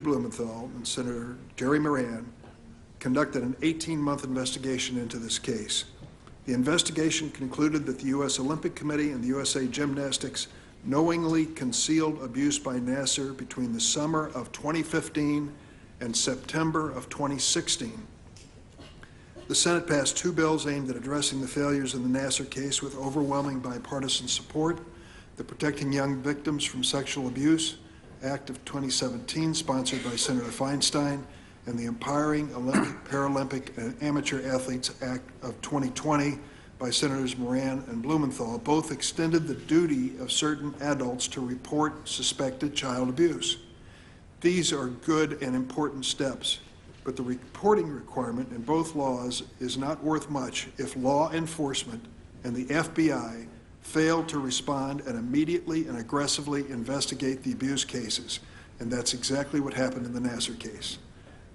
Blumenthal and Senator Jerry Moran conducted an 18-month investigation into this case. The investigation concluded that the U.S. Olympic Committee and the USA Gymnastics knowingly concealed abuse by Nassar between the summer of 2015 and September of 2016. The Senate passed 2 bills aimed at addressing the failures in the Nassar case with overwhelming bipartisan support: the Protecting Young Victims from Sexual Abuse Act of 2017, sponsored by Senator Feinstein, and the Empowering Olympic, Paralympic, and Amateur Athletes Act of 2020 by Senators Moran and Blumenthal. Both extended the duty of certain adults to report suspected child abuse. These are good and important steps, but the reporting requirement in both laws is not worth much if law enforcement and the FBI failed to respond and immediately and aggressively investigate the abuse cases, and that's exactly what happened in the Nassar case.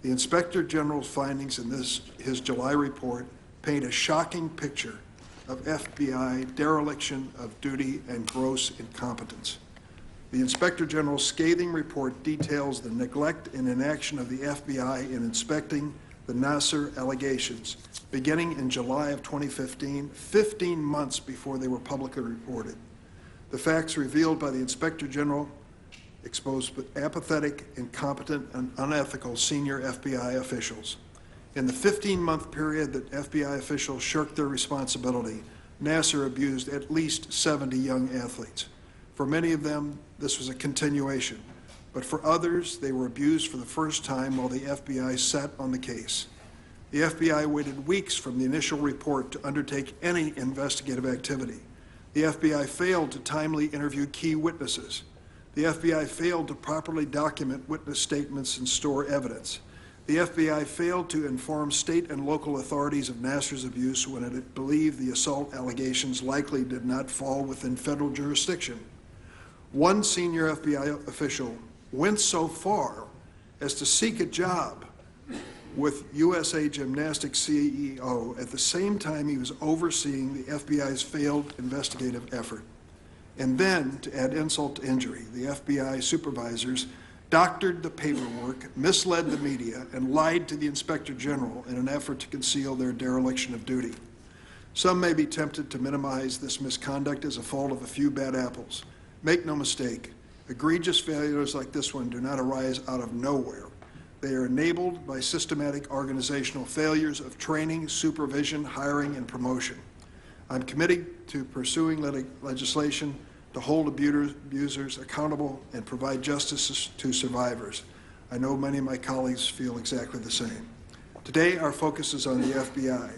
The Inspector General's findings in his July report paint a shocking picture of FBI dereliction of duty and gross incompetence. The Inspector General's scathing report details the neglect and inaction of the FBI in inspecting the Nassar allegations, beginning in July of 2015, 15 months before they were publicly reported. The facts revealed by the Inspector General exposed apathetic, incompetent, and unethical senior FBI officials. In the 15-month period that FBI officials shirked their responsibility, Nassar abused at least 70 young athletes. For many of them, this was a continuation, but for others, they were abused for the first time while the FBI sat on the case. The FBI waited weeks from the initial report to undertake any investigative activity. The FBI failed to timely interview key witnesses. The FBI failed to properly document witness statements and store evidence. The FBI failed to inform state and local authorities of Nassar's abuse when it believed the assault allegations likely did not fall within federal jurisdiction. One senior FBI official went so far as to seek a job with USA Gymnastics CEO at the same time he was overseeing the FBI's failed investigative effort. And then, to add insult to injury, the FBI supervisors doctored the paperwork, misled the media, and lied to the Inspector General in an effort to conceal their dereliction of duty. Some may be tempted to minimize this misconduct as a fault of a few bad apples. Make no mistake, egregious failures like this one do not arise out of nowhere. They are enabled by systematic organizational failures of training, supervision, hiring, and promotion. I'm committed to pursuing legislation to hold abusers accountable and provide justice to survivors. I know many of my colleagues feel exactly the same. Today, our focus is on the FBI.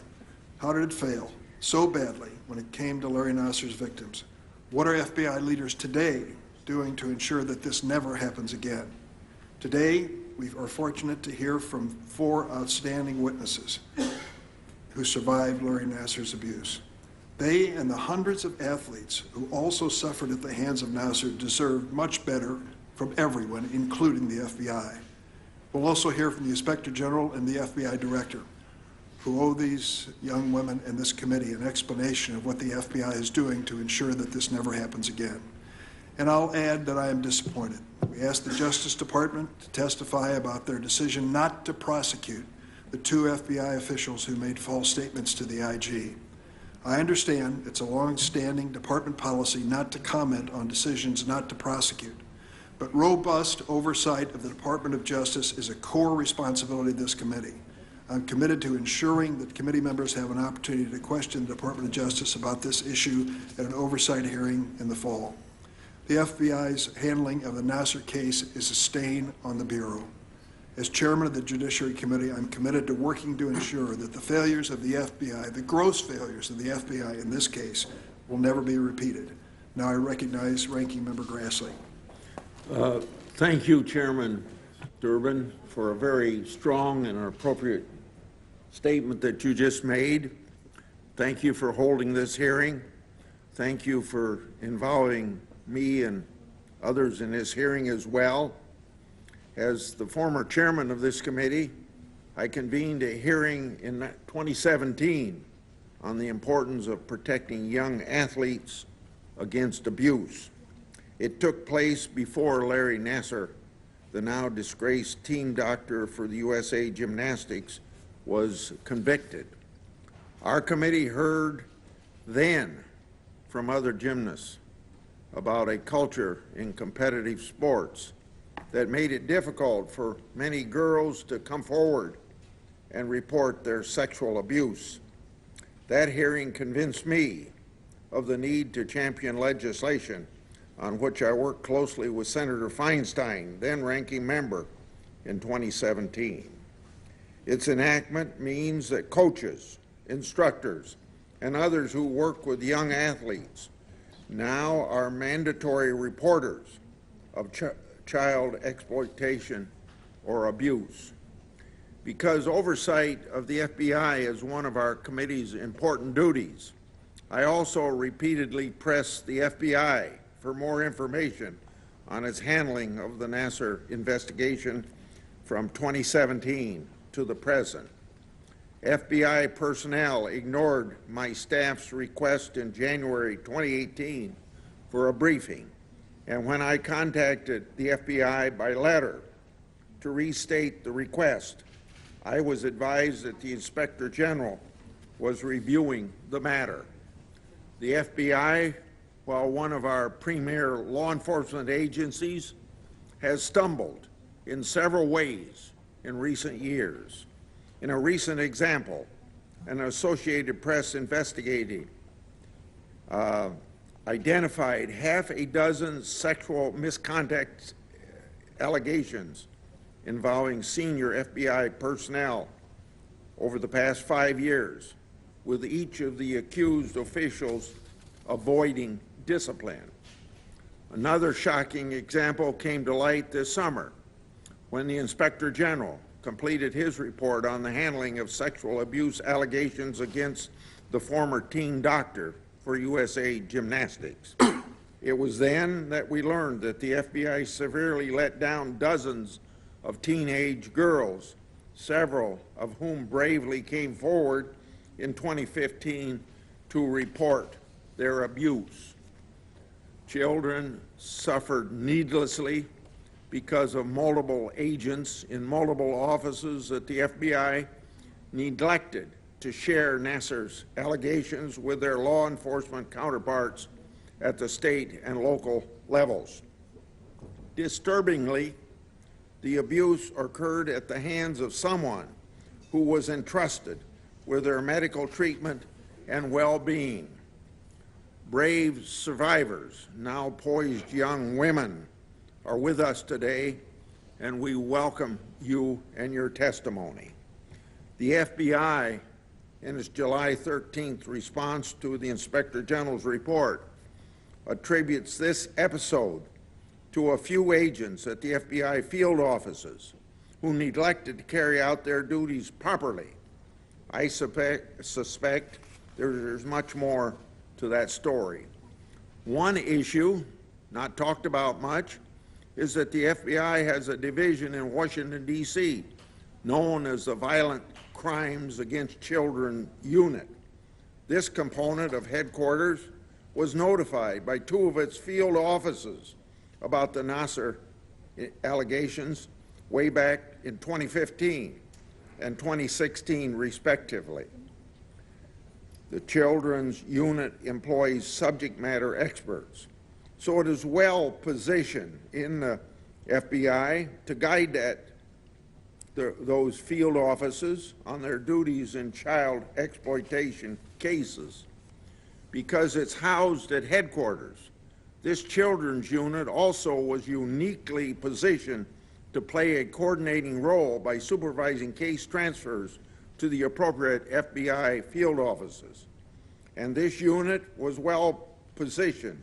How did it fail so badly when it came to Larry Nassar's victims? What are FBI leaders today doing to ensure that this never happens again? Today, we are fortunate to hear from 4 outstanding witnesses who survived Larry Nassar's abuse. They and the hundreds of athletes who also suffered at the hands of Nassar deserve much better from everyone, including the FBI. We'll also hear from the Inspector General and the FBI Director, who owe these young women and this committee an explanation of what the FBI is doing to ensure that this never happens again. And I'll add that I am disappointed. We asked the Justice Department to testify about their decision not to prosecute the 2 FBI officials who made false statements to the IG. I understand it's a long-standing department policy not to comment on decisions not to prosecute, but robust oversight of the Department of Justice is a core responsibility of this committee. I'm committed to ensuring that committee members have an opportunity to question the Department of Justice about this issue at an oversight hearing in the fall. The FBI's handling of the Nassar case is a stain on the Bureau. As chairman of the Judiciary Committee, I'm committed to working to ensure that the failures of the FBI, the gross failures of the FBI in this case, will never be repeated. Now I recognize Ranking Member Grassley. Thank you, Chairman Durbin, for a very strong and appropriate statement that you just made. Thank you for holding this hearing. Thank you for involving me and others in this hearing as well. As the former chairman of this committee, I convened a hearing in 2017 on the importance of protecting young athletes against abuse. It took place before Larry Nassar the now disgraced team doctor for the USA Gymnastics, was convicted. Our committee heard then from other gymnasts about a culture in competitive sports that made it difficult for many girls to come forward and report their sexual abuse. That hearing convinced me of the need to champion legislation on which I worked closely with Senator Feinstein, then ranking member, in 2017. Its enactment means that coaches, instructors, and others who work with young athletes now are mandatory reporters of child exploitation or abuse. Because oversight of the FBI is one of our committee's important duties, I also repeatedly pressed the FBI for more information on its handling of the Nassar investigation from 2017 to the present. FBI personnel ignored my staff's request in January 2018 for a briefing, and when I contacted the FBI by letter to restate the request, I was advised that the Inspector General was reviewing the matter. The FBI, while one of our premier law enforcement agencies, has stumbled in several ways in recent years. In a recent example, an Associated Press investigating identified half a dozen sexual misconduct allegations involving senior FBI personnel over the past 5 years, with each of the accused officials avoiding discipline. Another shocking example came to light this summer when the Inspector General completed his report on the handling of sexual abuse allegations against the former team doctor for USA Gymnastics. It was then that we learned that the FBI severely let down dozens of teenage girls, several of whom bravely came forward in 2015 to report their abuse. Children suffered needlessly because of multiple agents in multiple offices at the FBI neglected to share Nassar's allegations with their law enforcement counterparts at the state and local levels. Disturbingly, the abuse occurred at the hands of someone who was entrusted with their medical treatment and well-being. Brave survivors, now poised young women, are with us today, and we welcome you and your testimony. The FBI, in its July 13th response to the Inspector General's report, attributes this episode to a few agents at the FBI field offices who neglected to carry out their duties properly. I suspect there's much more to that story. One issue, not talked about much, is that the FBI has a division in Washington, D.C., known as the Violent Crimes Against Children Unit. This component of headquarters was notified by 2 of its field offices about the Nassar allegations way back in 2015 and 2016, respectively. The Children's Unit employs subject matter experts, so it is well positioned in the FBI to guide those field offices on their duties in child exploitation cases. Because it's housed at headquarters, this Children's Unit also was uniquely positioned to play a coordinating role by supervising case transfers to the appropriate FBI field offices. And this unit was well positioned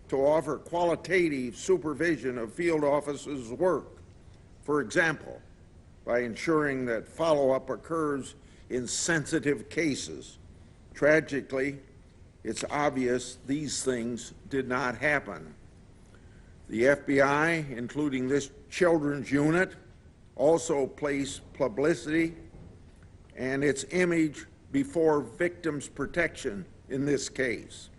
to offer qualitative supervision of field officers' work. For example, by ensuring that follow-up occurs in sensitive cases. Tragically, it's obvious these things did not happen. The FBI, including this Children's Unit, also placed publicity and its image before victims' protection in this case.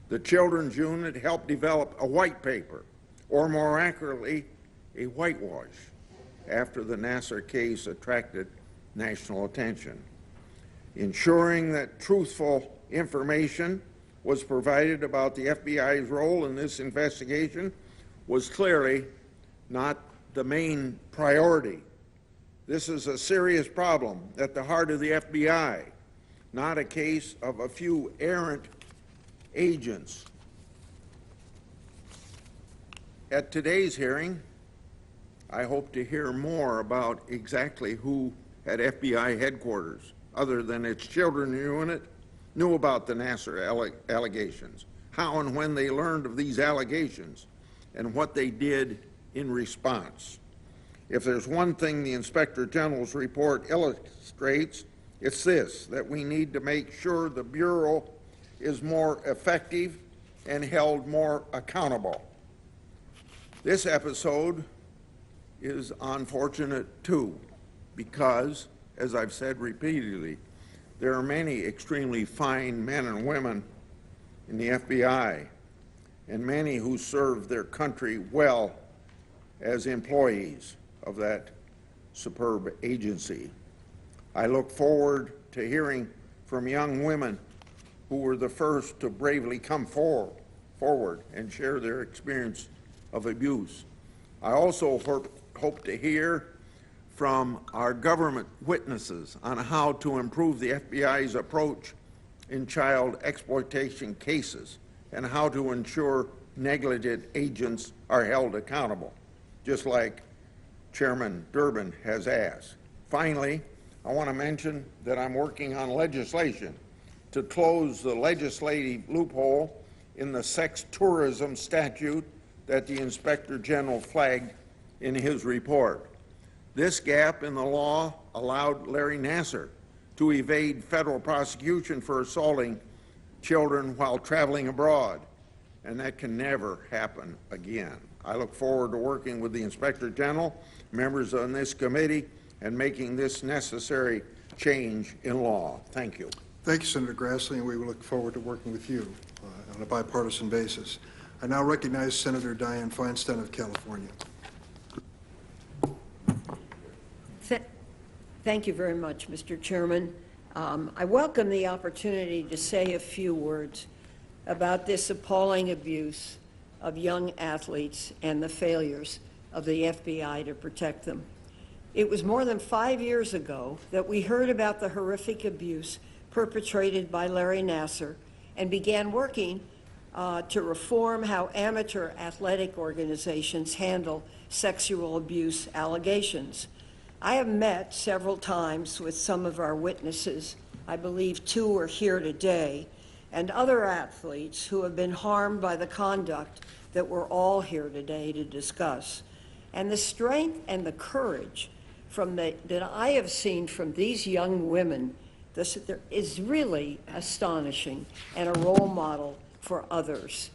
The Children's Unit helped develop a white paper, or more accurately, a whitewash after the Nassar case attracted national attention. Ensuring that truthful information was provided about the FBI's role in this investigation was clearly not the main priority. This is a serious problem at the heart of the FBI, not a case of a few errant agents. At today's hearing, I hope to hear more about exactly who at FBI headquarters, other than its children unit, knew about the Nassar allegations, how and when they learned of these allegations, and what they did in response. If there's one thing the Inspector General's report illustrates, it's this, that we need to make sure the Bureau is more effective and held more accountable. This episode is unfortunate too, because, as I've said repeatedly, there are many extremely fine men and women in the FBI, and many who serve their country well as employees of that superb agency. I look forward to hearing from young women who were the first to bravely come forward and share their experience of abuse. I also hope to hear from our government witnesses on how to improve the FBI's approach in child exploitation cases and how to ensure negligent agents are held accountable, just like Chairman Durbin has asked. Finally, I want to mention that I'm working on legislation to close the legislative loophole in the sex tourism statute that the Inspector General flagged in his report. This gap in the law allowed Larry Nassar to evade federal prosecution for assaulting children while traveling abroad, and that can never happen again. I look forward to working with the Inspector General, members on this committee, and making this necessary change in law. Thank you. Thank you, Senator Grassley, and we will look forward to working with you on a bipartisan basis. I now recognize Senator Dianne Feinstein of California. Thank you very much, Mr. Chairman. I welcome the opportunity to say a few words about this appalling abuse of young athletes and the failures of the FBI to protect them. It was more than 5 years ago that we heard about the horrific abuse perpetrated by Larry Nassar and began working to reform how amateur athletic organizations handle sexual abuse allegations. I have met several times with some of our witnesses, I believe 2 are here today, and other athletes who have been harmed by the conduct that we're all here today to discuss. And the strength and the courage that I have seen from these young women is really astonishing and a role model for others.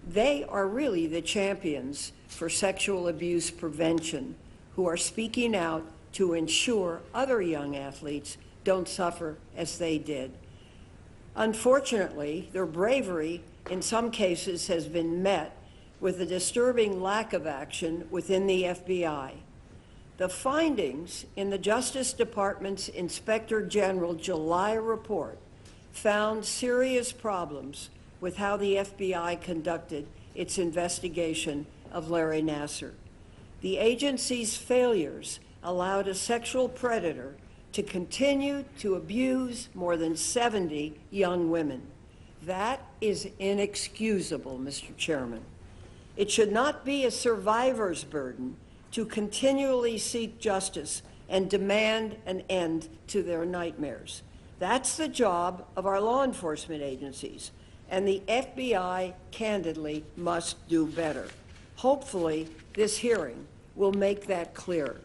They are really the champions for sexual abuse prevention who are speaking out to ensure other young athletes don't suffer as they did. Unfortunately, their bravery in some cases has been met with a disturbing lack of action within the FBI. The findings in the Justice Department's Inspector General July report found serious problems with how the FBI conducted its investigation of Larry Nassar. The agency's failures allowed a sexual predator to continue to abuse more than 70 young women. That is inexcusable, Mr. Chairman. It should not be a survivor's burden to continually seek justice and demand an end to their nightmares. That's the job of our law enforcement agencies, and the FBI candidly must do better. Hopefully, this hearing will make that clear.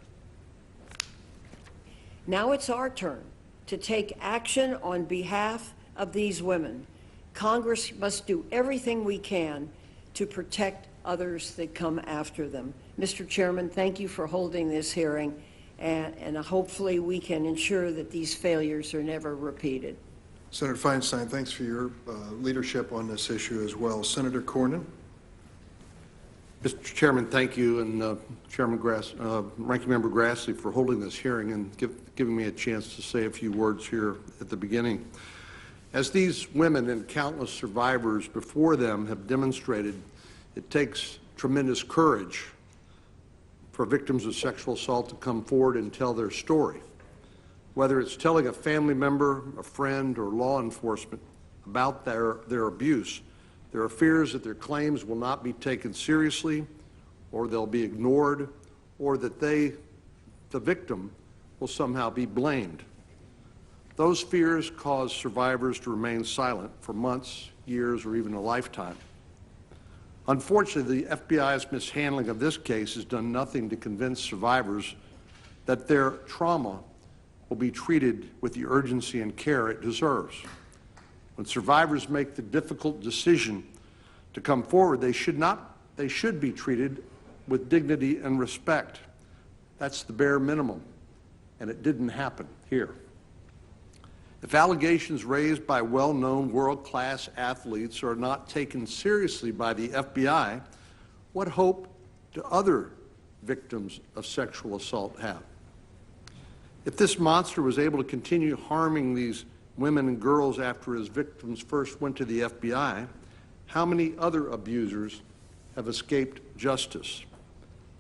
Now it's our turn to take action on behalf of these women. Congress must do everything we can to protect others that come after them. Mr. Chairman, thank you for holding this hearing, and hopefully we can ensure that these failures are never repeated. Senator Feinstein, thanks for your leadership on this issue as well. Senator Cornyn. Mr. Chairman, thank you, and Ranking Member Grassley for holding this hearing and giving me a chance to say a few words here at the beginning. As these women and countless survivors before them have demonstrated, it takes tremendous courage for victims of sexual assault to come forward and tell their story. Whether it's telling a family member, a friend, or law enforcement about their abuse, there are fears that their claims will not be taken seriously, or they'll be ignored, or that the victim, will somehow be blamed. Those fears cause survivors to remain silent for months, years, or even a lifetime. Unfortunately, the FBI's mishandling of this case has done nothing to convince survivors that their trauma will be treated with the urgency and care it deserves. When survivors make the difficult decision to come forward, they should be treated with dignity and respect. That's the bare minimum, and it didn't happen here. If allegations raised by well-known world-class athletes are not taken seriously by the FBI, what hope do other victims of sexual assault have? If this monster was able to continue harming these women and girls after his victims first went to the FBI, how many other abusers have escaped justice?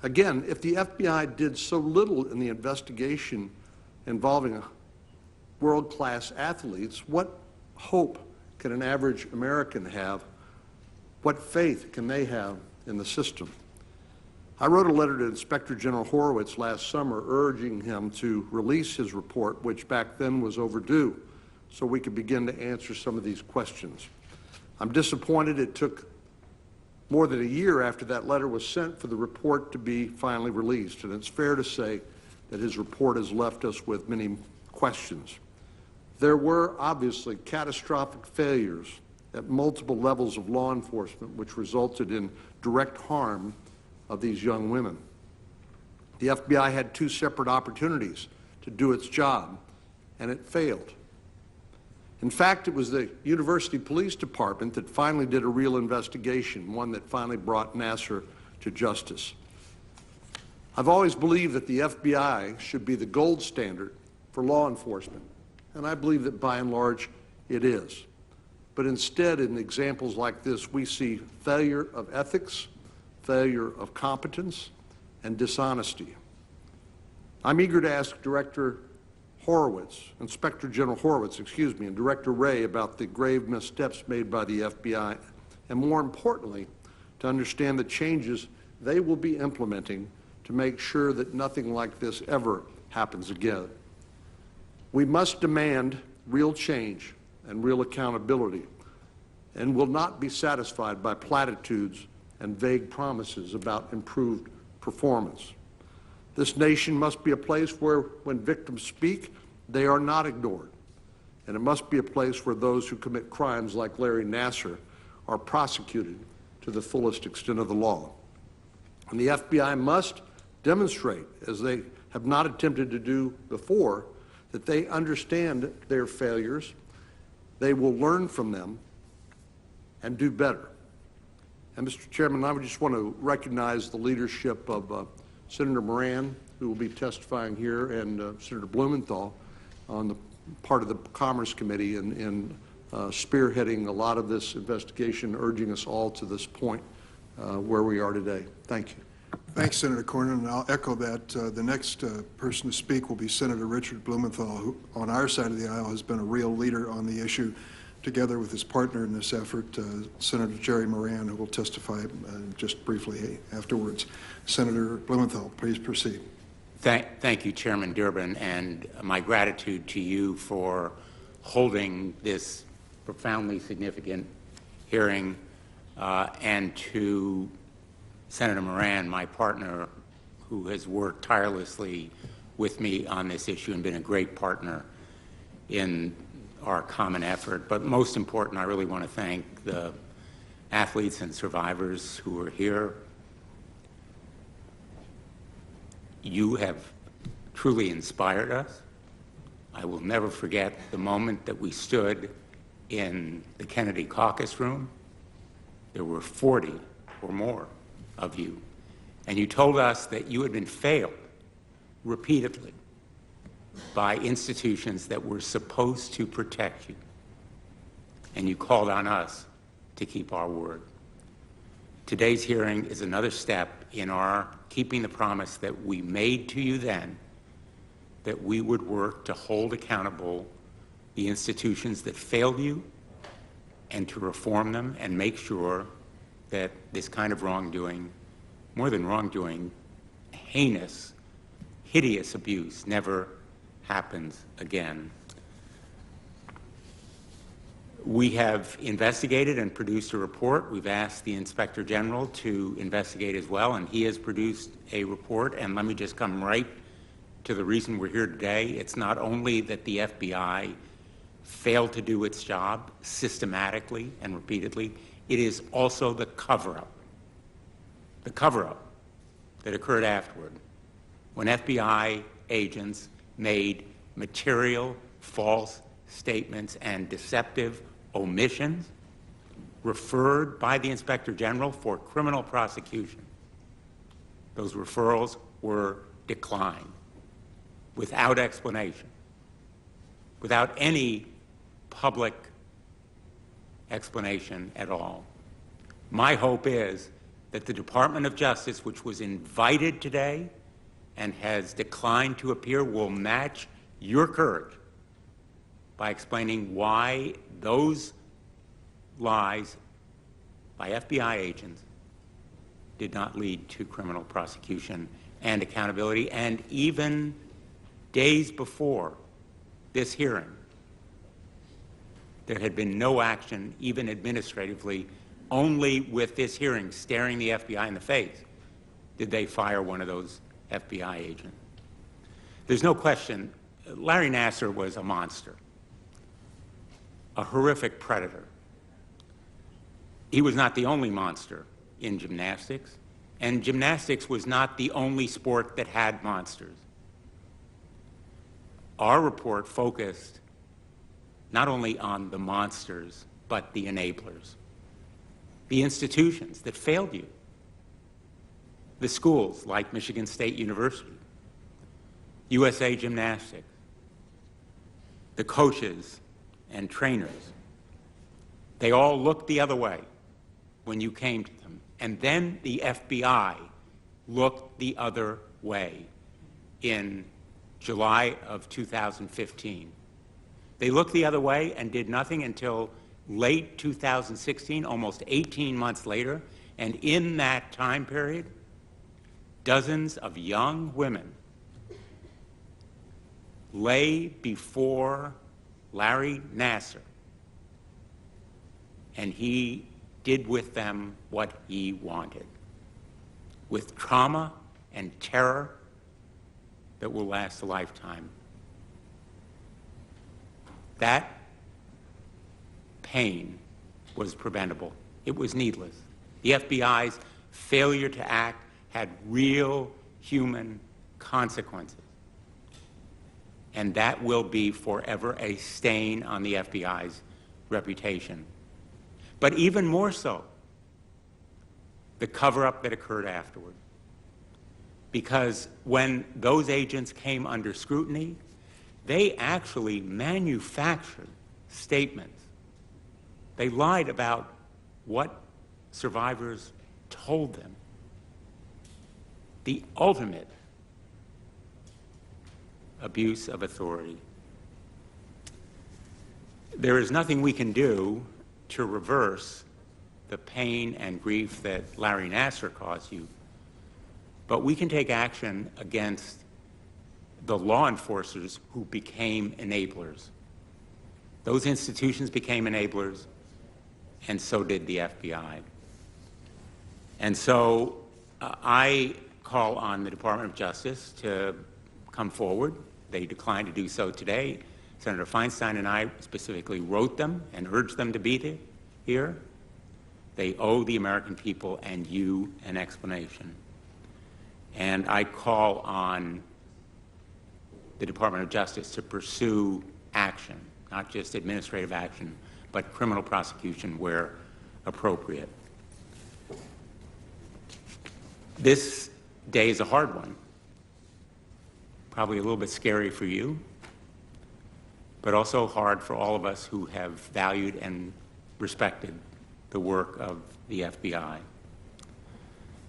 Again, if the FBI did so little in the investigation involving world-class athletes, what hope can an average American have? What faith can they have in the system? I wrote a letter to Inspector General Horowitz last summer urging him to release his report, which back then was overdue, so we could begin to answer some of these questions. I'm disappointed it took more than a year after that letter was sent for the report to be finally released, and it's fair to say that his report has left us with many questions. There were obviously catastrophic failures at multiple levels of law enforcement which resulted in direct harm of these young women. The FBI had two separate opportunities to do its job, and it failed. In fact, it was the University Police Department that finally did a real investigation, one that finally brought Nassar to justice. I've always believed that the FBI should be the gold standard for law enforcement, and I believe that by and large it is. But instead, in examples like this, we see failure of ethics, failure of competence, and dishonesty. I'm eager to ask Inspector General Horowitz, and Director Wray about the grave missteps made by the FBI, and more importantly, to understand the changes they will be implementing to make sure that nothing like this ever happens again. We must demand real change and real accountability, and will not be satisfied by platitudes and vague promises about improved performance. This nation must be a place where, when victims speak, they are not ignored. And it must be a place where those who commit crimes like Larry Nassar are prosecuted to the fullest extent of the law. And the FBI must demonstrate, as they have not attempted to do before, that they understand their failures, they will learn from them, and do better. And Mr. Chairman, I would just want to recognize the leadership of Senator Moran, who will be testifying here, and Senator Blumenthal on the part of the Commerce Committee in spearheading a lot of this investigation, urging us all to this point where we are today. Thank you. Thanks, Senator Cornyn, and I'll echo that. The next person to speak will be Senator Richard Blumenthal, who on our side of the aisle has been a real leader on the issue, together with his partner in this effort, Senator Jerry Moran, who will testify just briefly afterwards. Senator Blumenthal, please proceed. Thank you, Chairman Durbin, and my gratitude to you for holding this profoundly significant hearing, and to Senator Moran, my partner, who has worked tirelessly with me on this issue and been a great partner in our common effort. But most important, I really want to thank the athletes and survivors who are here. You have truly inspired us. I will never forget the moment that we stood in the Kennedy caucus room. There were 40 or more of you. And you told us that you had been failed repeatedly by institutions that were supposed to protect you. And you called on us to keep our word. Today's hearing is another step in our keeping the promise that we made to you then, that we would work to hold accountable the institutions that failed you and to reform them and make sure that this kind of wrongdoing, more than wrongdoing, heinous, hideous abuse never happens again. We have investigated and produced a report. We've asked the Inspector General to investigate as well, and he has produced a report. And let me just come right to the reason we're here today. It's not only that the FBI failed to do its job systematically and repeatedly, it is also the cover-up that occurred afterward, when FBI agents made material false statements and deceptive omissions referred by the Inspector General for criminal prosecution. Those referrals were declined without explanation, without any public explanation at all. My hope is that the Department of Justice, which was invited today and has declined to appear, will match your courage by explaining why those lies by FBI agents did not lead to criminal prosecution and accountability. And even days before this hearing, there had been no action, even administratively. Only with this hearing staring the FBI in the face did they fire one of those FBI agents. There's no question, Larry Nassar was a monster, a horrific predator. He was not the only monster in gymnastics, and gymnastics was not the only sport that had monsters. Our report focused not only on the monsters, but the enablers, the institutions that failed you, the schools like Michigan State University, USA Gymnastics, the coaches and trainers. They all looked the other way when you came to them. And then the FBI looked the other way in July of 2015. They looked the other way and did nothing until late 2016, almost 18 months later. And in that time period, dozens of young women lay before Larry Nassar, and he did with them what he wanted, with trauma and terror that will last a lifetime. That pain was preventable. It was needless. The FBI's failure to act had real human consequences. And that will be forever a stain on the FBI's reputation. But even more so, the cover-up that occurred afterward. Because when those agents came under scrutiny, they actually manufactured statements. They lied about what survivors told them. The ultimate abuse of authority. There is nothing we can do to reverse the pain and grief that Larry Nassar caused you, but we can take action against the law enforcers who became enablers. Those institutions became enablers, and so did the FBI. And so I call on the Department of Justice to come forward. They declined to do so today. Senator Feinstein and I specifically wrote them and urged them to be here. They owe the American people and you an explanation. And I call on the Department of Justice to pursue action, not just administrative action, but criminal prosecution where appropriate. This day is a hard one, probably a little bit scary for you, but also hard for all of us who have valued and respected the work of the FBI.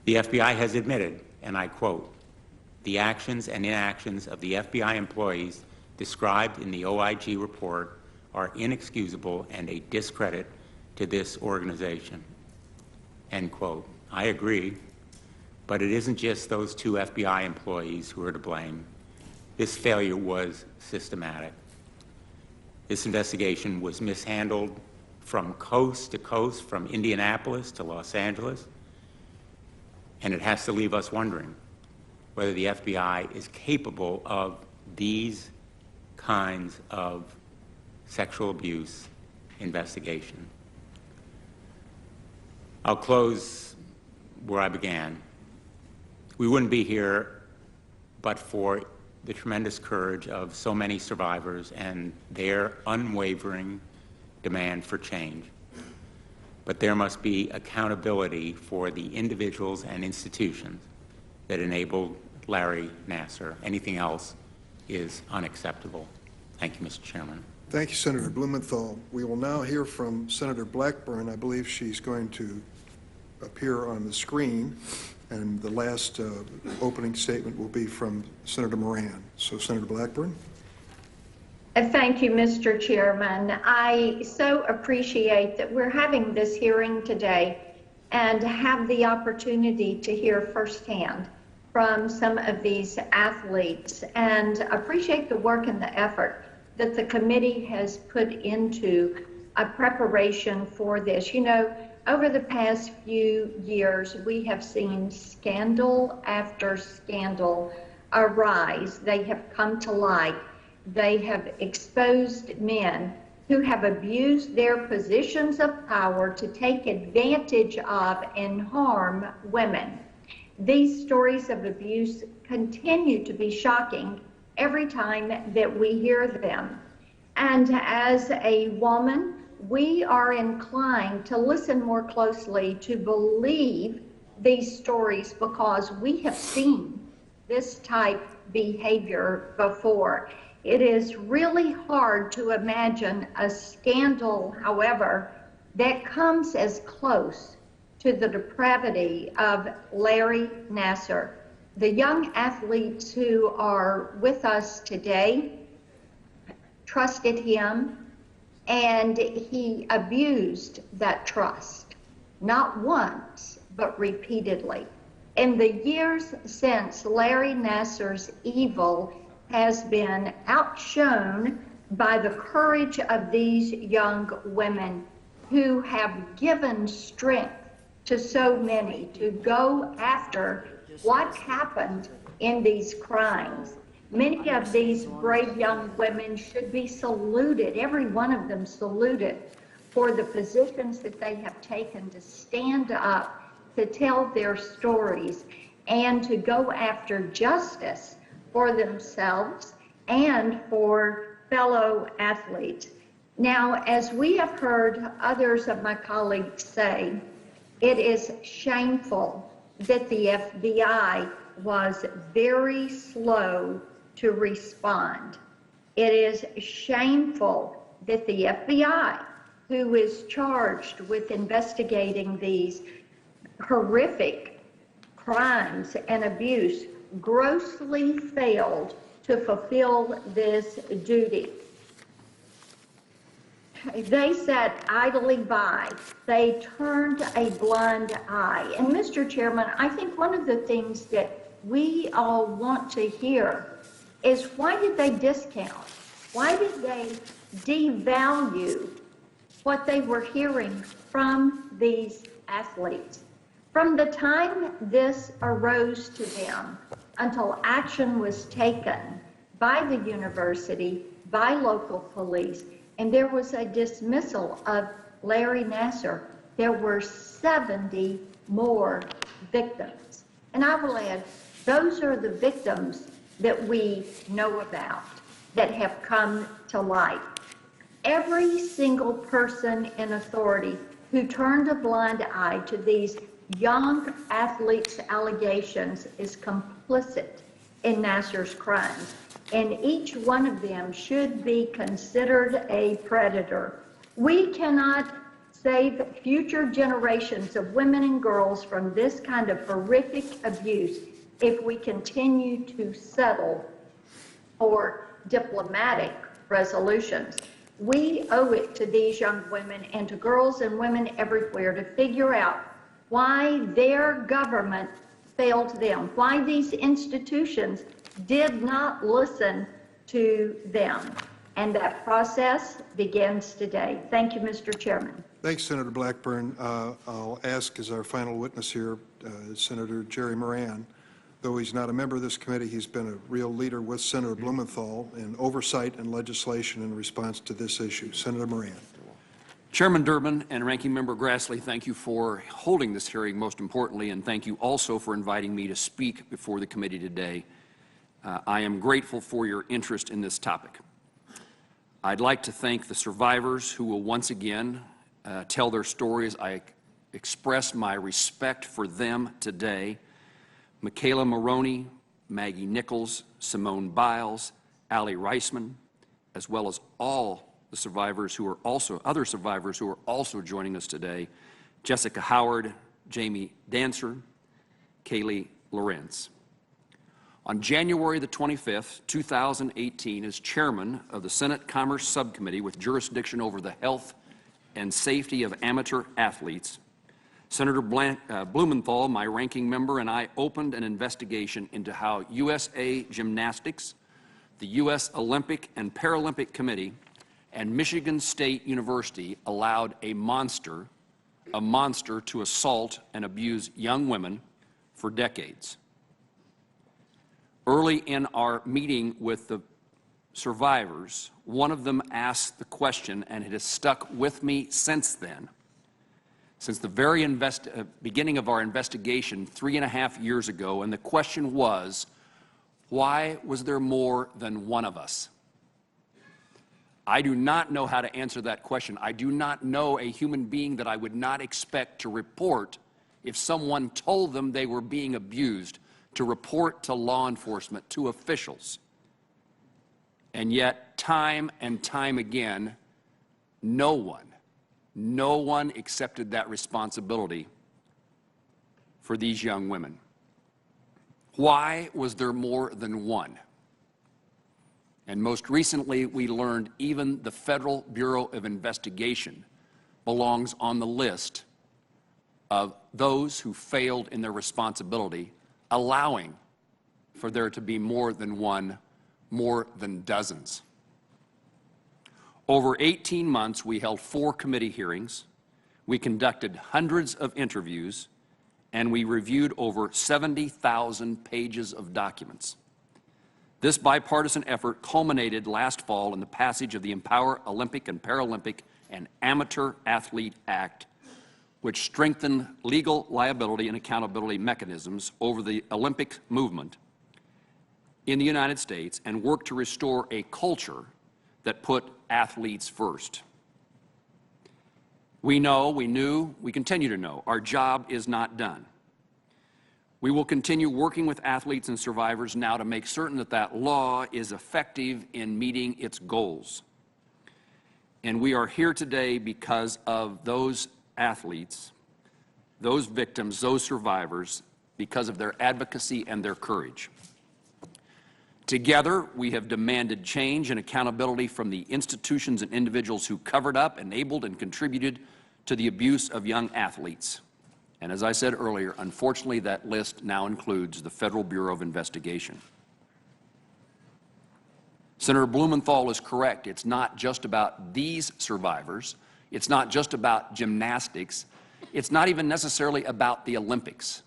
The FBI has admitted, and I quote, "The actions and inactions of the FBI employees described in the OIG report are inexcusable and a discredit to this organization." End quote. I agree, but it isn't just those 2 FBI employees who are to blame. This failure was systematic. This investigation was mishandled from coast to coast, from Indianapolis to Los Angeles, and it has to leave us wondering whether the FBI is capable of these kinds of sexual abuse investigation. I'll close where I began. We wouldn't be here but for the tremendous courage of so many survivors and their unwavering demand for change. But there must be accountability for the individuals and institutions that enabled Larry Nassar. Anything else is unacceptable. Thank you, Mr. Chairman. Thank you, Senator Blumenthal. We will now hear from Senator Blackburn. I believe she's going to appear on the screen, and the last opening statement will be from Senator Moran. So, Senator Blackburn. Thank you, Mr. Chairman. I so appreciate that we're having this hearing today and have the opportunity to hear firsthand from some of these athletes, and appreciate the work and the effort that the committee has put into a preparation for this. You know, over the past few years, we have seen scandal after scandal arise. They have come to light. They have exposed men who have abused their positions of power to take advantage of and harm women. These stories of abuse continue to be shocking every time that we hear them. And as a woman, we are inclined to listen more closely, to believe these stories, because we have seen this type behavior before. It is really hard to imagine a scandal, however, that comes as close to the depravity of Larry Nassar. The young athletes who are with us today trusted him, and he abused that trust, not once, but repeatedly. In the years since, Larry Nassar's evil has been outshone by the courage of these young women who have given strength to so many to go after what happened in these crimes. Many of these brave young women should be saluted, every one of them saluted, for the positions that they have taken to stand up, to tell their stories, and to go after justice for themselves and for fellow athletes. Now, as we have heard others of my colleagues say, it is shameful that the FBI was very slow to respond. It is shameful that the FBI, who is charged with investigating these horrific crimes and abuse, grossly failed to fulfill this duty. They sat idly by. They turned a blind eye. And Mr. Chairman, I think one of the things that we all want to hear is, why did they discount? Why did they devalue what they were hearing from these athletes? From the time this arose to them until action was taken by the university, by local police, and there was a dismissal of Larry Nassar, there were 70 more victims. And I will add, those are the victims that we know about, that have come to light. Every single person in authority who turned a blind eye to these young athletes' allegations is complicit in Nassar's crimes, and each one of them should be considered a predator. We cannot save future generations of women and girls from this kind of horrific abuse if we continue to settle for diplomatic resolutions. We owe it to these young women and to girls and women everywhere to figure out why their government failed them, why these institutions did not listen to them. And that process begins today. Thank you, Mr. Chairman. Thanks, Senator Blackburn. I'll ask as our final witness here, Senator Jerry Moran. Though he's not a member of this committee, he's been a real leader with Senator Blumenthal in oversight and legislation in response to this issue. Senator Moran. Chairman Durbin and Ranking Member Grassley, thank you for holding this hearing, most importantly, and thank you also for inviting me to speak before the committee today. I am grateful for your interest in this topic. I'd like to thank the survivors who will once again tell their stories. I express my respect for them today. Michaela Maroney, Maggie Nichols, Simone Biles, Raisman, as well as all the survivors who are also, other survivors who are also joining us today, Jessica Howard, Jamie Dancer, Kaylee Lorenz. On January the 25th, 2018, as chairman of the Senate Commerce Subcommittee with jurisdiction over the health and safety of amateur athletes, Senator Blumenthal, my ranking member, and I opened an investigation into how USA Gymnastics, the U.S. Olympic and Paralympic Committee, and Michigan State University allowed a monster to assault and abuse young women for decades. Early in our meeting with the survivors, one of them asked the question, and it has stuck with me since then. Since the very beginning of our investigation 3.5 years ago, and the question was, why was there more than one of us? I do not know how to answer that question. I do not know a human being that I would not expect to report if someone told them they were being abused, to report to law enforcement, to officials. And yet, time and time again, no one accepted that responsibility for these young women. Why was there more than one? And most recently, we learned even the Federal Bureau of Investigation belongs on the list of those who failed in their responsibility, allowing for there to be more than one, more than dozens. Over 18 months, we held 4 committee hearings, we conducted hundreds of interviews, and we reviewed over 70,000 pages of documents. This bipartisan effort culminated last fall in the passage of the Empower Olympic and Paralympic and Amateur Athlete Act, which strengthened legal liability and accountability mechanisms over the Olympic movement in the United States and worked to restore a culture that put athletes first. We know, we knew, we continue to know, our job is not done. We will continue working with athletes and survivors now to make certain that that law is effective in meeting its goals. And we are here today because of those athletes, those victims, those survivors, because of their advocacy and their courage. Together, we have demanded change and accountability from the institutions and individuals who covered up, enabled, and contributed to the abuse of young athletes. And as I said earlier, unfortunately, that list now includes the Federal Bureau of Investigation. Senator Blumenthal is correct. It's not just about these survivors. It's not just about gymnastics. It's not even necessarily about the Olympics.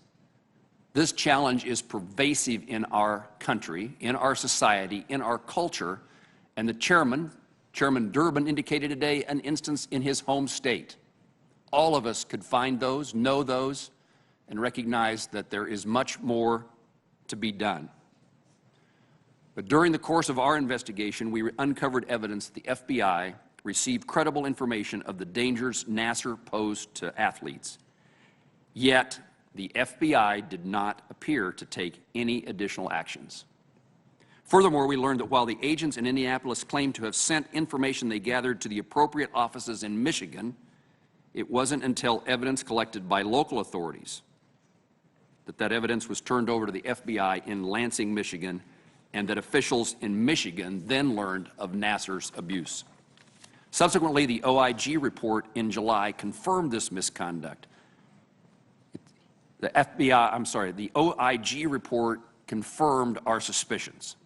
This challenge is pervasive in our country, in our society, in our culture, and the Chairman Durbin, indicated today an instance in his home state. All of us could find those, know those, and recognize that there is much more to be done. But during the course of our investigation, we uncovered evidence that the FBI received credible information of the dangers Nassar posed to athletes. Yet, the FBI did not appear to take any additional actions. Furthermore, we learned that while the agents in Indianapolis claimed to have sent information they gathered to the appropriate offices in Michigan, it wasn't until evidence collected by local authorities that evidence was turned over to the FBI in Lansing, Michigan, and that officials in Michigan then learned of Nassar's abuse. Subsequently, the OIG report in July confirmed this misconduct. The OIG report confirmed our suspicions.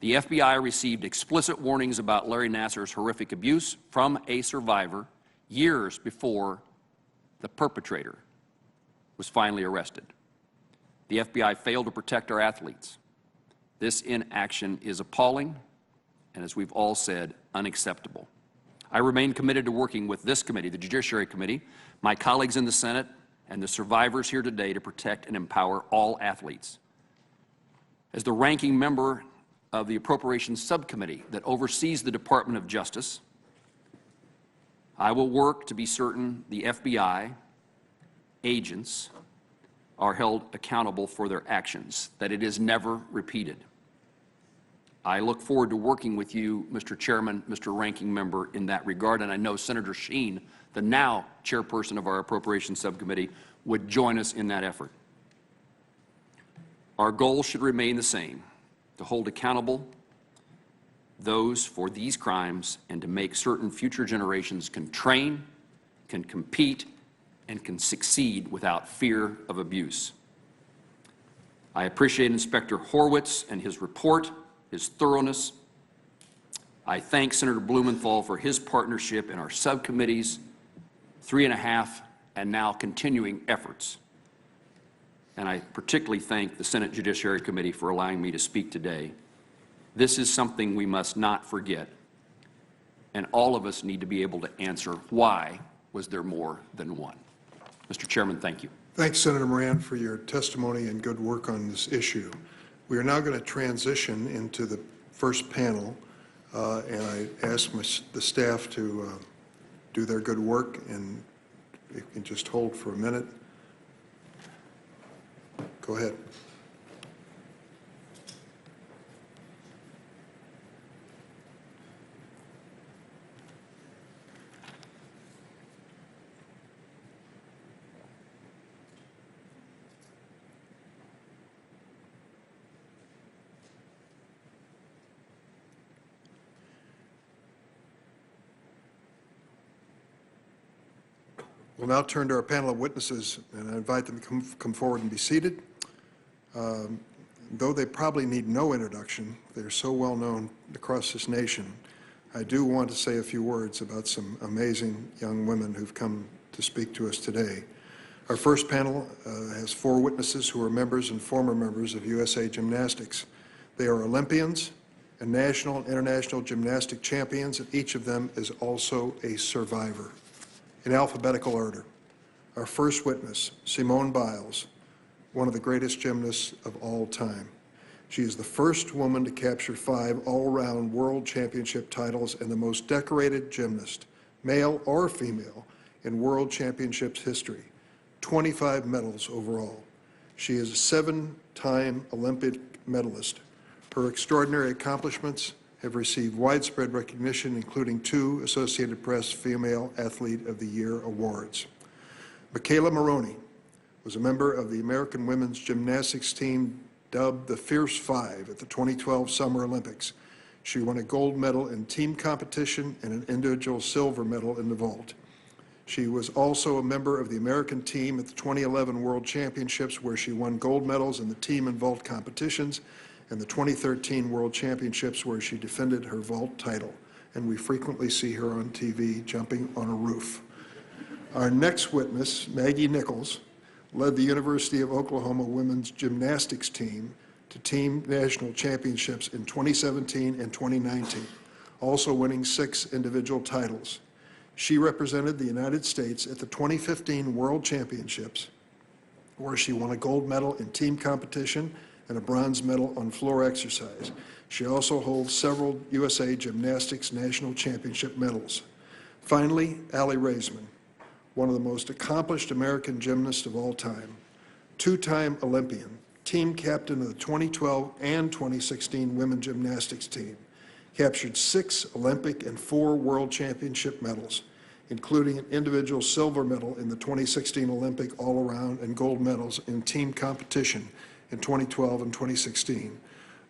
The FBI received explicit warnings about Larry Nassar's horrific abuse from a survivor years before the perpetrator was finally arrested. The FBI failed to protect our athletes. This inaction is appalling and, as we've all said, unacceptable. I remain committed to working with this committee, the Judiciary Committee, my colleagues in the Senate, and the survivors here today to protect and empower all athletes. As the ranking member of the Appropriations Subcommittee that oversees the Department of Justice, I will work to be certain the FBI agents are held accountable for their actions, that it is never repeated. I look forward to working with you, Mr. Chairman, Mr. Ranking Member, in that regard, and I know Senator Sheen, the now chairperson of our Appropriations Subcommittee, would join us in that effort. Our goal should remain the same, to hold accountable those for these crimes and to make certain future generations can train, can compete, and can succeed without fear of abuse. I appreciate Inspector Horwitz and his report, his thoroughness. I thank Senator Blumenthal for his partnership in our subcommittees, 3.5 and now continuing efforts. And I particularly thank the Senate Judiciary Committee for allowing me to speak today. This is something we must not forget, and all of us need to be able to answer why was there more than one. Mr. Chairman, thank you. Thanks, Senator Moran, for your testimony and good work on this issue. We are now going to transition into the first panel, and I ask the staff to do their good work, and if you can just hold for a minute. Go ahead. We'll now turn to our panel of witnesses, and I invite them to come forward and be seated. Though they probably need no introduction, they're so well known across this nation, I do want to say a few words about some amazing young women who've come to speak to us today. Our first panel has 4 witnesses who are members and former members of USA Gymnastics. They are Olympians and national and international gymnastic champions, and each of them is also a survivor. In alphabetical order, our first witness, Simone Biles, one of the greatest gymnasts of all time. She is the first woman to capture 5 all-around world championship titles and the most decorated gymnast, male or female, in world championships history, 25 medals overall. She is a 7-time Olympic medalist. Her extraordinary accomplishments have received widespread recognition, including 2 Associated Press Female Athlete of the Year awards. Michaela Maroney was a member of the American women's gymnastics team dubbed the Fierce Five at the 2012 Summer Olympics. She won a gold medal in team competition and an individual silver medal in the vault. She was also a member of the American team at the 2011 World Championships, where she won gold medals in the team and vault competitions, and the 2013 World Championships, where she defended her vault title. And we frequently see her on TV jumping on a roof. Our next witness, Maggie Nichols, led the University of Oklahoma women's gymnastics team to team national championships in 2017 and 2019, also winning 6 individual titles. She represented the United States at the 2015 World Championships, where she won a gold medal in team competition and a bronze medal on floor exercise. She also holds several USA Gymnastics National Championship medals. Finally, Raisman, one of the most accomplished American gymnasts of all time. two-time Olympian, team captain of the 2012 and 2016 women's gymnastics team, captured 6 Olympic and 4 World Championship medals, including an individual silver medal in the 2016 Olympic all-around and gold medals in team competition in 2012 and 2016.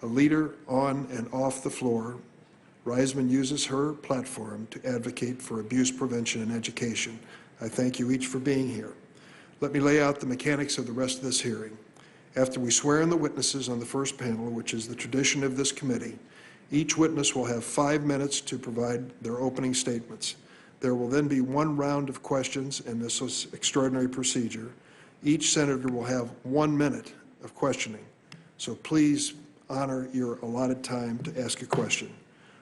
A leader on and off the floor, Raisman uses her platform to advocate for abuse prevention and education. I thank you each for being here. Let me lay out the mechanics of the rest of this hearing. After we swear in the witnesses on the first panel, which is the tradition of this committee, each witness will have 5 minutes to provide their opening statements. There will then be 1 round of questions in this extraordinary procedure. Each senator will have 1 minute of questioning. So please honor your allotted time to ask a question.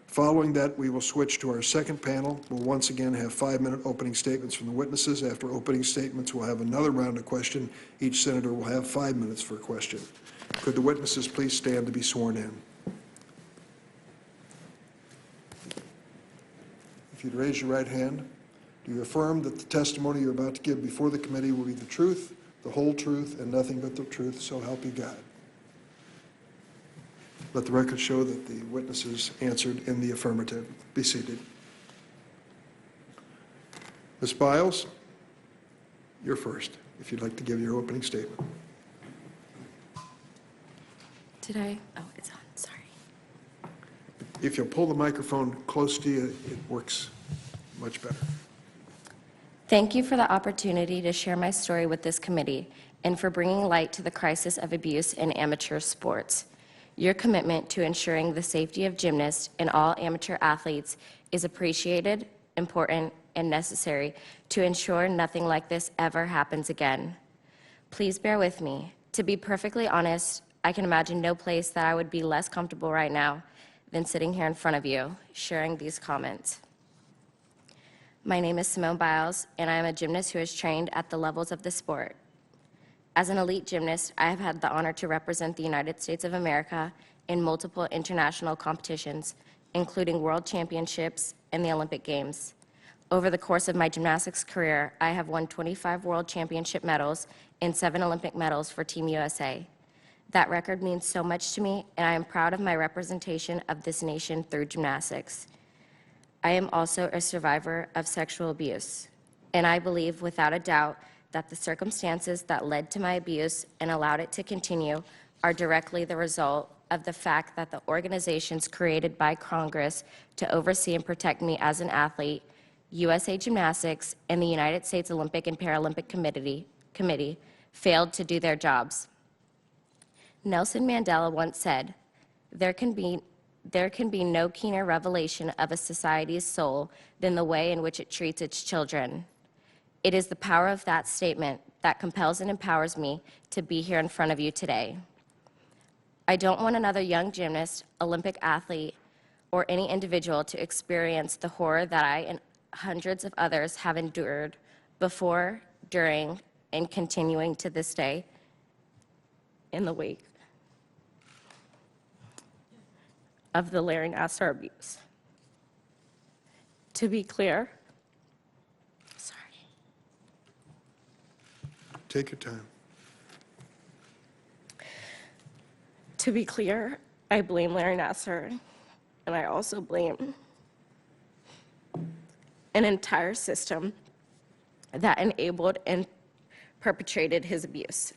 Following that, we will switch to our second panel. We'll once again have 5-minute opening statements from the witnesses. After opening statements, we'll have another round of question. Each senator will have 5 minutes for a question. Could the witnesses please stand to be sworn in? If you'd raise your right hand, do you affirm that the testimony you're about to give before the committee will be the truth, the whole truth, and nothing but the truth, so help you God? Let the record show that the witnesses answered in the affirmative. Be seated. Ms. Biles, you're first, if you'd like to give your opening statement. Did I? Oh, it's on. Sorry. If you'll pull the microphone close to you, it works much better. Thank you for the opportunity to share my story with this committee and for bringing light to the crisis of abuse in amateur sports. Your commitment to ensuring the safety of gymnasts and all amateur athletes is appreciated, important, and necessary to ensure nothing like this ever happens again. Please bear with me. To be perfectly honest, I can imagine no place that I would be less comfortable right now than sitting here in front of you, sharing these comments. My name is Simone Biles, and I am a gymnast who has trained at the levels of the sport. As an elite gymnast, I have had the honor to represent the United States of America in multiple international competitions, including World Championships and the Olympic Games. Over the course of my gymnastics career, I have won 25 World Championship medals and 7 Olympic medals for Team USA. That record means so much to me, and I am proud of my representation of this nation through gymnastics. I am also a survivor of sexual abuse, and I believe without a doubt that the circumstances that led to my abuse and allowed it to continue are directly the result of the fact that the organizations created by Congress to oversee and protect me as an athlete, USA Gymnastics and the United States Olympic and Paralympic Committee failed to do their jobs. Nelson Mandela once said, there can be no keener revelation of a society's soul than the way in which it treats its children. It is the power of that statement that compels and empowers me to be here in front of you today. I don't want another young gymnast, Olympic athlete, or any individual to experience the horror that I and hundreds of others have endured before, during, and continuing to this day in the wake of the Larry Nassar abuse. To be clear, Take your time. To be clear, I blame Larry Nassar, and I also blame an entire system that enabled and perpetrated his abuse.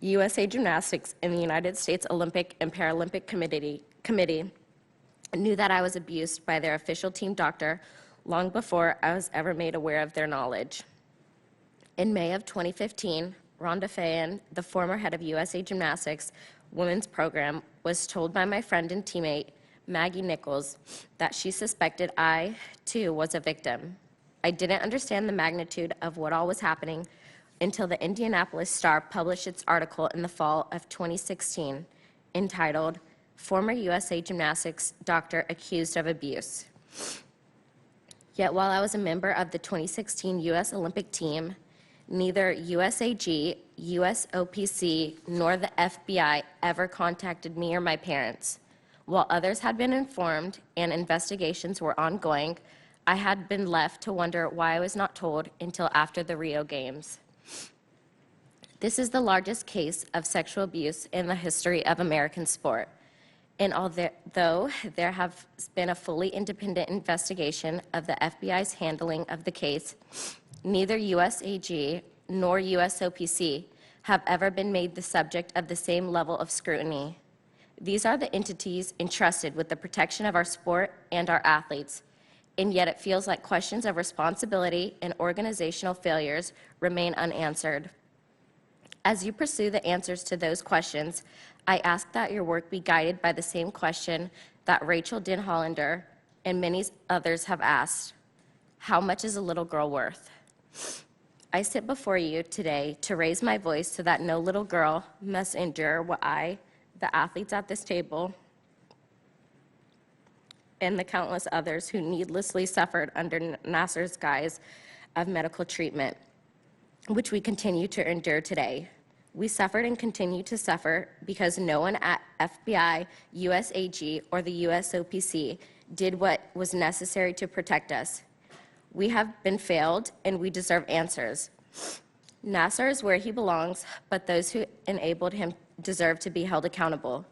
USA Gymnastics and the United States Olympic and Paralympic Committee knew that I was abused by their official team doctor long before I was ever made aware of their knowledge. In May of 2015, Rhonda Fayen, the former head of USA Gymnastics women's program, was told by my friend and teammate, Maggie Nichols, that she suspected I, too, was a victim. I didn't understand the magnitude of what all was happening until the Indianapolis Star published its article in the fall of 2016, entitled, Former USA Gymnastics Doctor Accused of Abuse. Yet while I was a member of the 2016 U.S. Olympic team, neither USAG, USOPC, nor the FBI ever contacted me or my parents. While others had been informed and investigations were ongoing, I had been left to wonder why I was not told until after the Rio Games. This is the largest case of sexual abuse in the history of American sport. And although there has been a fully independent investigation of the FBI's handling of the case, neither USAG nor USOPC have ever been made the subject of the same level of scrutiny. These are the entities entrusted with the protection of our sport and our athletes, and yet it feels like questions of responsibility and organizational failures remain unanswered. As you pursue the answers to those questions, I ask that your work be guided by the same question that Rachel Denhollander and many others have asked: how much is a little girl worth? I sit before you today to raise my voice so that no little girl must endure what I, the athletes at this table, and the countless others who needlessly suffered under Nassar's guise of medical treatment, which we continue to endure today. We suffered and continue to suffer because no one at FBI, USAG, or the USOPC did what was necessary to protect us. We have been failed, and we deserve answers. Nassar is where he belongs, but those who enabled him deserve to be held accountable.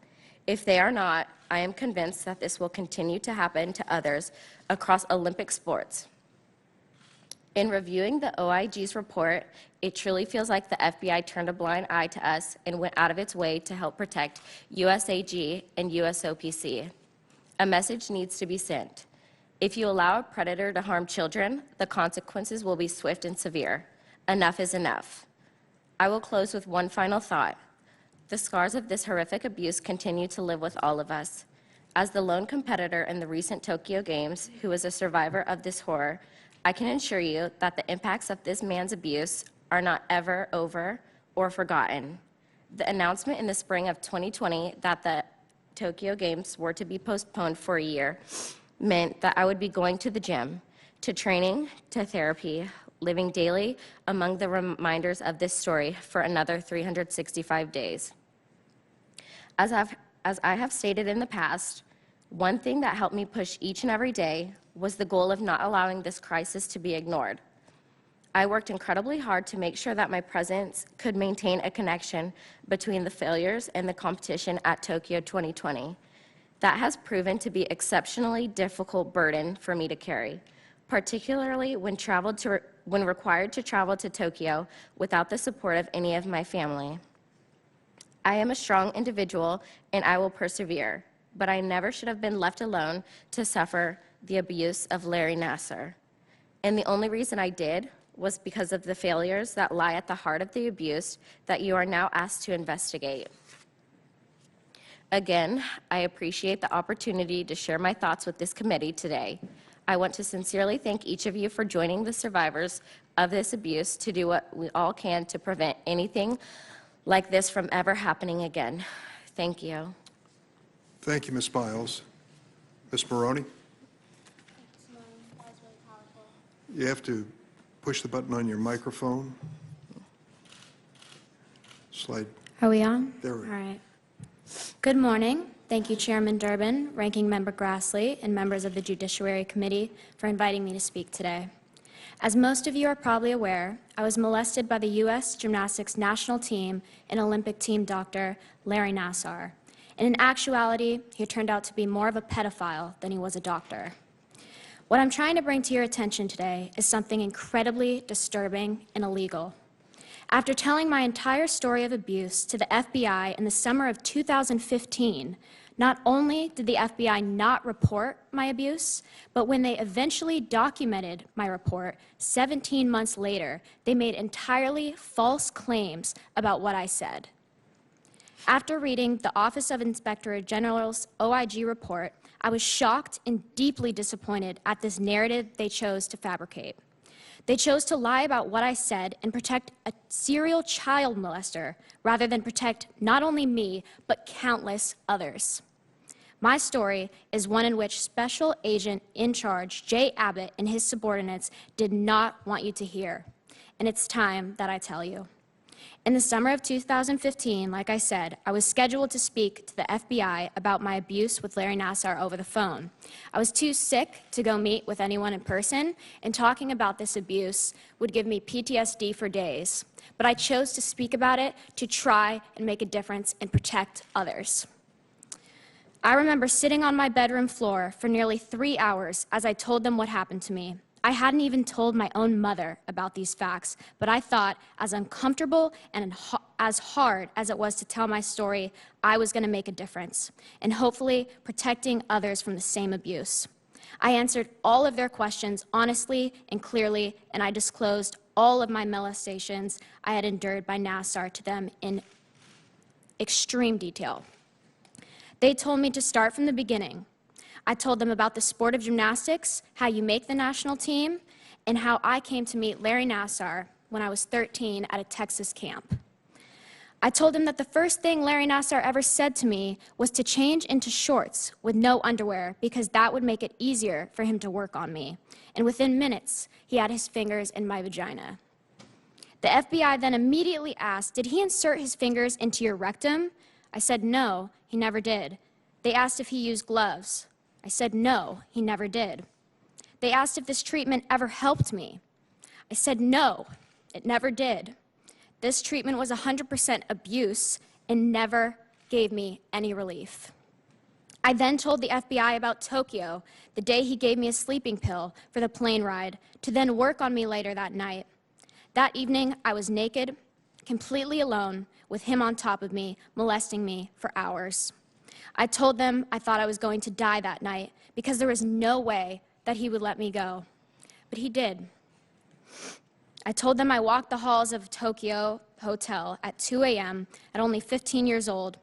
If they are not, I am convinced that this will continue to happen to others across Olympic sports. In reviewing the OIG's report, it truly feels like the FBI turned a blind eye to us and went out of its way to help protect USAG and USOPC. A message needs to be sent. If you allow a predator to harm children, the consequences will be swift and severe. Enough is enough. I will close with one final thought. The scars of this horrific abuse continue to live with all of us. As the lone competitor in the recent Tokyo Games who was a survivor of this horror, I can assure you that the impacts of this man's abuse are not ever over or forgotten. The announcement in the spring of 2020 that the Tokyo Games were to be postponed for a year meant that I would be going to the gym, to training, to therapy, living daily among the reminders of this story for another 365 days. As I have stated in the past, one thing that helped me push each and every day was the goal of not allowing this crisis to be ignored. I worked incredibly hard to make sure that my presence could maintain a connection between the failures and the competition at Tokyo 2020. That has proven to be exceptionally difficult burden for me to carry, particularly when required to travel to Tokyo without the support of any of my family. I am a strong individual and I will persevere, but I never should have been left alone to suffer the abuse of Larry Nassar. And the only reason I did was because of the failures that lie at the heart of the abuse that you are now asked to investigate. Again, I appreciate the opportunity to share my thoughts with this committee today. I want to sincerely thank each of you for joining the survivors of this abuse to do what we all can to prevent anything like this from ever happening again. Thank you. Thank you, Ms. Biles. Ms. Maroney? You have to push the button on your microphone. Slide. Are we on? There we All go. right. Good morning. Thank you, Chairman Durbin, Ranking Member Grassley, and members of the Judiciary Committee for inviting me to speak today. As most of you are probably aware, I was molested by the U.S. Gymnastics national team and Olympic team doctor, Larry Nassar. And in actuality, he turned out to be more of a pedophile than he was a doctor. What I'm trying to bring to your attention today is something incredibly disturbing and illegal. After telling my entire story of abuse to the FBI in the summer of 2015, not only did the FBI not report my abuse, but when they eventually documented my report 17 months later, they made entirely false claims about what I said. After reading the Office of Inspector General's OIG report, I was shocked and deeply disappointed at this narrative they chose to fabricate. They chose to lie about what I said and protect a serial child molester rather than protect not only me, but countless others. My story is one in which Special Agent in Charge Jay Abbott and his subordinates did not want you to hear, and it's time that I tell you. In the summer of 2015, like I said, I was scheduled to speak to the FBI about my abuse with Larry Nassar over the phone. I was too sick to go meet with anyone in person, and talking about this abuse would give me PTSD for days. But I chose to speak about it to try and make a difference and protect others. I remember sitting on my bedroom floor for nearly 3 hours as I told them what happened to me. I hadn't even told my own mother about these facts, but I thought, as uncomfortable and as hard as it was to tell my story, I was going to make a difference, and hopefully protecting others from the same abuse. I answered all of their questions honestly and clearly, and I disclosed all of my molestations I had endured by Nassar to them in extreme detail. They told me to start from the beginning. I told them about the sport of gymnastics, how you make the national team, and how I came to meet Larry Nassar when I was 13 at a Texas camp. I told him that the first thing Larry Nassar ever said to me was to change into shorts with no underwear because that would make it easier for him to work on me. And within minutes, he had his fingers in my vagina. The FBI then immediately asked, "Did he insert his fingers into your rectum?" I said, "No, he never did." They asked if he used gloves. I said, "No, he never did." They asked if this treatment ever helped me. I said, "No, it never did." This treatment was 100% abuse and never gave me any relief. I then told the FBI about Tokyo, the day he gave me a sleeping pill for the plane ride, to then work on me later that night. That evening, I was naked, completely alone, with him on top of me, molesting me for hours. I told them I thought I was going to die that night because there was no way that he would let me go. But he did. I told them I walked the halls of Tokyo Hotel at 2 a.m. at only 15 years old.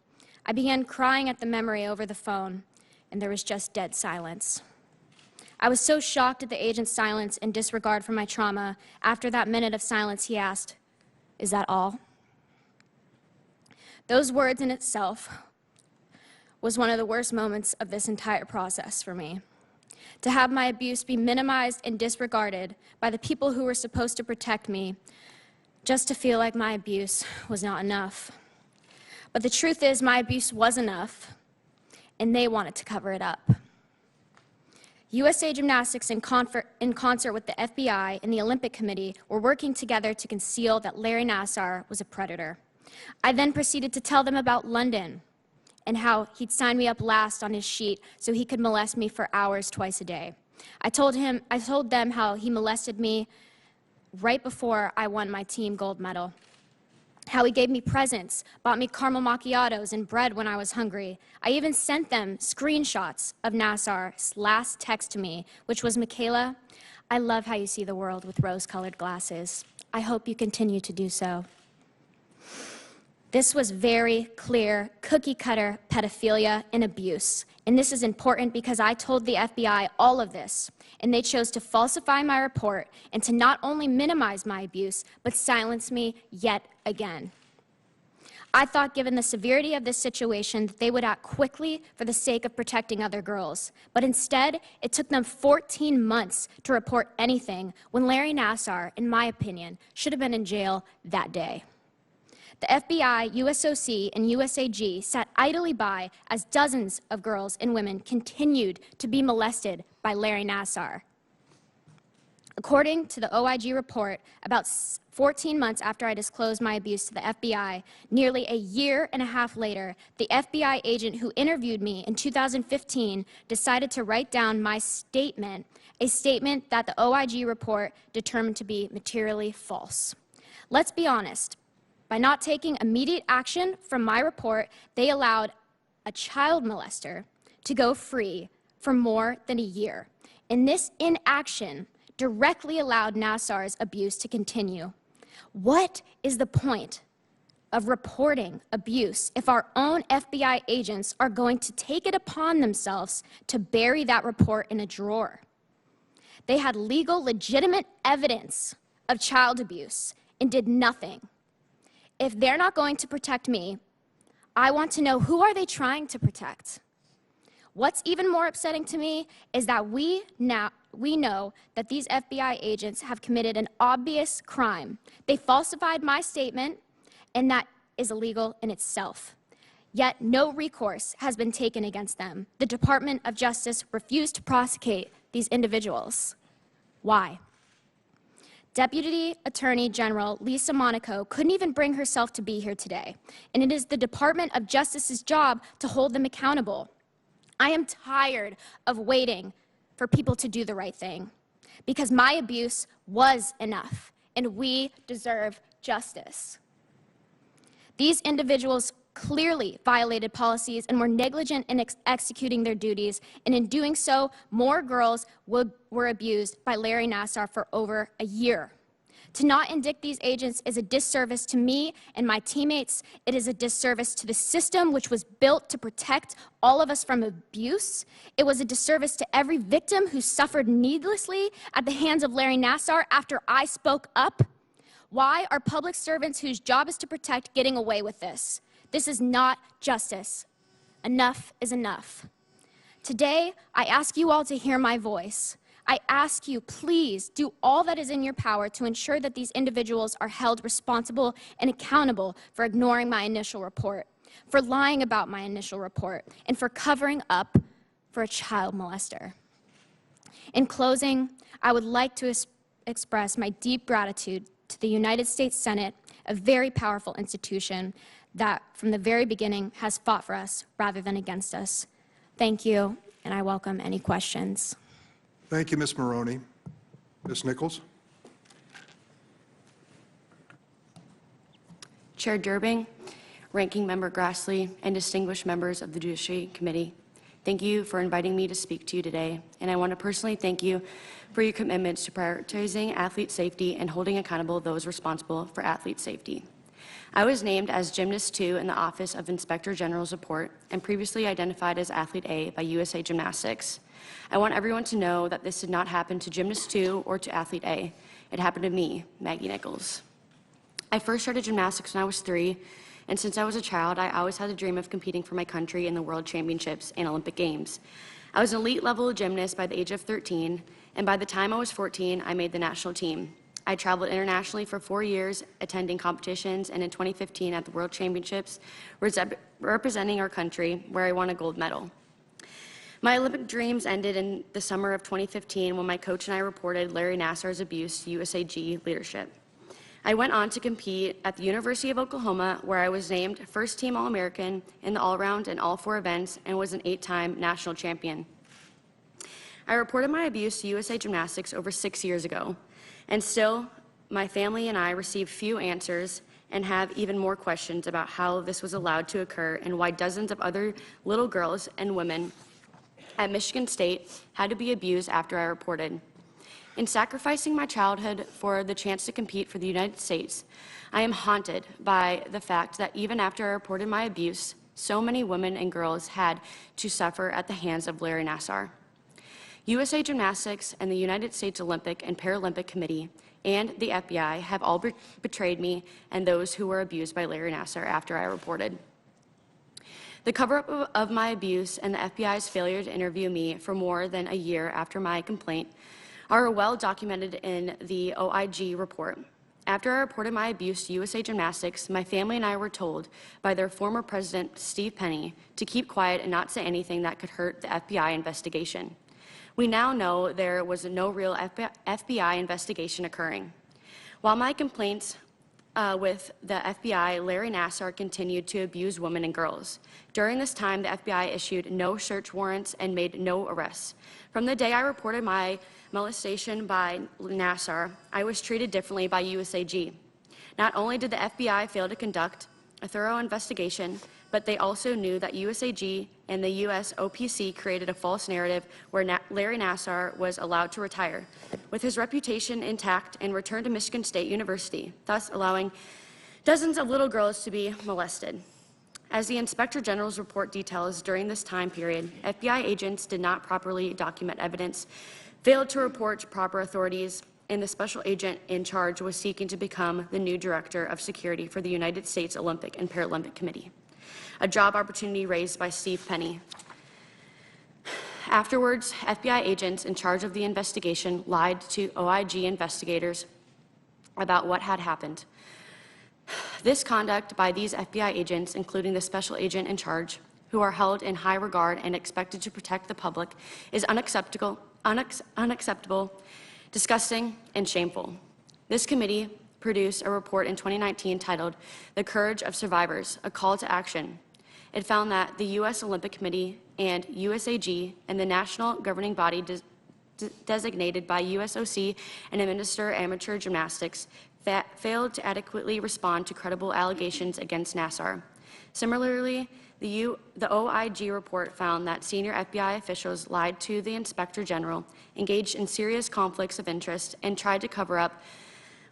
I began crying at the memory over the phone, and there was just dead silence. I was so shocked at the agent's silence and disregard for my trauma. After that minute of silence, he asked, "Is that all?" Those words in itself was one of the worst moments of this entire process for me. To have my abuse be minimized and disregarded by the people who were supposed to protect me, just to feel like my abuse was not enough. But the truth is, my abuse was enough, and they wanted to cover it up. USA Gymnastics, in concert with the FBI and the Olympic Committee, were working together to conceal that Larry Nassar was a predator. I then proceeded to tell them about London, and how he'd sign me up last on his sheet so he could molest me for hours twice a day. I told them how he molested me right before I won my team gold medal, how he gave me presents, bought me caramel macchiatos and bread when I was hungry. I even sent them screenshots of Nassar's last text to me, which was, "Michaela, I love how you see the world with rose-colored glasses. I hope you continue to do so." This was very clear cookie-cutter pedophilia and abuse. And this is important because I told the FBI all of this, and they chose to falsify my report and to not only minimize my abuse, but silence me yet again. I thought, given the severity of this situation, that they would act quickly for the sake of protecting other girls. But instead, it took them 14 months to report anything when Larry Nassar, in my opinion, should have been in jail that day. The FBI, USOC, and USAG sat idly by as dozens of girls and women continued to be molested by Larry Nassar. According to the OIG report, about 14 months after I disclosed my abuse to the FBI, nearly a year and a half later, the FBI agent who interviewed me in 2015 decided to write down my statement, a statement that the OIG report determined to be materially false. Let's be honest. By not taking immediate action from my report, they allowed a child molester to go free for more than a year. And this inaction directly allowed Nassar's abuse to continue. What is the point of reporting abuse if our own FBI agents are going to take it upon themselves to bury that report in a drawer? They had legal, legitimate evidence of child abuse and did nothing. If they're not going to protect me, I want to know, who are they trying to protect? What's even more upsetting to me is that we know that these FBI agents have committed an obvious crime. They falsified my statement. and that is illegal in itself. Yet no recourse has been taken against them. The Department of Justice refused to prosecute these individuals. Why? Deputy Attorney General Lisa Monaco couldn't even bring herself to be here today, and it is the Department of Justice's job to hold them accountable. I am tired of waiting for people to do the right thing, because my abuse was enough, and we deserve justice. These individuals clearly violated policies and were negligent in executing their duties, and in doing so, more girls were abused by Larry Nassar for over a year. To not indict these agents is a disservice to me and my teammates. It is a disservice to the system, which was built to protect all of us from abuse. It was a disservice to every victim who suffered needlessly at the hands of Larry Nassar after I spoke up. Why are public servants whose job is to protect getting away with this? This is not justice. Enough is enough. Today, I ask you all to hear my voice. I ask you, please do all that is in your power to ensure that these individuals are held responsible and accountable for ignoring my initial report, for lying about my initial report, and for covering up for a child molester. In closing, I would like to express my deep gratitude to the United States Senate, a very powerful institution that from the very beginning has fought for us rather than against us. Thank you, and I welcome any questions. Thank you, Ms. Maroney. Ms. Nichols? Chair Durbin, Ranking Member Grassley, and distinguished members of the Judiciary Committee, thank you for inviting me to speak to you today, and I want to personally thank you for your commitments to prioritizing athlete safety and holding accountable those responsible for athlete safety. I was named as Gymnast 2 in the Office of Inspector General's report and previously identified as Athlete A by USA Gymnastics. I want everyone to know that this did not happen to Gymnast 2 or to Athlete A. It happened to me, Maggie Nichols. I first started gymnastics when I was 3, and since I was a child, I always had a dream of competing for my country in the World Championships and Olympic Games. I was an elite-level gymnast by the age of 13, and by the time I was 14, I made the national team. I traveled internationally for 4 years, attending competitions, and in 2015 at the World Championships, representing our country, where I won a gold medal. My Olympic dreams ended in the summer of 2015 when my coach and I reported Larry Nassar's abuse to USAG leadership. I went on to compete at the University of Oklahoma, where I was named first-team All-American in the all-round and all 4 events and was an 8-time national champion. I reported my abuse to USA Gymnastics over 6 years ago, and still, my family and I received few answers and have even more questions about how this was allowed to occur and why dozens of other little girls and women at Michigan State had to be abused after I reported. In sacrificing my childhood for the chance to compete for the United States, I am haunted by the fact that even after I reported my abuse, so many women and girls had to suffer at the hands of Larry Nassar. USA Gymnastics and the United States Olympic and Paralympic Committee and the FBI have all betrayed me and those who were abused by Larry Nassar after I reported. The cover-up of my abuse and the FBI's failure to interview me for more than a year after my complaint are well documented in the OIG report. After I reported my abuse to USA Gymnastics, my family and I were told by their former president, Steve Penny, to keep quiet and not say anything that could hurt the FBI investigation. We now know there was no real FBI investigation occurring. While my complaints with the FBI, Larry Nassar continued to abuse women and girls. During this time, the FBI issued no search warrants and made no arrests. From the day I reported my molestation by Nassar, I was treated differently by USAG. Not only did the FBI fail to conduct a thorough investigation, but they also knew that USAG and the US OPC created a false narrative where Larry Nassar was allowed to retire, with his reputation intact and return to Michigan State University, thus allowing dozens of little girls to be molested. As the Inspector General's report details, during this time period, FBI agents did not properly document evidence, failed to report to proper authorities, and the special agent in charge was seeking to become the new director of security for the United States Olympic and Paralympic Committee, a job opportunity raised by Steve Penny. Afterwards, FBI agents in charge of the investigation lied to OIG investigators about what had happened. This conduct by these FBI agents, including the special agent in charge, who are held in high regard and expected to protect the public, is unacceptable, disgusting, and shameful. This committee produced a report in 2019 titled "The Courage of Survivors, A Call to Action." It found that the U.S. Olympic Committee and USAG and the national governing body designated by USOC and administer amateur gymnastics failed to adequately respond to credible allegations against Nassar. Similarly, the OIG report found that senior FBI officials lied to the Inspector General, engaged in serious conflicts of interest, and tried to cover up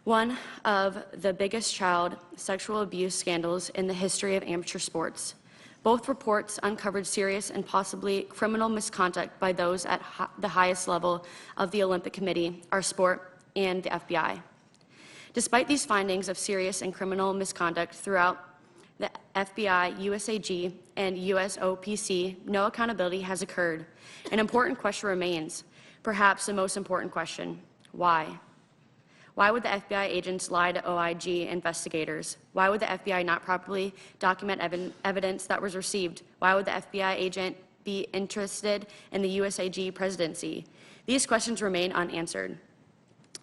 one of the biggest child sexual abuse scandals in the history of amateur sports. Both reports uncovered serious and possibly criminal misconduct by those at the highest level of the Olympic Committee, our sport, and the FBI. Despite these findings of serious and criminal misconduct throughout the FBI, USAG, and USOPC, no accountability has occurred. An important question remains, perhaps the most important question: why? Why would the FBI agents lie to OIG investigators? Why would the FBI not properly document evidence that was received? Why would the FBI agent be interested in the USAG presidency? These questions remain unanswered.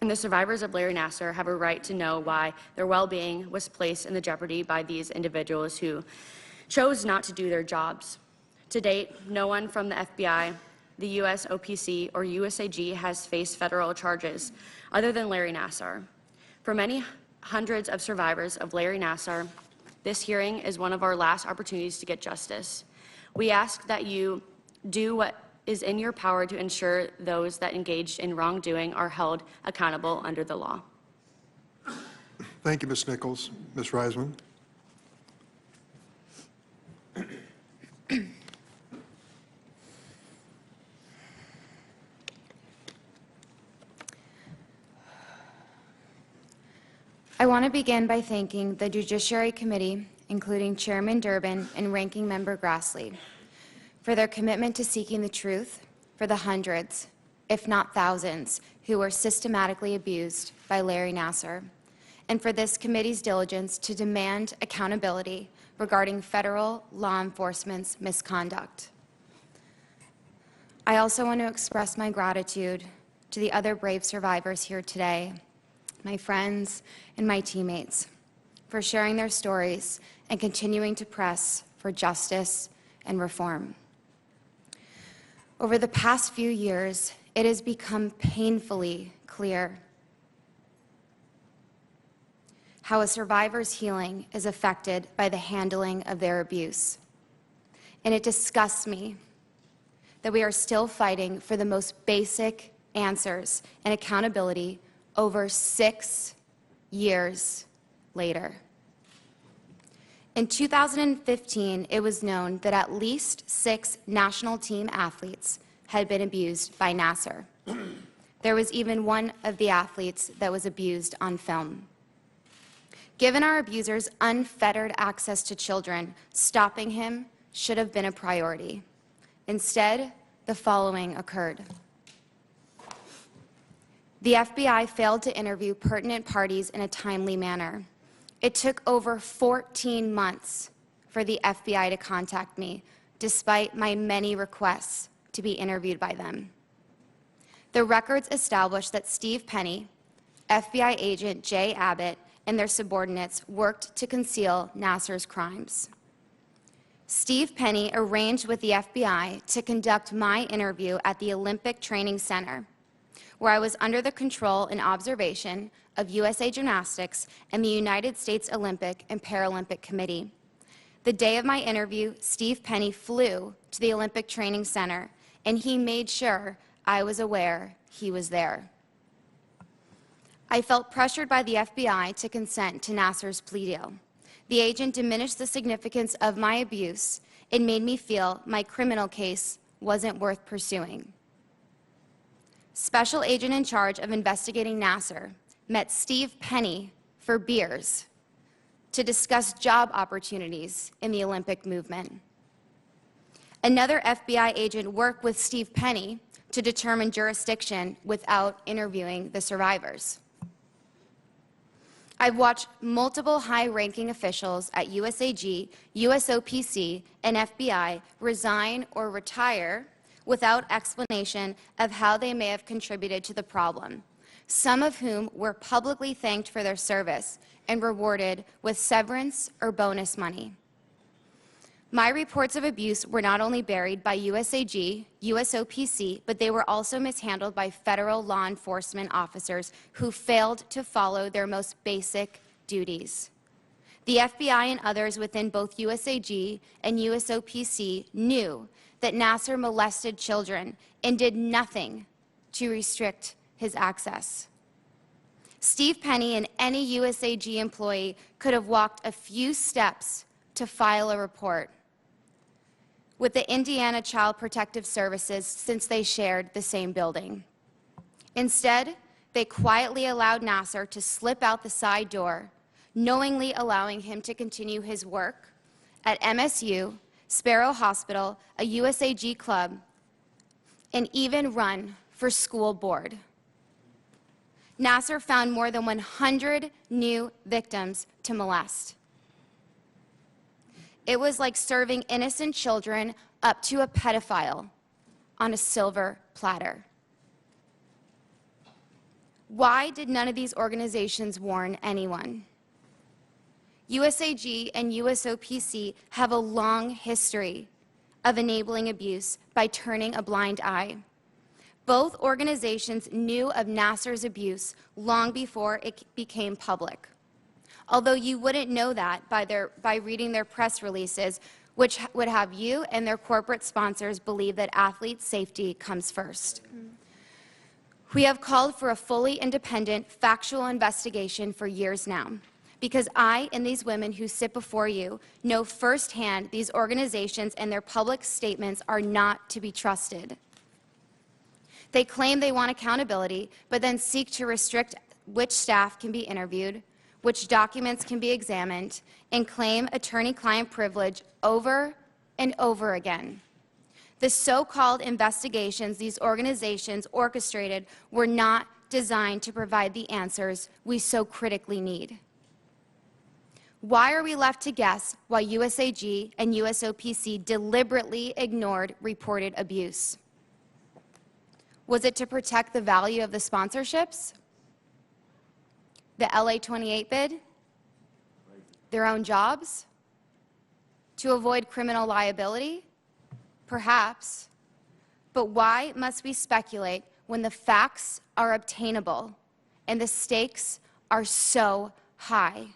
And the survivors of Larry Nassar have a right to know why their well-being was placed in jeopardy by these individuals who chose not to do their jobs. To date, no one from the FBI, the USOPC, or USAG has faced federal charges other than Larry Nassar. For many hundreds of survivors of Larry Nassar, this hearing is one of our last opportunities to get justice. We ask that you do what is in your power to ensure those that engaged in wrongdoing are held accountable under the law. Thank you, Ms. Nichols. Ms. Raisman. I want to begin by thanking the Judiciary Committee, including Chairman Durbin and Ranking Member Grassley, for their commitment to seeking the truth for the hundreds, if not thousands, who were systematically abused by Larry Nassar, and for this committee's diligence to demand accountability regarding federal law enforcement's misconduct. I also want to express my gratitude to the other brave survivors here today, my friends and my teammates, for sharing their stories and continuing to press for justice and reform. Over the past few years, it has become painfully clear how a survivor's healing is affected by the handling of their abuse. And it disgusts me that we are still fighting for the most basic answers and accountability over 6 years later. In 2015, it was known that at least 6 national team athletes had been abused by Nassar. There was even one of the athletes that was abused on film. Given our abuser's unfettered access to children, stopping him should have been a priority. Instead, the following occurred. The FBI failed to interview pertinent parties in a timely manner. It took over 14 months for the FBI to contact me, despite my many requests to be interviewed by them. The records established that Steve Penny, FBI agent Jay Abbott, and their subordinates worked to conceal Nassar's crimes. Steve Penny arranged with the FBI to conduct my interview at the Olympic Training Center, where I was under the control and observation of USA Gymnastics and the United States Olympic and Paralympic Committee. The day of my interview, Steve Penny flew to the Olympic Training Center, and he made sure I was aware he was there. I felt pressured by the FBI to consent to Nassar's plea deal. The agent diminished the significance of my abuse and made me feel my criminal case wasn't worth pursuing. Special agent in charge of investigating Nassar met Steve Penny for beers to discuss job opportunities in the Olympic movement. Another FBI agent worked with Steve Penny to determine jurisdiction without interviewing the survivors. I've watched multiple high-ranking officials at USAG, USOPC, and FBI resign or retire without explanation of how they may have contributed to the problem, some of whom were publicly thanked for their service and rewarded with severance or bonus money. My reports of abuse were not only buried by USAG, USOPC, but they were also mishandled by federal law enforcement officers who failed to follow their most basic duties. The FBI and others within both USAG and USOPC knew that Nassar molested children and did nothing to restrict his access. Steve Penny and any USAG employee could have walked a few steps to file a report with the Indiana Child Protective Services since they shared the same building. Instead, they quietly allowed Nassar to slip out the side door, knowingly allowing him to continue his work at MSU, Sparrow Hospital, a USAG club, and even run for school board. Nassar found more than 100 new victims to molest. It was like serving innocent children up to a pedophile on a silver platter. Why did none of these organizations warn anyone? USAG and USOPC have a long history of enabling abuse by turning a blind eye. Both organizations knew of Nassar's abuse long before it became public, although you wouldn't know that by reading their press releases, which would have you and their corporate sponsors believe that athlete safety comes first. We have called for a fully independent, factual investigation for years now, because I and these women who sit before you know firsthand these organizations and their public statements are not to be trusted. They claim they want accountability, but then seek to restrict which staff can be interviewed, which documents can be examined, and claim attorney-client privilege over and over again. The so-called investigations these organizations orchestrated were not designed to provide the answers we so critically need. Why are we left to guess why USAG and USOPC deliberately ignored reported abuse? Was it to protect the value of the sponsorships? The LA 28 bid? Their own jobs? To avoid criminal liability? Perhaps. But why must we speculate when the facts are obtainable and the stakes are so high?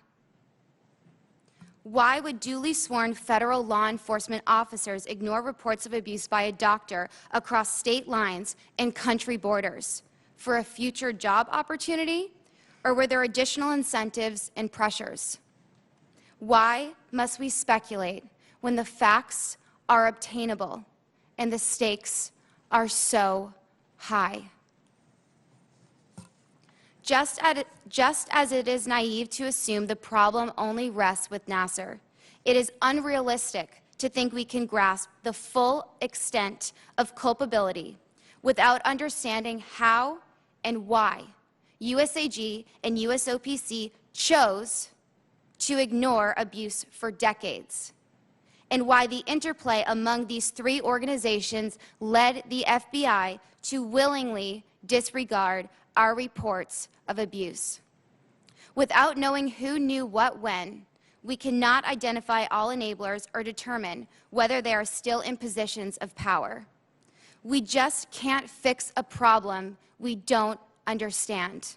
Why would duly sworn federal law enforcement officers ignore reports of abuse by a doctor across state lines and country borders for a future job opportunity? Or were there additional incentives and pressures? Why must we speculate when the facts are obtainable and the stakes are so high? Just as it is naive to assume the problem only rests with Nassar, it is unrealistic to think we can grasp the full extent of culpability without understanding how and why USAG and USOPC chose to ignore abuse for decades, and why the interplay among these three organizations led the FBI to willingly disregard our reports of abuse. Without knowing who knew what when, we cannot identify all enablers or determine whether they are still in positions of power. We just can't fix a problem we don't understand.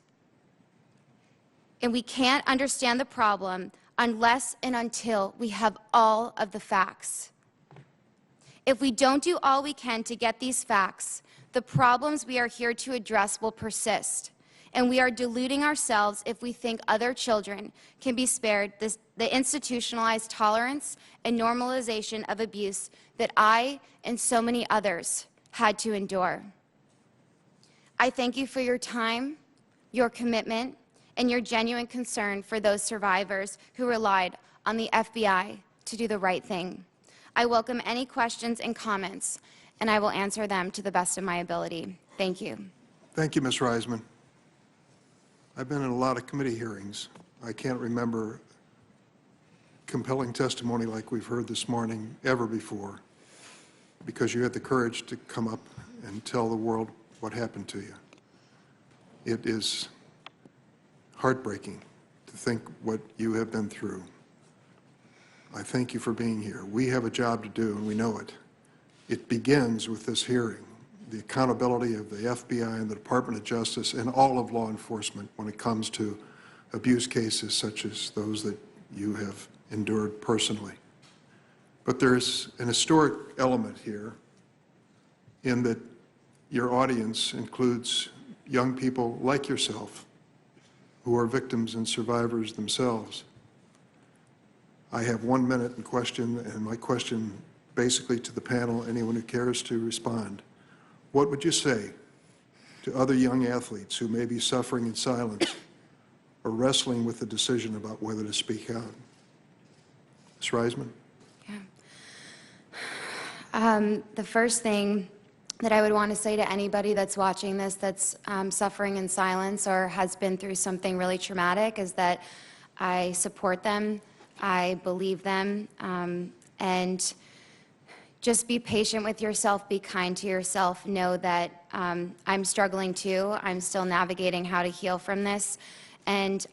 And we can't understand the problem unless and until we have all of the facts. If we don't do all we can to get these facts, the problems we are here to address will persist, and we are deluding ourselves if we think other children can be spared the institutionalized tolerance and normalization of abuse that I and so many others had to endure. I thank you for your time, your commitment, and your genuine concern for those survivors who relied on the FBI to do the right thing. I welcome any questions and comments, and I will answer them to the best of my ability. Thank you. Thank you, Ms. Raisman. I've been in a lot of committee hearings. I can't remember compelling testimony like we've heard this morning ever before, because you had the courage to come up and tell the world what happened to you. It is heartbreaking to think what you have been through. I thank you for being here. We have a job to do, and we know it. It begins with this hearing, the accountability of the FBI and the Department of Justice and all of law enforcement when it comes to abuse cases such as those that you have endured personally. But there's an historic element here in that your audience includes young people like yourself who are victims and survivors themselves. I have 1 minute in question, and my question basically to the panel, anyone who cares to respond. What would you say to other young athletes who may be suffering in silence or wrestling with the decision about whether to speak out? Ms. Raisman? The first thing that I would want to say to anybody that's watching this that's suffering in silence or has been through something really traumatic is that I support them, I believe them, and just be patient with yourself, be kind to yourself, know that I'm struggling too, I'm still navigating how to heal from this. And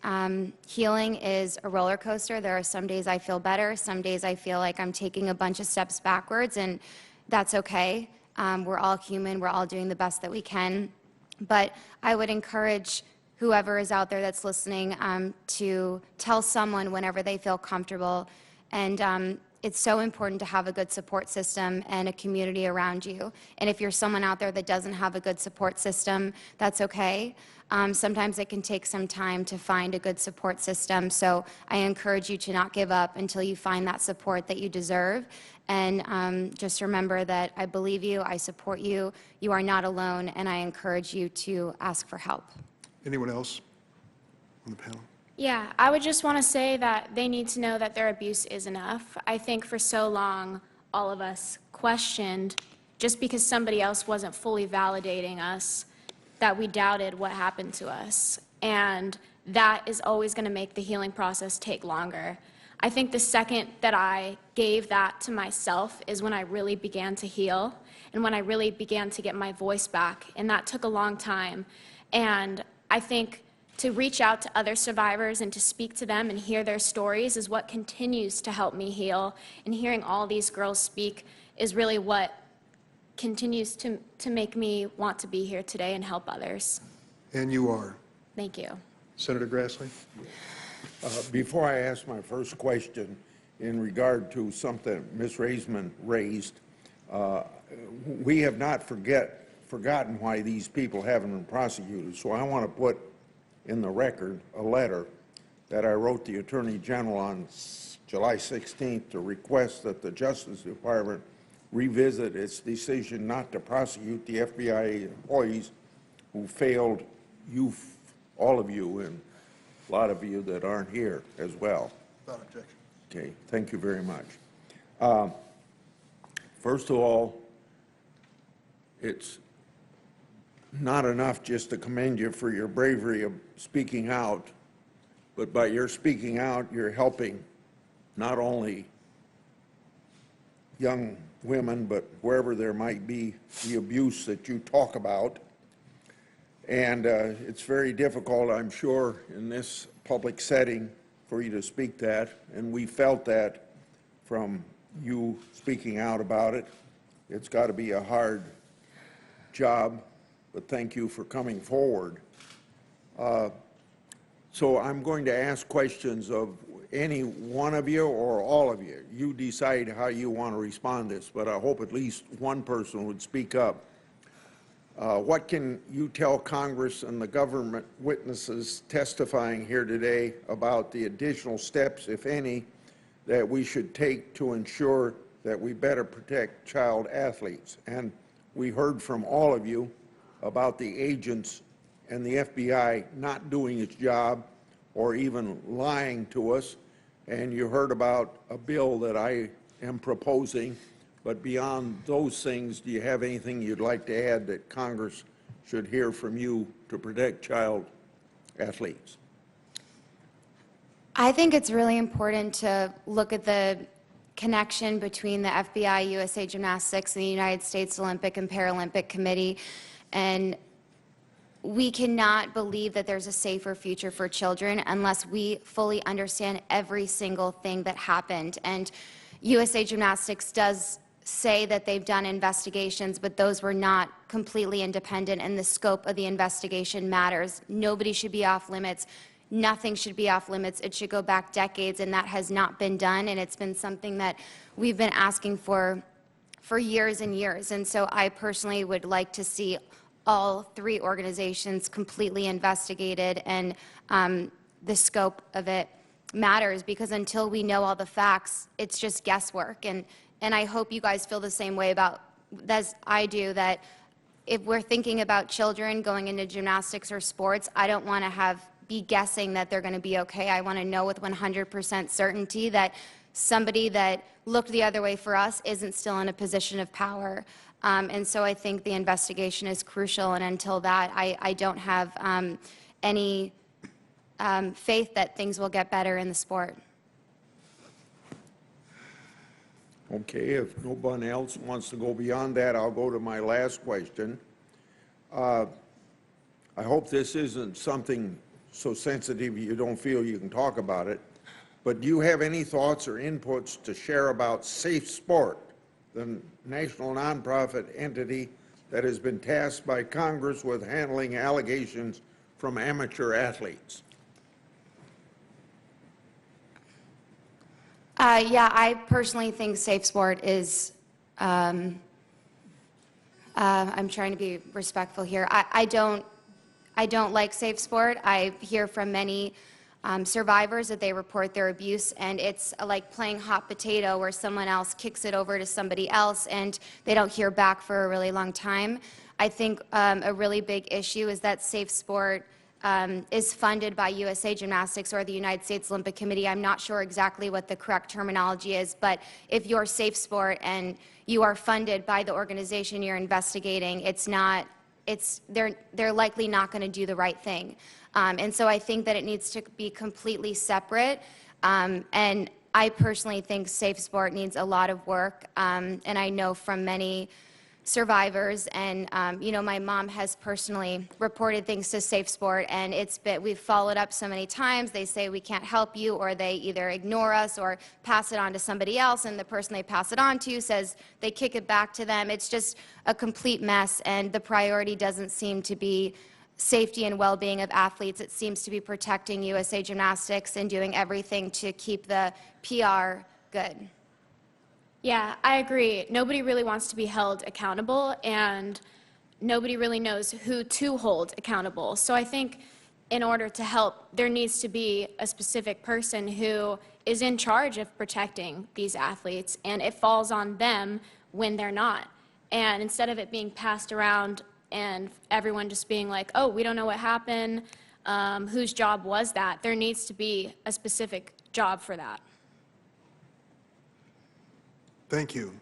healing is a roller coaster. There are some days I feel better, some days I feel like I'm taking a bunch of steps backwards, and that's okay. We're all human, we're all doing the best that we can. But I would encourage whoever is out there that's listening to tell someone whenever they feel comfortable. And it's so important to have a good support system and a community around you. And if you're someone out there that doesn't have a good support system, that's okay. Sometimes it can take some time to find a good support system. So I encourage you to not give up until you find that support that you deserve. And just remember that I believe you, I support you, you are not alone, and I encourage you to ask for help. Anyone else on the panel? Yeah, I would just want to say that they need to know that their abuse is enough. I think for so long, all of us questioned, just because somebody else wasn't fully validating us, that we doubted what happened to us. And that is always going to make the healing process take longer. I think the second that I gave that to myself is when I really began to heal and when I really began to get my voice back. And that took a long time. And I think to reach out to other survivors and to speak to them and hear their stories is what continues to help me heal. And hearing all these girls speak is really what continues to make me want to be here today and help others. And you are. Thank you. Senator Grassley? Before I ask my first question in regard to something Ms. Raisman raised, we have not forgotten why these people haven't been prosecuted. So I want to put in the record a letter that I wrote the Attorney General on July 16th to request that the Justice Department revisit its decision not to prosecute the FBI employees who failed you, all of you, and a lot of you that aren't here as well. Without objection. Okay, thank you very much. First of all, it's not enough just to commend you for your bravery of speaking out, but by your speaking out, you're helping not only young women, but wherever there might be the abuse that you talk about. And it's very difficult, I'm sure, in this public setting for you to speak that, and we felt that from you speaking out about it. It's got to be a hard job, but thank you for coming forward. So I'm going to ask questions of any one of you or all of you. You decide how you want to respond to this, but I hope at least one person would speak up. What can you tell Congress and the government witnesses testifying here today about the additional steps, if any, that we should take to ensure that we better protect child athletes? And we heard from all of you about the agents and the FBI not doing its job or even lying to us. And you heard about a bill that I am proposing. But beyond those things, do you have anything you'd like to add that Congress should hear from you to protect child athletes? I think it's really important to look at the connection between the FBI, USA Gymnastics, and the United States Olympic and Paralympic Committee. And we cannot believe that there's a safer future for children unless we fully understand every single thing that happened. And USA Gymnastics does say that they've done investigations, but those were not completely independent, and the scope of the investigation matters. Nobody should be off limits. Nothing should be off limits. It should go back decades, and that has not been done, and it's been something that we've been asking for years and years. And so I personally would like to see all three organizations completely investigated, and the scope of it matters, because until we know all the facts, it's just guesswork. And I hope you guys feel the same way about, as I do, that if we're thinking about children going into gymnastics or sports, I don't want to be guessing that they're going to be okay. I want to know with 100% certainty that somebody that looked the other way for us isn't still in a position of power. And so I think the investigation is crucial, and until that, I don't have any faith that things will get better in the sport. Okay, if no one else wants to go beyond that, I'll go to my last question. I hope this isn't something so sensitive you don't feel you can talk about it, but do you have any thoughts or inputs to share about Safe Sport, the national nonprofit entity that has been tasked by Congress with handling allegations from amateur athletes? Yeah, I personally think Safe Sport is, I'm trying to be respectful here. I don't like Safe Sport. I hear from many survivors that they report their abuse, and it's like playing hot potato where someone else kicks it over to somebody else and they don't hear back for a really long time. I think a really big issue is that Safe Sport is funded by USA Gymnastics or the United States Olympic Committee. I'm not sure exactly what the correct terminology is, but if you're Safe Sport and you are funded by the organization you're investigating, they're likely not going to do the right thing. And so I think that it needs to be completely separate. And I personally think Safe Sport needs a lot of work. And I know from many survivors, and you know, my mom has personally reported things to Safe Sport, and we've followed up so many times. They say we can't help you, or they either ignore us or pass it on to somebody else, and the person they pass it on to says they kick it back to them. It's just a complete mess, and the priority doesn't seem to be safety and well-being of athletes. It seems to be protecting USA Gymnastics and doing everything to keep the PR good. Yeah, I agree. Nobody really wants to be held accountable, and nobody really knows who to hold accountable. So I think in order to help, there needs to be a specific person who is in charge of protecting these athletes, and it falls on them when they're not. And instead of it being passed around and everyone just being like, oh, we don't know what happened, whose job was that? There needs to be a specific job for that. Thank you.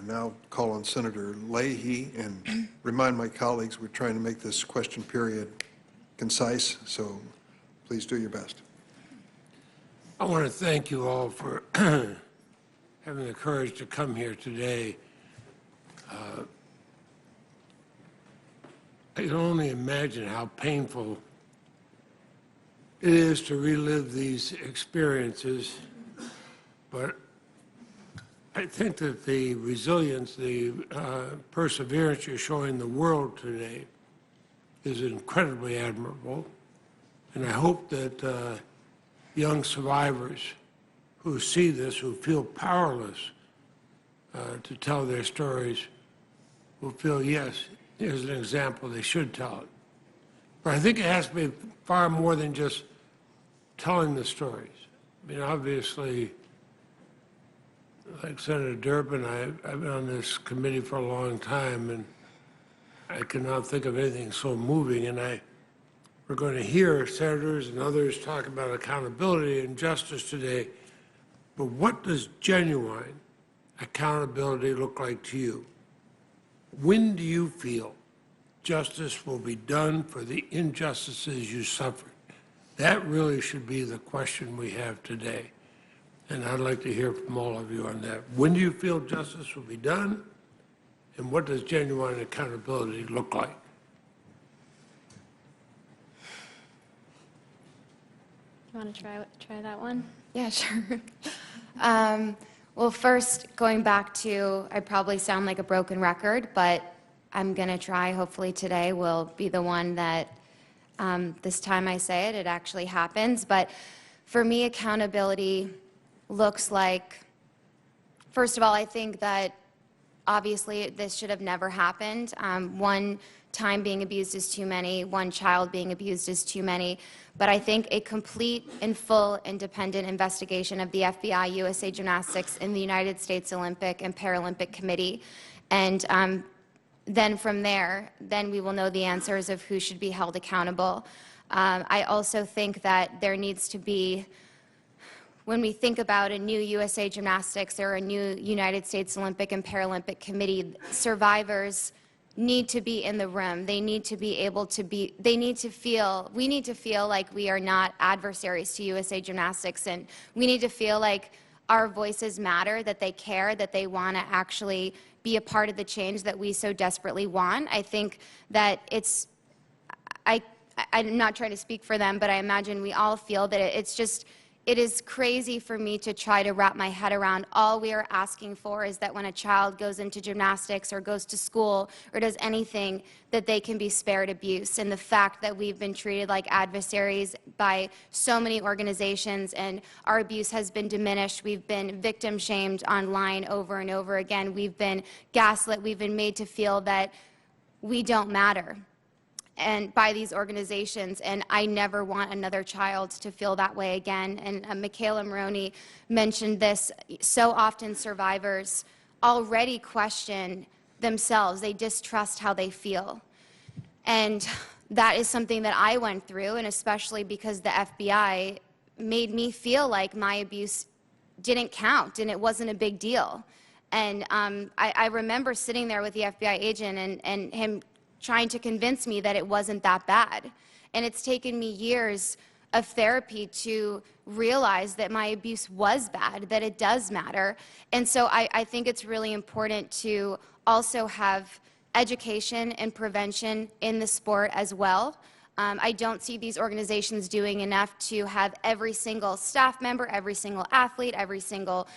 Now call on Senator Leahy, and remind my colleagues we're trying to make this question period concise, so please do your best. I want to thank you all for having the courage to come here today. I can only imagine how painful it is to relive these experiences, but I think that the resilience, the perseverance you're showing the world today is incredibly admirable. And I hope that young survivors who see this, who feel powerless to tell their stories, will feel, yes, here's an example, they should tell it. But I think it has to be far more than just telling the stories. I mean, obviously, like Senator Durbin, I've been on this committee for a long time, and I cannot think of anything so moving. And we're going to hear senators and others talk about accountability and justice today. But what does genuine accountability look like to you? When do you feel justice will be done for the injustices you suffered? That really should be the question we have today. And I'd like to hear from all of you on that. When do you feel justice will be done? And what does genuine accountability look like? You want to try that one? Yeah, sure. Well, first, going back to, I probably sound like a broken record, but I'm going to try. Hopefully today will be the one that this time I say it, it actually happens. But for me, accountability looks like, first of all, I think that obviously this should have never happened. One time being abused is too many. One child being abused is too many. But I think a complete and full independent investigation of the FBI, USA Gymnastics, and the United States Olympic and Paralympic Committee. And then from there, then we will know the answers of who should be held accountable. I also think that there needs to be, when we think about a new USA Gymnastics or a new United States Olympic and Paralympic Committee, survivors need to be in the room. They need to be able to be, they need to feel, we need to feel like we are not adversaries to USA Gymnastics, and we need to feel like our voices matter, that they care, that they want to actually be a part of the change that we so desperately want. I think that it's, I'm not trying to speak for them, but I imagine we all feel that it's just, it is crazy for me to try to wrap my head around. All we are asking for is that when a child goes into gymnastics or goes to school or does anything, that they can be spared abuse. And the fact that we've been treated like adversaries by so many organizations and our abuse has been diminished. We've been victim shamed online over and over again. We've been gaslit. We've been made to feel that we don't matter, and by these organizations, and I never want another child to feel that way again. And Michaela Maroney mentioned this. So often survivors already question themselves. They distrust how they feel. And that is something that I went through, and especially because the FBI made me feel like my abuse didn't count and it wasn't a big deal. And I remember sitting there with the FBI agent and him trying to convince me that it wasn't that bad. And it's taken me years of therapy to realize that my abuse was bad, that it does matter. And so I think it's really important to also have education and prevention in the sport as well. I don't see these organizations doing enough to have every single staff member, every single athlete, every single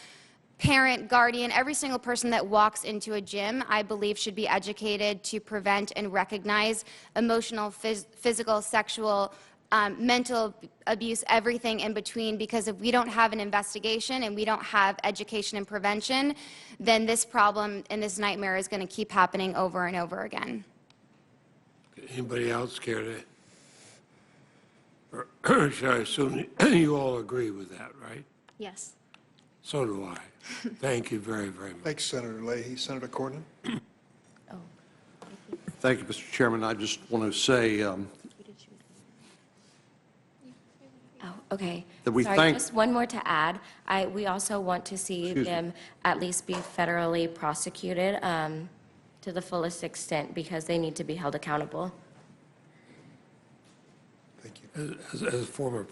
parent, guardian, every single person that walks into a gym, I believe, should be educated to prevent and recognize emotional, physical, sexual, mental abuse, everything in between, because if we don't have an investigation and we don't have education and prevention, then this problem and this nightmare is going to keep happening over and over again. Anybody else care to? Or should I assume you all agree with that, right? Yes. So do I. Thank you very, very much. Thanks, Senator Leahy. Senator Cornyn? Thank you, Mr. Chairman. I just want to say Oh, okay. That we Sorry, thank- just one more to add. We also want to see Excuse me. them at least be federally prosecuted to the fullest extent, because they need to be held accountable. Thank you. As a former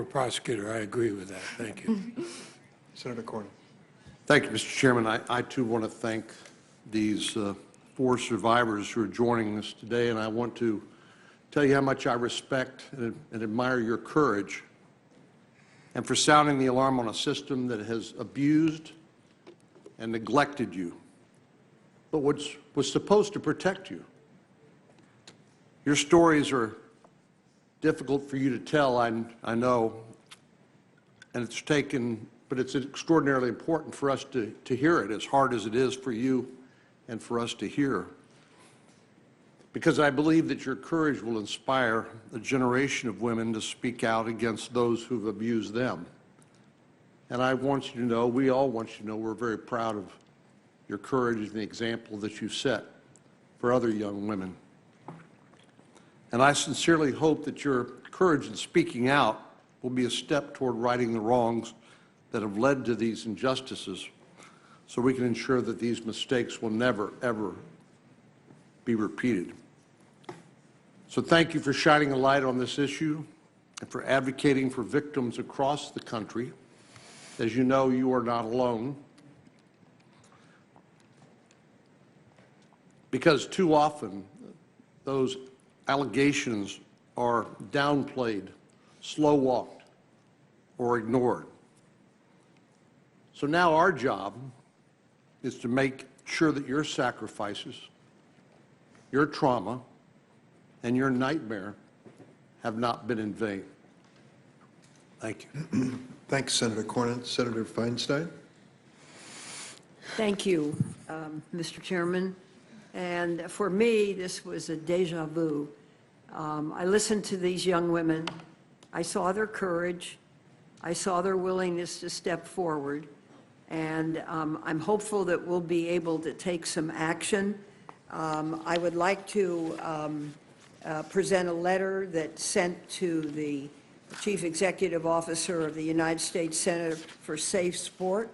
prosecutor, I agree with that. Thank you. Senator Cornyn? Thank you, Mr. Chairman. I too want to thank these 4 survivors who are joining us today, and I want to tell you how much I respect and admire your courage and for sounding the alarm on a system that has abused and neglected you, but was supposed to protect you. Your stories are difficult for you to tell, I know, and but it's extraordinarily important for us to hear it, as hard as it is for you and for us to hear. Because I believe that your courage will inspire a generation of women to speak out against those who've abused them. And I want you to know, we all want you to know, we're very proud of your courage and the example that you set for other young women. And I sincerely hope that your courage in speaking out will be a step toward righting the wrongs that have led to these injustices, so we can ensure that these mistakes will never, ever be repeated. So thank you for shining a light on this issue. and for advocating for victims across the country. As you know, you are not alone, because too often those allegations are downplayed, slow-walked, or ignored. So now our job is to make sure that your sacrifices, your trauma, and your nightmare have not been in vain. Thank you. Thanks, Senator Cornyn. Senator Feinstein? Thank you, Mr. Chairman. And for me, this was a deja vu. I listened to these young women. I saw their courage. I saw their willingness to step forward. And I'm hopeful that we'll be able to take some action. I would like to present a letter that's sent to the Chief Executive Officer of the United States Center for Safe Sport,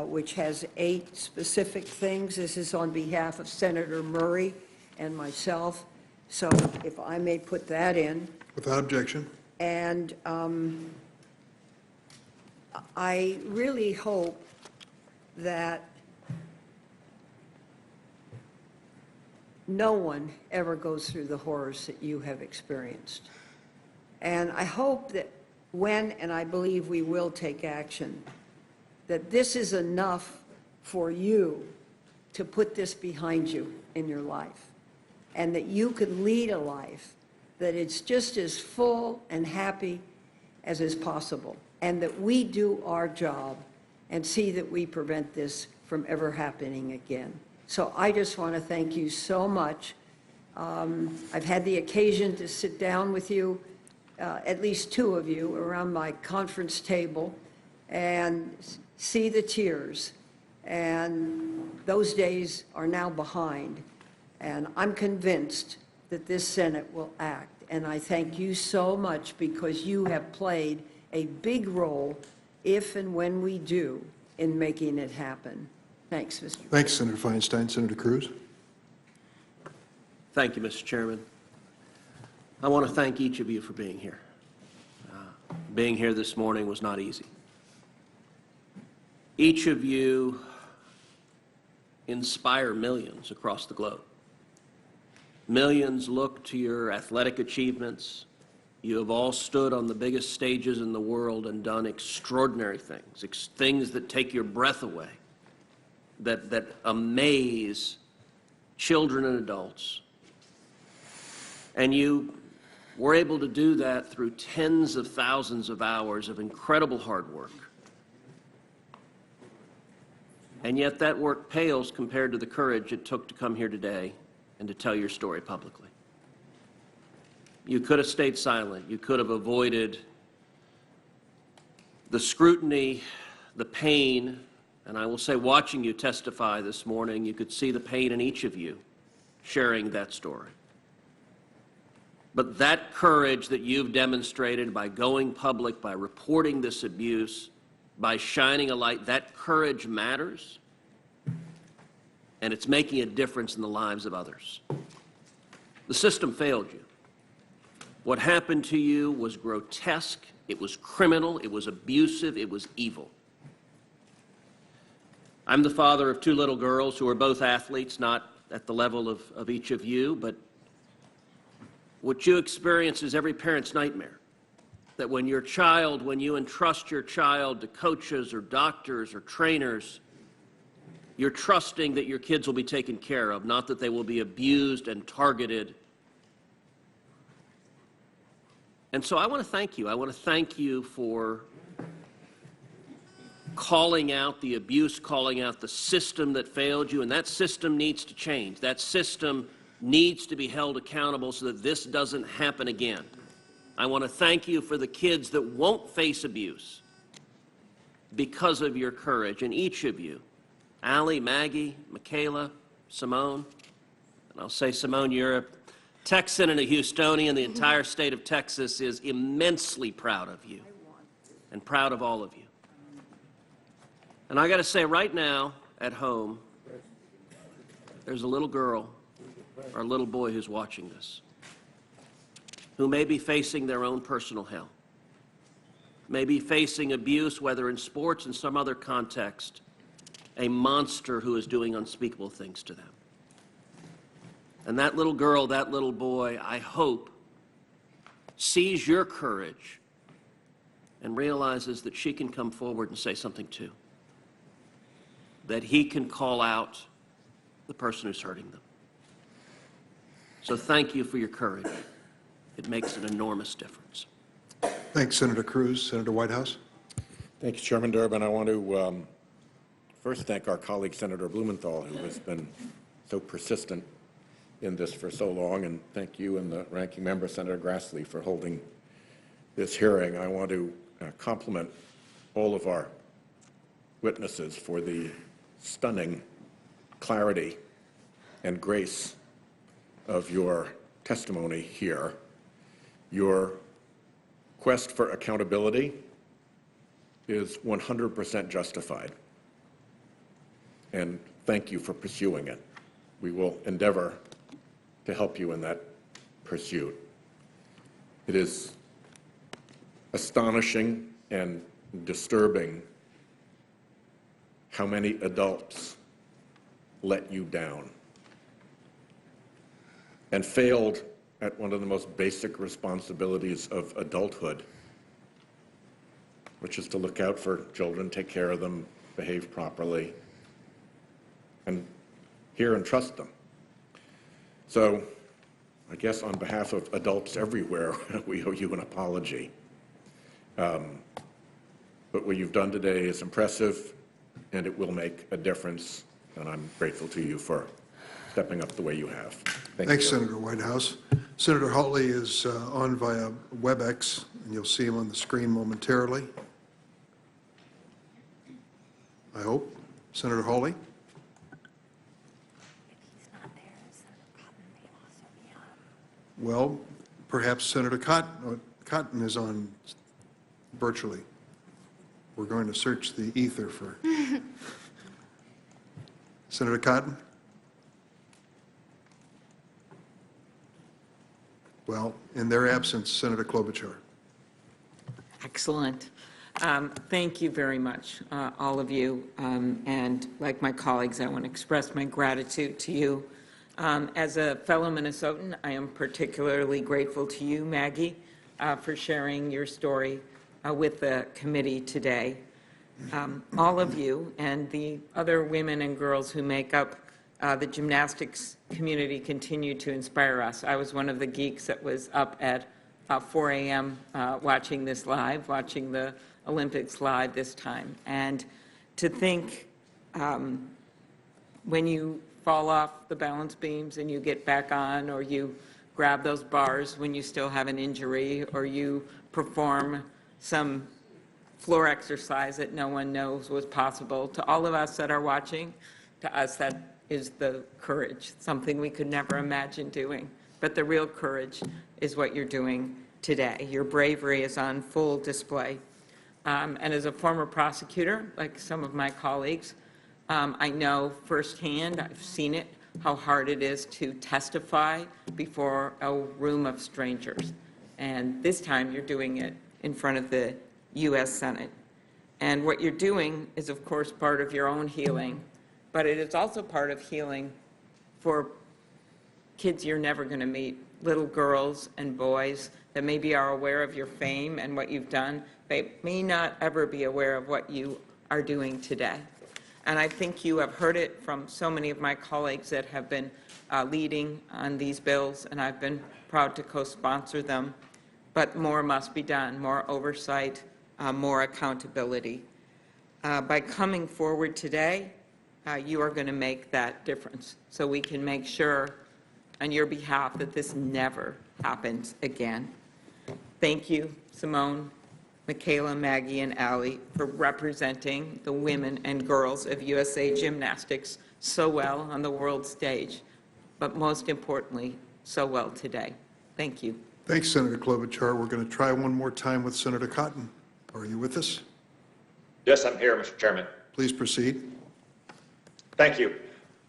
which has 8 specific things. This is on behalf of Senator Murray and myself. So if I may put that in. Without objection. And I really hope that no one ever goes through the horrors that you have experienced. And I hope that when, and I believe we will take action, that this is enough for you to put this behind you in your life, and that you can lead a life that it's just as full and happy as is possible, and that we do our job and see that we prevent this from ever happening again. So I just want to thank you so much. I've had the occasion to sit down with you, at least 2 of you, around my conference table and see the tears. And those days are now behind. And I'm convinced that this Senate will act. And I thank you so much, because you have played a big role, if and when we do, in making it happen. Thanks, Mr. Thanks, Senator Feinstein. Senator Cruz? Thank you, Mr. Chairman. I want to thank each of you for being here. Being here this morning was not easy. Each of you inspire millions across the globe. Millions look to your athletic achievements. You have all stood on the biggest stages in the world and done extraordinary things, things that take your breath away, that amaze children and adults. And you were able to do that through tens of thousands of hours of incredible hard work. And yet that work pales compared to the courage it took to come here today and to tell your story publicly. You could have stayed silent. You could have avoided the scrutiny, the pain, and I will say, watching you testify this morning, you could see the pain in each of you sharing that story. But that courage that you've demonstrated by going public, by reporting this abuse, by shining a light, that courage matters, and it's making a difference in the lives of others. The system failed you. What happened to you was grotesque, it was criminal, it was abusive, it was evil. I'm the father of 2 little girls who are both athletes, not at the level of each of you, but what you experience is every parent's nightmare. That when you entrust your child to coaches or doctors or trainers, you're trusting that your kids will be taken care of, not that they will be abused and targeted. And so I want to thank you. I want to thank you for calling out the abuse, calling out the system that failed you, and that system needs to change. That system needs to be held accountable so that this doesn't happen again. I want to thank you for the kids that won't face abuse because of your courage, and each of you, Allie, Maggie, Michaela, Simone, and I'll say, Simone, you're a Texan and a Houstonian. The entire state of Texas is immensely proud of you and proud of all of you. And I got to say, right now at home, there's a little girl or a little boy who's watching this. who may be facing their own personal hell, may be facing abuse, whether in sports and some other context, a monster who is doing unspeakable things to them. And that little girl, that little boy, I hope, sees your courage and realizes that she can come forward and say something too, that he can call out the person who's hurting them. So thank you for your courage. It makes an enormous difference. Thanks, Senator Cruz. Senator Whitehouse. Thank you, Chairman Durbin. I want to first thank our colleague, Senator Blumenthal, who has been so persistent in this for so long, and thank you and the ranking member, Senator Grassley, for holding this hearing. I want to compliment all of our witnesses for the stunning clarity and grace of your testimony here. Your quest for accountability is 100% justified, and thank you for pursuing it. We will endeavor to help you in that pursuit. It is astonishing and disturbing how many adults let you down and failed at one of the most basic responsibilities of adulthood, which is to look out for children, take care of them, behave properly, and hear and trust them. So I guess on behalf of adults everywhere, we owe you an apology. But what you've done today is impressive, and it will make a difference, and I'm grateful to you for stepping up the way you have. Thanks, Senator Whitehouse. Senator Hawley is on via WebEx, and you'll see him on the screen momentarily. I hope. Senator Hawley. Well, perhaps Senator Cotton is on virtually. We're going to search the ether for Senator Cotton. Well, in their absence, Senator Klobuchar. Excellent. Thank you very much, all of you. And like my colleagues, I want to express my gratitude to you. As a fellow Minnesotan, I am particularly grateful to you, Maggie, for sharing your story with the committee today. All of you and the other women and girls who make up the gymnastics community continue to inspire us. I was one of the geeks that was up at 4 a.m. Watching this live, watching the Olympics live this time. And to think when you fall off the balance beams and you get back on, or you grab those bars when you still have an injury, or you perform some floor exercise that no one knows was possible. To all of us that are watching, to us that is the courage, something we could never imagine doing. But the real courage is what you're doing today. Your bravery is on full display. And as a former prosecutor, like some of my colleagues, I know firsthand, I've seen it, how hard it is to testify before a room of strangers. And this time you're doing it in front of the U.S. Senate. And what you're doing is, of course, part of your own healing, but it is also part of healing for kids you're never going to meet, little girls and boys that maybe are aware of your fame and what you've done. They may not ever be aware of what you are doing today. And I think you have heard it from so many of my colleagues that have been leading on these bills, and I've been proud to co-sponsor them. But more must be done, more oversight, more accountability. By coming forward today, you are going to make that difference, so we can make sure on your behalf that this never happens again. Thank you, Simone, Michaela, Maggie, and Allie, for representing the women and girls of USA Gymnastics so well on the world stage, but most importantly, so well today. Thank you. Thanks, Senator Klobuchar. We're going to try one more time with Senator Cotton. Are you with us? Yes, I'm here, Mr. Chairman. Please proceed. Thank you.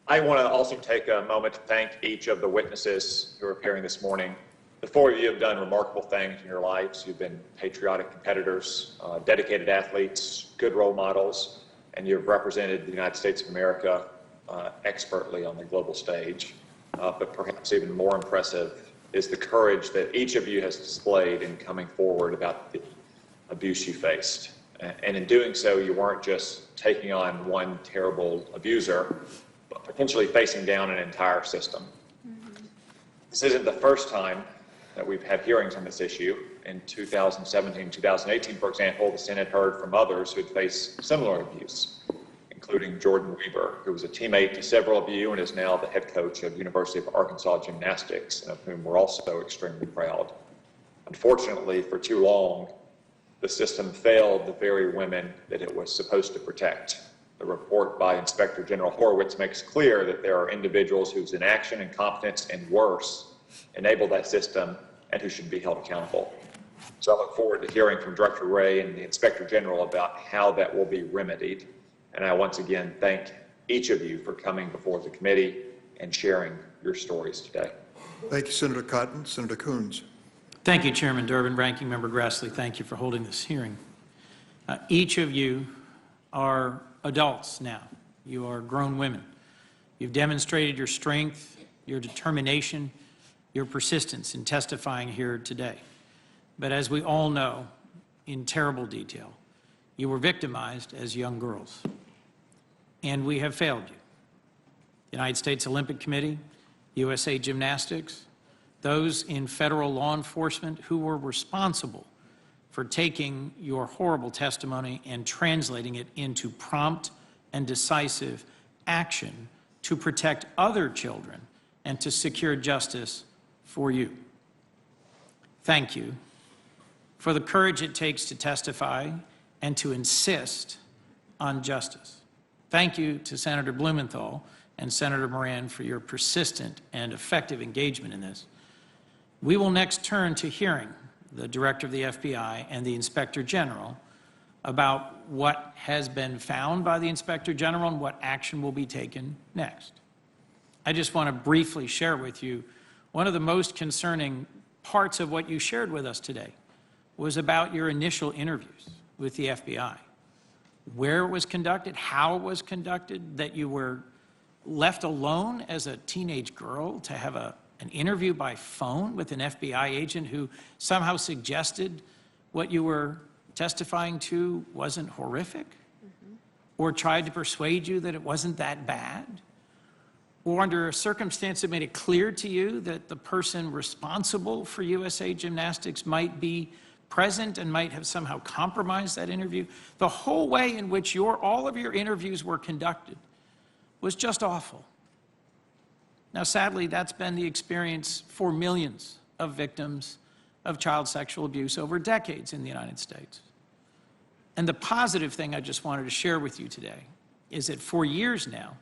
I want to also take a moment to thank each of the witnesses who are appearing this morning The four of you have done remarkable things in your lives. You've been patriotic competitors, dedicated athletes, good role models, and you've represented the United States of America expertly on the global stage. But perhaps even more impressive is the courage that each of you has displayed in coming forward about the abuse you faced. And in doing so, you weren't just taking on one terrible abuser, but potentially facing down an entire system. This isn't the first time that we've had hearings on this issue. In 2017, 2018, for example, the Senate heard from others who had faced similar abuse, including Jordan Weaver, who was a teammate to several of you and is now the head coach of University of Arkansas Gymnastics, and of whom we're also extremely proud. Unfortunately, for too long, the system failed the very women that it was supposed to protect. The report by Inspector General Horowitz makes clear that there are individuals whose inaction, incompetence, and worse enable that system and who should be held accountable. So I look forward to hearing from Director Wray and the Inspector General about how that will be remedied. And I once again thank each of you for coming before the committee and sharing your stories today. Thank you, Senator Cotton. Senator Coons. Thank you, Chairman Durbin. Ranking Member Grassley, thank you for holding this hearing. Each of you are adults now. You are grown women. You've demonstrated your strength, your determination, your persistence in testifying here today. But as we all know, in terrible detail, you were victimized as young girls. And we have failed you. The United States Olympic Committee, USA Gymnastics, those in federal law enforcement who were responsible for taking your horrible testimony and translating it into prompt and decisive action to protect other children and to secure justice for you. Thank you for the courage it takes to testify and to insist on justice. Thank you to Senator Blumenthal and Senator Moran for your persistent and effective engagement in this. We will next turn to hearing the Director of the FBI and the Inspector General about what has been found by the Inspector General and what action will be taken next. I just want to briefly share with you one of the most concerning parts of what you shared with us today was about your initial interviews with the FBI. Where it was conducted, how it was conducted, that you were left alone as a teenage girl to have an interview by phone with an FBI agent who somehow suggested what you were testifying to wasn't horrific, or tried to persuade you that it wasn't that bad, or under a circumstance that made it clear to you that the person responsible for USA Gymnastics might be present and might have somehow compromised that interview. The whole way in which all of your interviews were conducted was just awful. Now, sadly, that's been the experience for millions of victims of child sexual abuse over decades in the United States. And the positive thing I just wanted to share with you today is that for years now,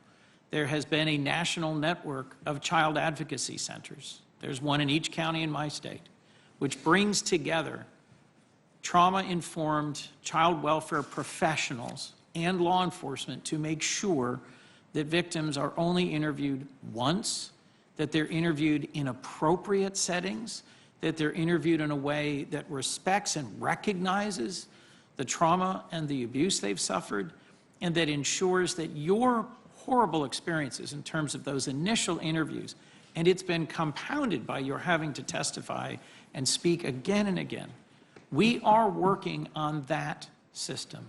there has been a national network of child advocacy centers. There's one in each county in my state, which brings together trauma-informed child welfare professionals and law enforcement to make sure that victims are only interviewed once, that they're interviewed in appropriate settings, that they're interviewed in a way that respects and recognizes the trauma and the abuse they've suffered, and that ensures that your horrible experiences in terms of those initial interviews, and it's been compounded by your having to testify and speak again and again. We are working on that system.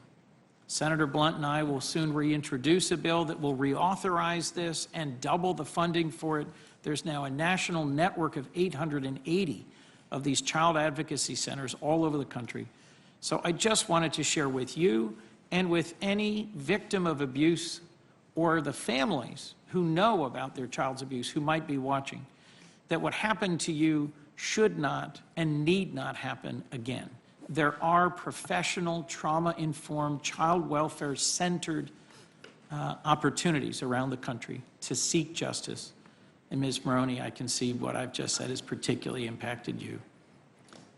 Senator Blunt and I will soon reintroduce a bill that will reauthorize this and double the funding for it. There's now a national network of 880 of these child advocacy centers all over the country. So I just wanted to share with you and with any victim of abuse or the families who know about their child's abuse who might be watching, that what happened to you should not and need not happen again. There are professional, trauma-informed, child welfare-centered opportunities around the country to seek justice. And Ms. Maroney, I can see what I've just said has particularly impacted you.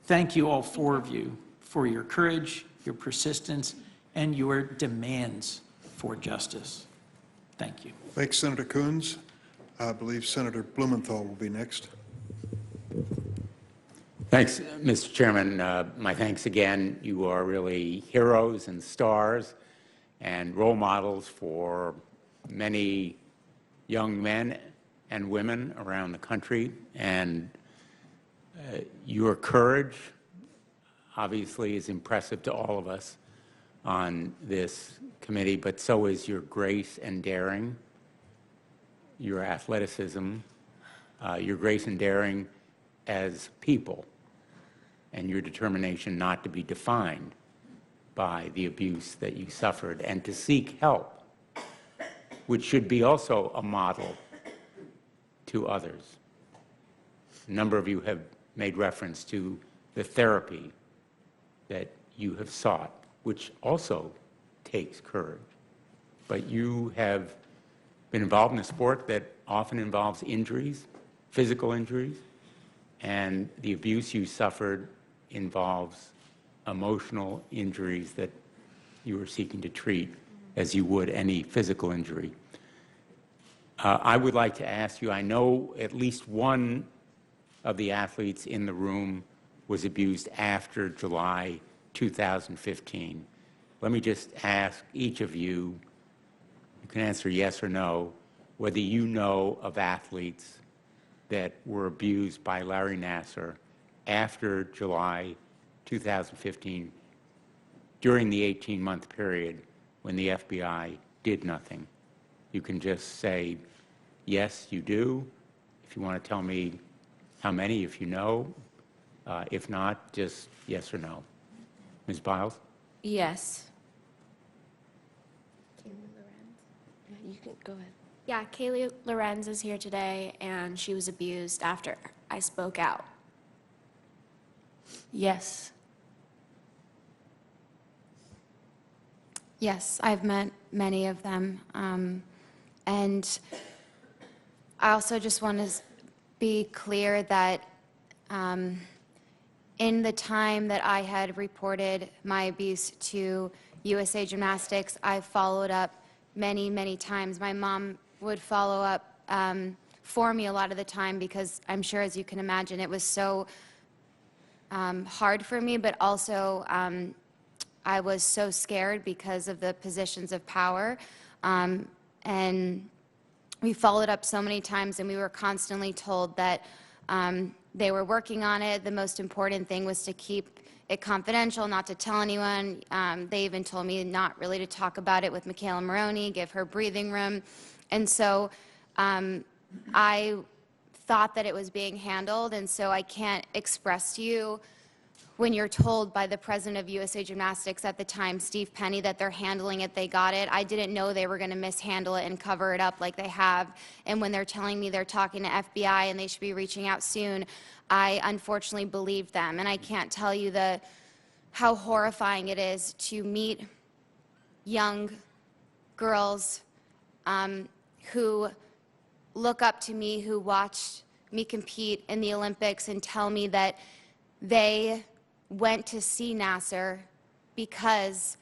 Thank you, all four of you, for your courage, your persistence, and your demands for justice. Thank you. Thanks, Senator Coons. I believe Senator Blumenthal will be next. Thanks, Mr. Chairman. My thanks again. You are really heroes and stars and role models for many young men and women around the country. And your courage, obviously, is impressive to all of us on this committee, but so is your grace and daring, your athleticism, your grace and daring as people, and your determination not to be defined by the abuse that you suffered and to seek help, which should be also a model to others. A number of you have made reference to the therapy that you have sought, which also takes courage. But you have been involved in a sport that often involves injuries, physical injuries, and the abuse you suffered involves emotional injuries that you are seeking to treat as you would any physical injury. I would like to ask you, I know at least one of the athletes in the room was abused after July 2015. Let me just ask each of you, you can answer yes or no, whether you know of athletes that were abused by Larry Nassar after July 2015 during the 18-month period when the FBI did nothing. You can just say, yes, you do. If you want to tell me how many, if you know. If not, just yes or no. Ms. Biles? Yes. You can go ahead. Yeah, Kaylee Lorenz is here today, and she was abused after I spoke out. Yes. Yes, I've met many of them. And I also just want to be clear that in the time that I had reported my abuse to USA Gymnastics, I followed up many, many times. My mom would follow up for me a lot of the time because I'm sure, as you can imagine, it was so hard for me, but also I was so scared because of the positions of power. And we followed up so many times, and we were constantly told that they were working on it. The most important thing was to keep it confidential, not to tell anyone. They even told me not really to talk about it with Michaela Maroney, give her breathing room. And so I thought that it was being handled, and so I can't express to you when you're told by the president of USA Gymnastics at the time, Steve Penny, that they're handling it, they got it. I didn't know they were going to mishandle it and cover it up like they have. And when they're telling me they're talking to FBI and they should be reaching out soon, I unfortunately believed them. And I can't tell you how horrifying it is to meet young girls who look up to me, who watched me compete in the Olympics, and tell me that they went to see Nassar because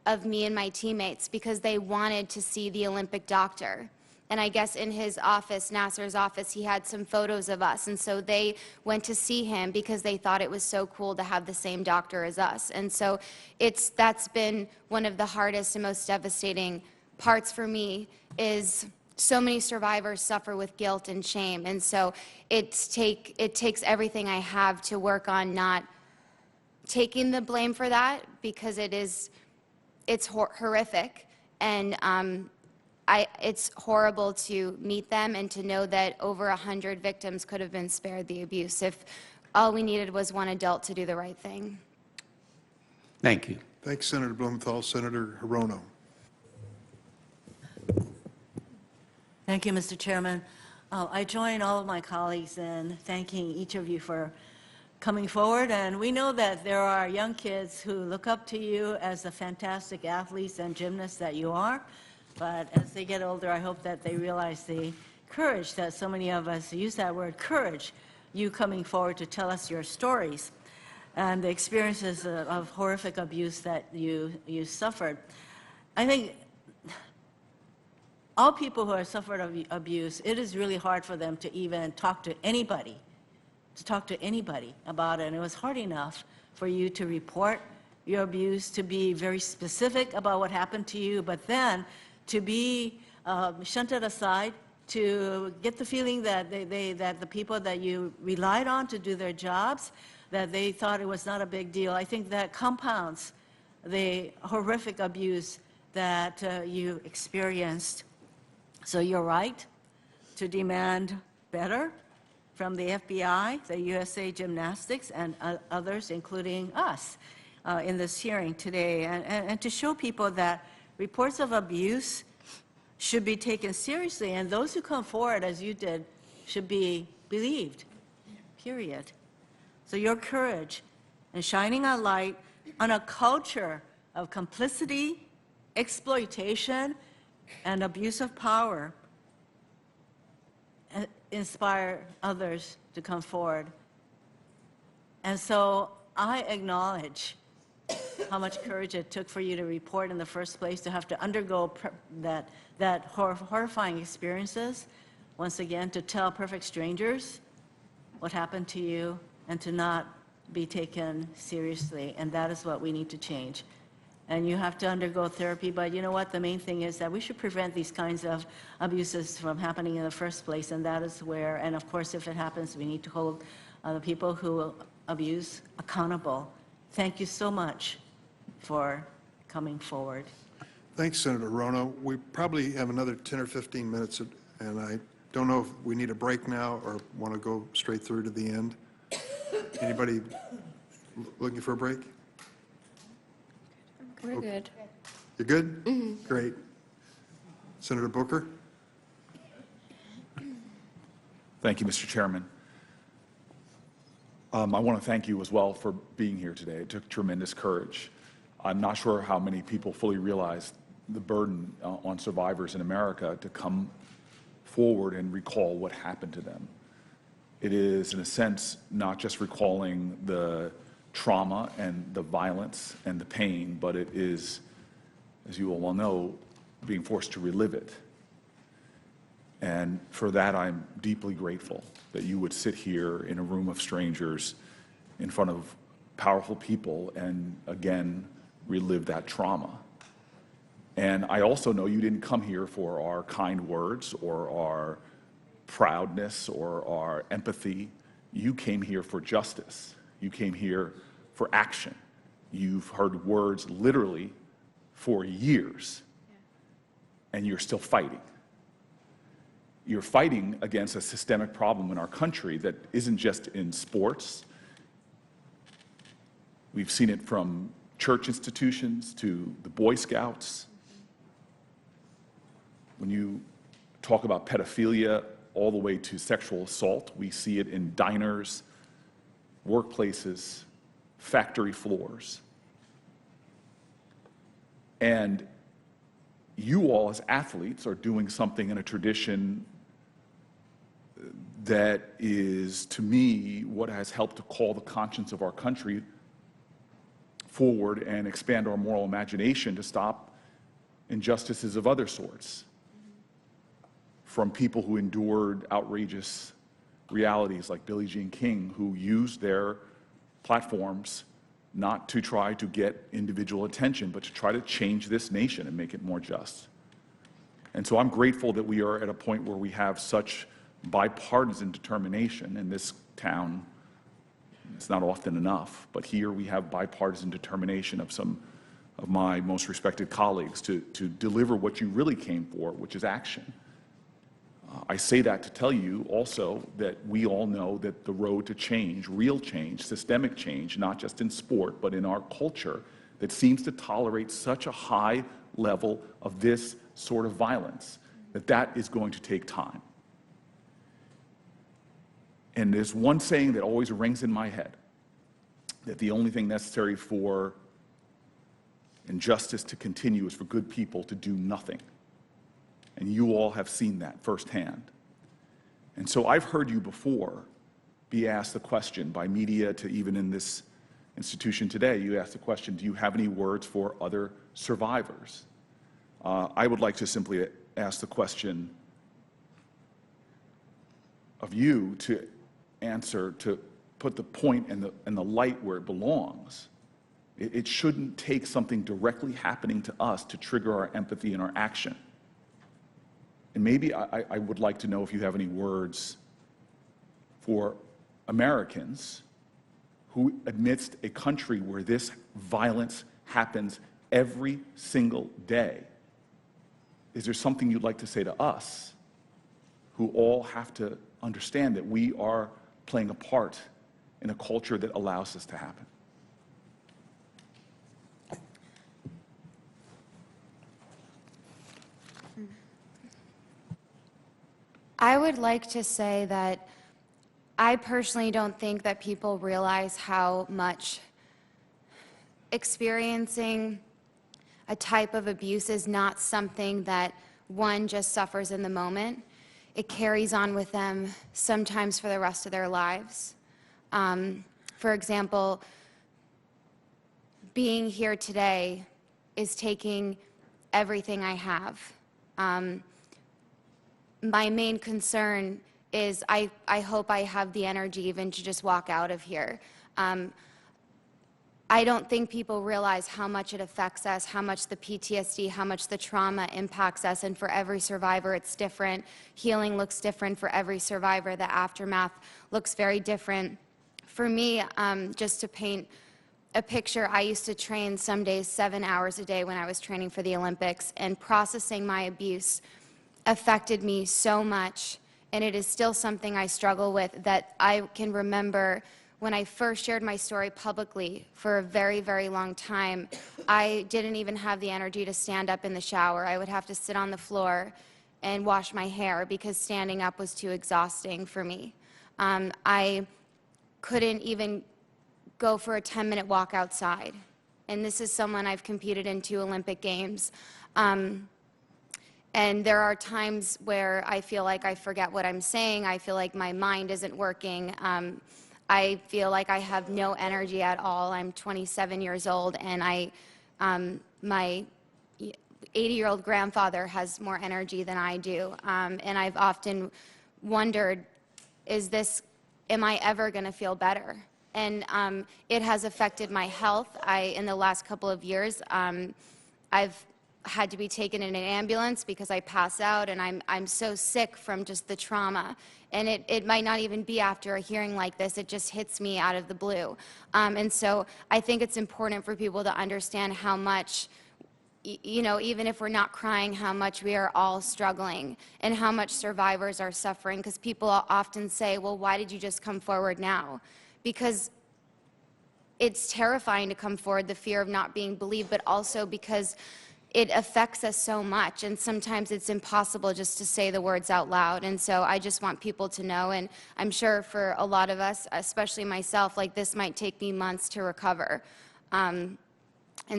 of me and my teammates, because they wanted to see the Olympic doctor. And I guess in his office, Nassar's office, he had some photos of us. And so they went to see him because they thought it was so cool to have the same doctor as us. And so that's been one of the hardest and most devastating parts for me, is so many survivors suffer with guilt and shame. And so it takes everything I have to work on not taking the blame for that, because it's horrific. And it's horrible to meet them and to know that over 100 victims could have been spared the abuse if all we needed was one adult to do the right thing. Thank you. Thanks, Senator Blumenthal. Senator Hirono. Thank you, Mr. Chairman. I join all of my colleagues in thanking each of you for coming forward. And we know that there are young kids who look up to you as the fantastic athletes and gymnasts that you are. But as they get older, I hope that they realize the courage that so many of us use that word, courage, you coming forward to tell us your stories and the experiences of horrific abuse that you suffered. I think all people who have suffered abuse, it is really hard for them to even talk to anybody to talk to anybody about it. And it was hard enough for you to report your abuse, to be very specific about what happened to you, but then to be shunted aside, to get the feeling that that the people that you relied on to do their jobs, that they thought it was not a big deal. I think that compounds the horrific abuse that you experienced. So you're right to demand better from the FBI, the USA Gymnastics, and others, including us, in this hearing today, and to show people that reports of abuse should be taken seriously, and those who come forward, as you did, should be believed, period. So your courage in shining a light on a culture of complicity, exploitation, and abuse of power inspire others to come forward. And so I acknowledge how much courage it took for you to report in the first place, to have to undergo that horrifying experiences, once again, to tell perfect strangers what happened to you and to not be taken seriously. And that is what we need to change. And you have to undergo therapy, but you know what? The main thing is that we should prevent these kinds of abuses from happening in the first place, and that is where, and of course, if it happens, we need to hold the people who abuse accountable. Thank you so much for coming forward. Thanks, Senator Rono. We probably have another 10 or 15 minutes, and I don't know if we need a break now or want to go straight through to the end. Anybody looking for a break? We're good. You're good? Mm-hmm. Great. Senator Booker? Thank you, Mr. Chairman. I want to thank you as well for being here today. It took tremendous courage. I'm not sure how many people fully realize the burden on survivors in America to come forward and recall what happened to them. It is, in a sense, not just recalling the trauma and the violence and the pain, but it is, as you all well know, being forced to relive it. And for that, I'm deeply grateful that you would sit here in a room of strangers in front of powerful people and, again, relive that trauma. And I also know you didn't come here for our kind words or our proudness or our empathy. You came here for justice. You came here for action. You've heard words literally for years, and you're still fighting. You're fighting against a systemic problem in our country that isn't just in sports. We've seen it from church institutions to the Boy Scouts. When you talk about pedophilia all the way to sexual assault, we see it in diners, workplaces, factory floors. And you all as athletes are doing something in a tradition that is, to me, what has helped to call the conscience of our country forward and expand our moral imagination to stop injustices of other sorts, from people who endured outrageous realities like Billie Jean King, who used their platforms not to try to get individual attention, but to try to change this nation and make it more just. And so I'm grateful that we are at a point where we have such bipartisan determination in this town. It's not often enough, but here we have bipartisan determination of some of my most respected colleagues to deliver what you really came for, which is action. I say that to tell you also that we all know that the road to change, real change, systemic change, not just in sport, but in our culture that seems to tolerate such a high level of this sort of violence, that is going to take time. And there's one saying that always rings in my head, that the only thing necessary for injustice to continue is for good people to do nothing. And you all have seen that firsthand. And so I've heard you before be asked the question by media to even in this institution today, you asked the question, do you have any words for other survivors? I would like to simply ask the question of you to answer to put the point and the light where it belongs. It shouldn't take something directly happening to us to trigger our empathy and our action. And maybe I would like to know if you have any words for Americans who, amidst a country where this violence happens every single day, is there something you'd like to say to us who all have to understand that we are playing a part in a culture that allows this to happen? I would like to say that I personally don't think that people realize how much experiencing a type of abuse is not something that one just suffers in the moment. It carries on with them sometimes for the rest of their lives. For example, being here today is taking everything I have. My main concern is I hope I have the energy even to just walk out of here. I don't think people realize how much it affects us, how much the PTSD, how much the trauma impacts us, and for every survivor it's different. Healing looks different for every survivor. The aftermath looks very different. For me, just to paint a picture, I used to train some days 7 hours a day when I was training for the Olympics, and processing my abuse affected me so much, and it is still something I struggle with, that I can remember when I first shared my story publicly for a very, very long time. I didn't even have the energy to stand up in the shower. I would have to sit on the floor and wash my hair because standing up was too exhausting for me. I couldn't even go for a 10-minute walk outside. And this is someone I've competed in 2 Olympic Games. And there are times where I feel like I forget what I'm saying. I feel like my mind isn't working. I feel like I have no energy at all. I'm 27 years old, and my 80-year-old grandfather has more energy than I do. And I've often wondered, am I ever going to feel better? And it has affected my health. In the last couple of years, I've had to be taken in an ambulance because I pass out, and I'm so sick from just the trauma. And it might not even be after a hearing like this. It just hits me out of the blue. And so I think it's important for people to understand how much, even if we're not crying, how much we are all struggling and how much survivors are suffering. Because people often say, well, why did you just come forward now? Because it's terrifying to come forward, the fear of not being believed, but also because it affects us so much, and sometimes it's impossible just to say the words out loud. And so I just want people to know, and I'm sure for a lot of us, especially myself, like this might take me months to recover. And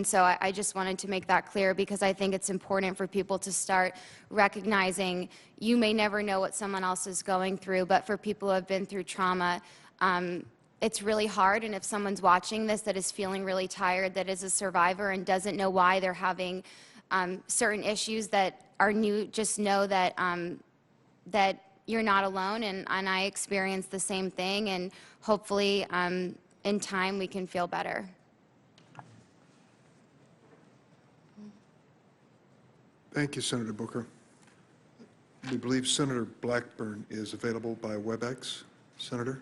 so I just wanted to make that clear, because I think it's important for people to start recognizing you may never know what someone else is going through, but for people who have been through trauma, it's really hard. And if someone's watching this that is feeling really tired, that is a survivor and doesn't know why they're having certain issues that are new, just know that that you're not alone, and I experienced the same thing, and hopefully in time we can feel better. Thank you, Senator Booker. We believe Senator Blackburn is available by WebEx. Senator?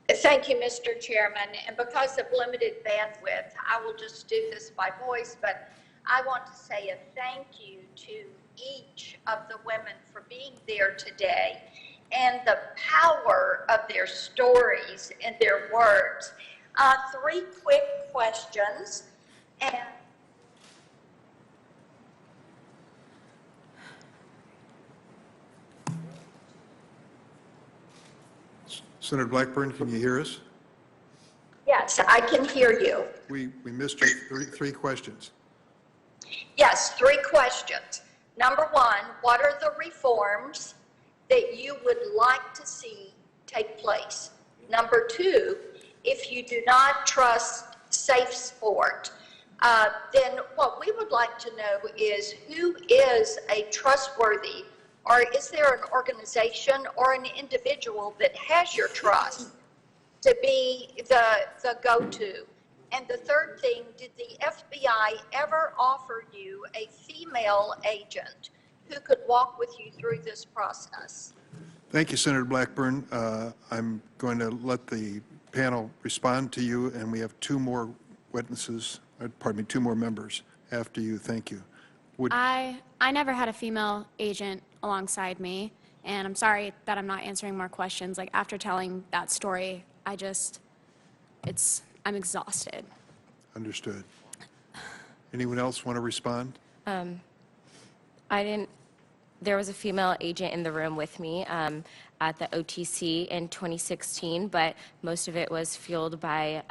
Thank you, Mr. Chairman. And because of limited bandwidth, I will just do this by voice, but I want to say a thank you to each of the women for being there today and the power of their stories and their words. 3 quick questions. And Senator Blackburn, can you hear us? yes, I can hear you. We missed your 3 questions. Yes, 3 questions. Number 1, what are the reforms that you would like to see take place? Number 2, if you do not trust safe sport, then what we would like to know is who is a trustworthy Or is there an organization or an individual that has your trust to be the go-to? And the third thing, did the FBI ever offer you a female agent who could walk with you through this process? Thank you, Senator Blackburn. I'm going to let the panel respond to you, and we have two more witnesses, pardon me, two more members after you. Thank you. I never had a female agent alongside me, and I'm sorry that I'm not answering more questions. Like, after telling that story, I'm exhausted. Understood. Anyone else want to respond? There was a female agent in the room with me at the OTC in 2016, but most of it was fueled by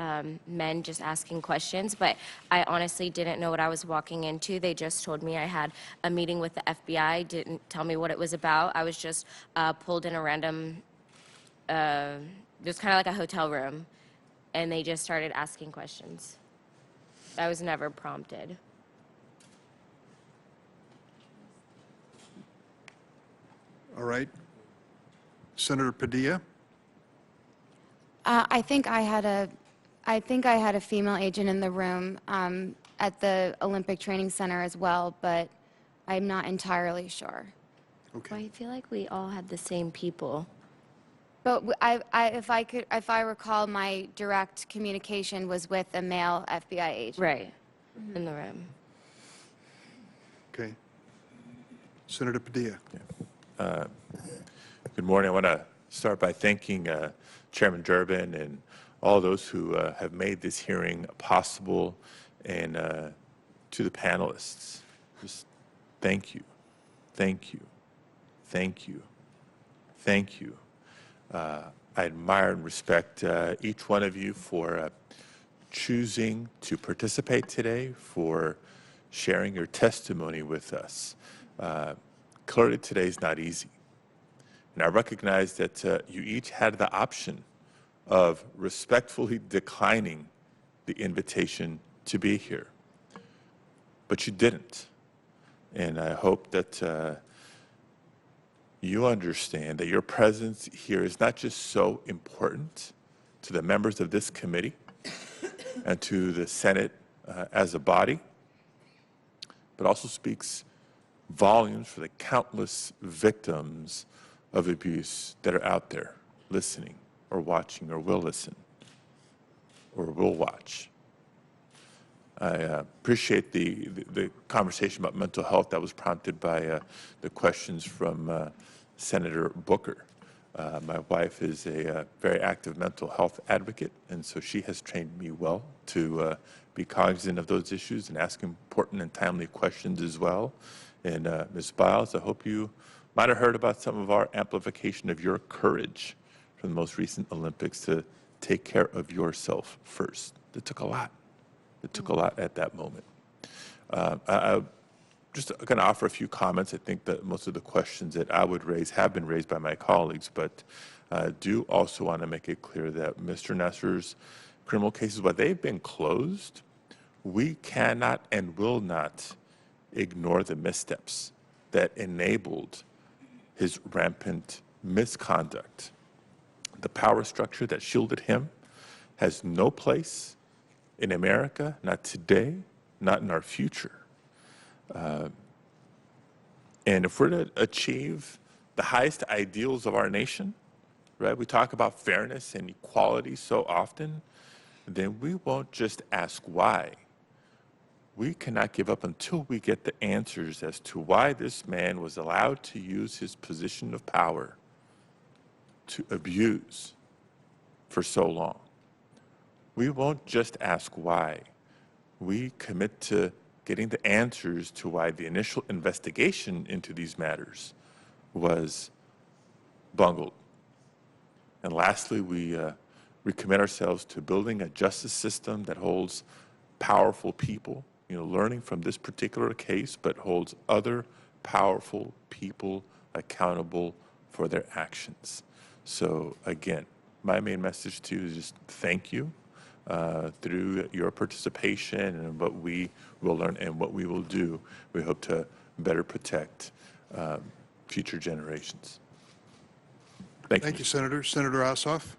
men just asking questions. But I honestly didn't know what I was walking into. They just told me I had a meeting with the FBI, didn't tell me what it was about. I was just pulled in a random, it was kind of like a hotel room, and they just started asking questions. I was never prompted. All right. Senator Padilla? I think I had a female agent in the room at the Olympic Training Center as well, but I'm not entirely sure. Okay. Well, I feel like we all had the same people. But if I recall, my direct communication was with a male FBI agent. Right. In the room. Okay. Senator Padilla. Good morning. I want to start by thanking Chairman Durbin and all those who have made this hearing possible, and to the panelists. Just thank you, thank you, thank you, thank you. I admire and respect each one of you for choosing to participate today, for sharing your testimony with us. Clearly today is not easy. And I recognize that you each had the option of respectfully declining the invitation to be here. But you didn't. And I hope that you understand that your presence here is not just so important to the members of this committee and to the Senate as a body, but also speaks volumes for the countless victims of abuse that are out there listening or watching or will listen or will watch. I appreciate the conversation about mental health that was prompted by the questions from Senator Booker. My wife is a very active mental health advocate, and so she has trained me well to be cognizant of those issues and ask important and timely questions as well. And Ms. Biles, I hope you might have heard about some of our amplification of your courage from the most recent Olympics to take care of yourself first. It took a lot. It took a lot at that moment. I'm just going to offer a few comments. I think that most of the questions that I would raise have been raised by my colleagues, but I do also want to make it clear that Mr. Nassar's criminal cases, while they've been closed, we cannot and will not ignore the missteps that enabled his rampant misconduct. The power structure that shielded him has no place in America, not today, not in our future. And if we're to achieve the highest ideals of our nation, right, we talk about fairness and equality so often, then we won't just ask why. We cannot give up until we get the answers as to why this man was allowed to use his position of power to abuse for so long. We won't just ask why. We commit to getting the answers to why the initial investigation into these matters was bungled. And lastly, we commit ourselves to building a justice system that holds powerful people, learning from this particular case, but holds other powerful people accountable for their actions. So again, my main message to you is just thank you through your participation and what we will learn and what we will do. We hope to better protect future generations. Thank you, Senator. Senator Ossoff.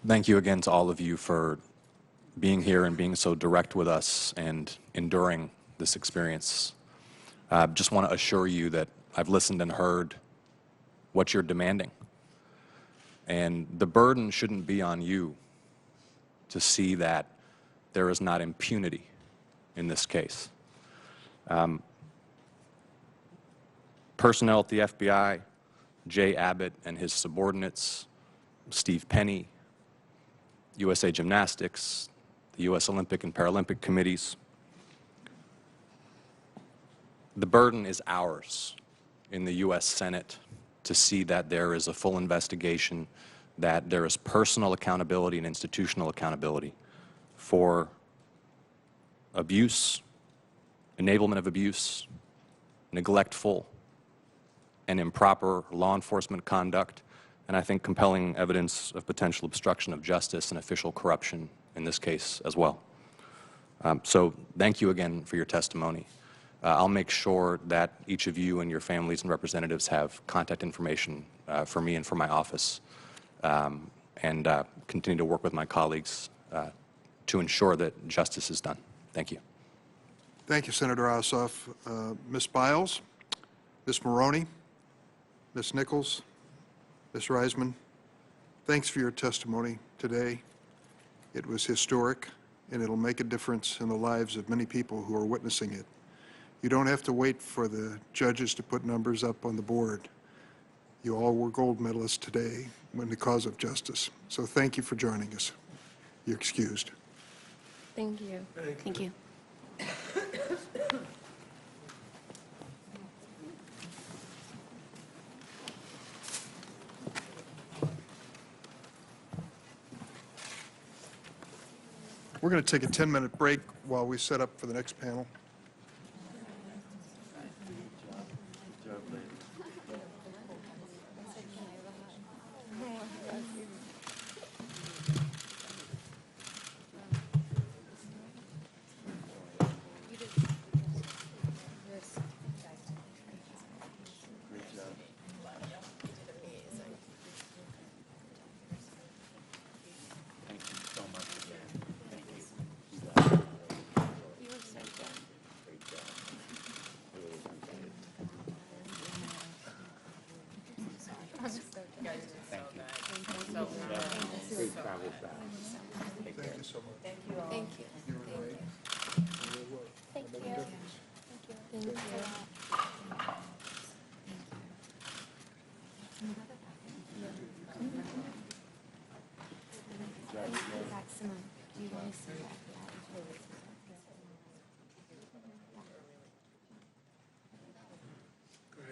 Thank you again to all of you for being here and being so direct with us and enduring this experience. Just want to assure you that I've listened and heard what you're demanding. And the burden shouldn't be on you to see that there is not impunity in this case. Personnel at the FBI, Jay Abbott and his subordinates, Steve Penny, USA Gymnastics, the U.S. Olympic and Paralympic committees. The burden is ours in the U.S. Senate to see that there is a full investigation, that there is personal accountability and institutional accountability for abuse, enablement of abuse, neglectful and improper law enforcement conduct, and I think compelling evidence of potential obstruction of justice and official corruption in this case as well. So thank you again for your testimony. I'll make sure that each of you and your families and representatives have contact information for me and for my office, and continue to work with my colleagues to ensure that justice is done. Thank you. Thank you, Senator Ossoff. Ms. Biles, Ms. Maroney, Ms. Nichols, Ms. Raisman, thanks for your testimony today. It was historic, and it'll make a difference in the lives of many people who are witnessing it. You don't have to wait for the judges to put numbers up on the board. You all were gold medalists today in the cause of justice. So thank you for joining us. You're excused. Thank you. Thank you. We're going to take a 10-minute break while we set up for the next panel.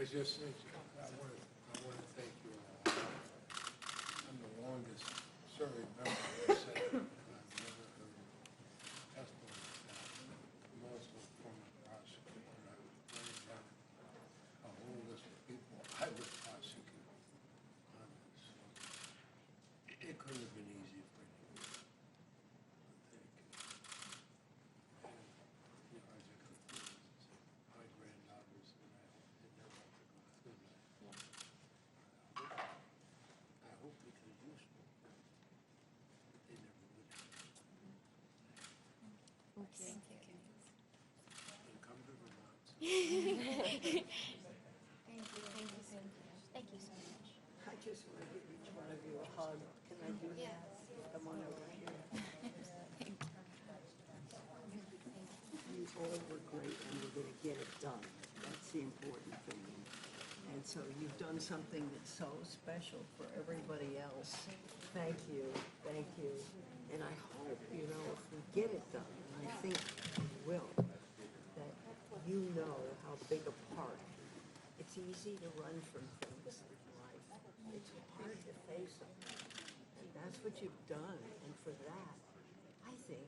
I want to thank you all. I'm the longest serving member of the Senate. I've never heard testimony like that. I'm also a former prosecutor. I was very young. A whole list of people I would prosecute on this. It couldn't have been easy for you. Thank you. And, you know, as I conclude, my granddaughters and I did never have to go through that. I hope we can use them, but they never would have. Thank you. And come to Vermont. Thank you so much. I just want to give each one of you a hug. Can I do that? Come on over here. You all were great, and we're going to get it done. That's the important thing. And so you've done something that's so special for everybody else. Thank you. Thank you. And I hope, you know, if we get it done, and I think we will, that you know how big a part. It's easy to run from things in life. It's hard to face them. And that's what you've done. And for that, I think,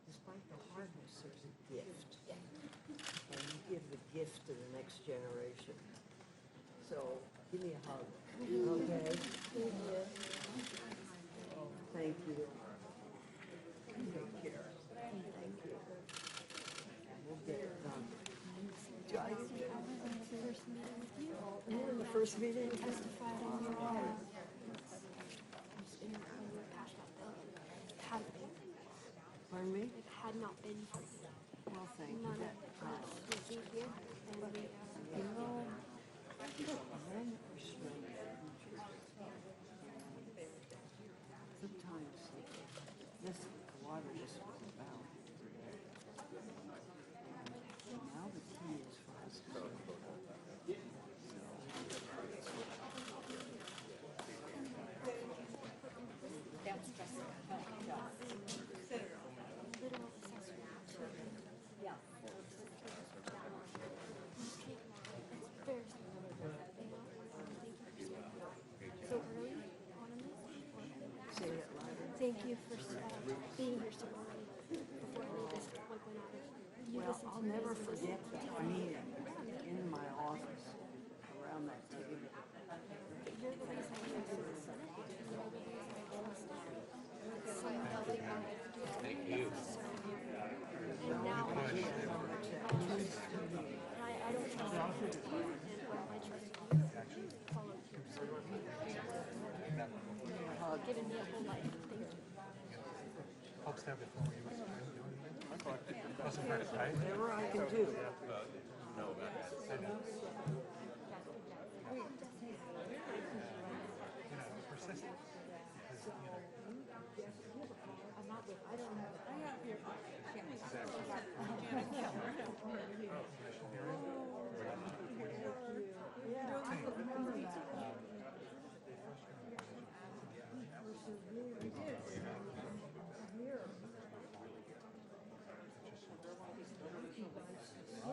despite the hardness, there's a gift. And you give the gift to the next generation. So give me a hug. Okay? Oh, thank you. Take care. Thank you. We'll get it. first meeting? Testified in your Pardon me? If it had not been for you, Well, thank none you. of us would be here, and we You know, men are strange. Sometimes this water just was about. Now the key is for us to literal accessory to yeah. it's very simple. So early on in this, Say it louder. thank you for being here so early before any of this went out. You Well, listened I'll to never this. forget that meeting in my office around that table. You're the reason I went to the Senate, and you're the reason I lost it. So helping out. Thank you. And now I don't trust you, and what I trust you, follow through. Giving me a whole life. Thank you. Hope to have it for you. Wasn't hurt, right? Whatever I can do. No, about that. I know. Persistent. Because, I'm not with, I don't have, I have your.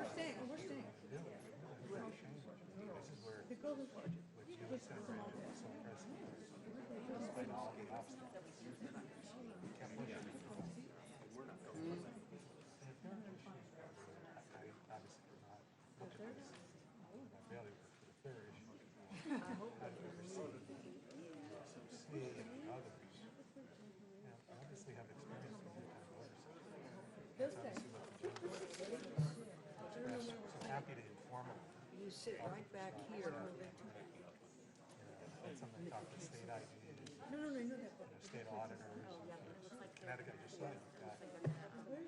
We're staying. This is where the golden budget, which you would send around to some president, despite all the obstacles. We can't push it. We're not going to. I obviously did not look at this. I barely worked for the third issue. I've never seen some C and others. I obviously have experience with new kind of oversight. That's obviously what the board is. So happy to inform them. You sit right back here. That's something I talk to state IGs, No, I know that. state auditors. Connecticut, I just saw you've got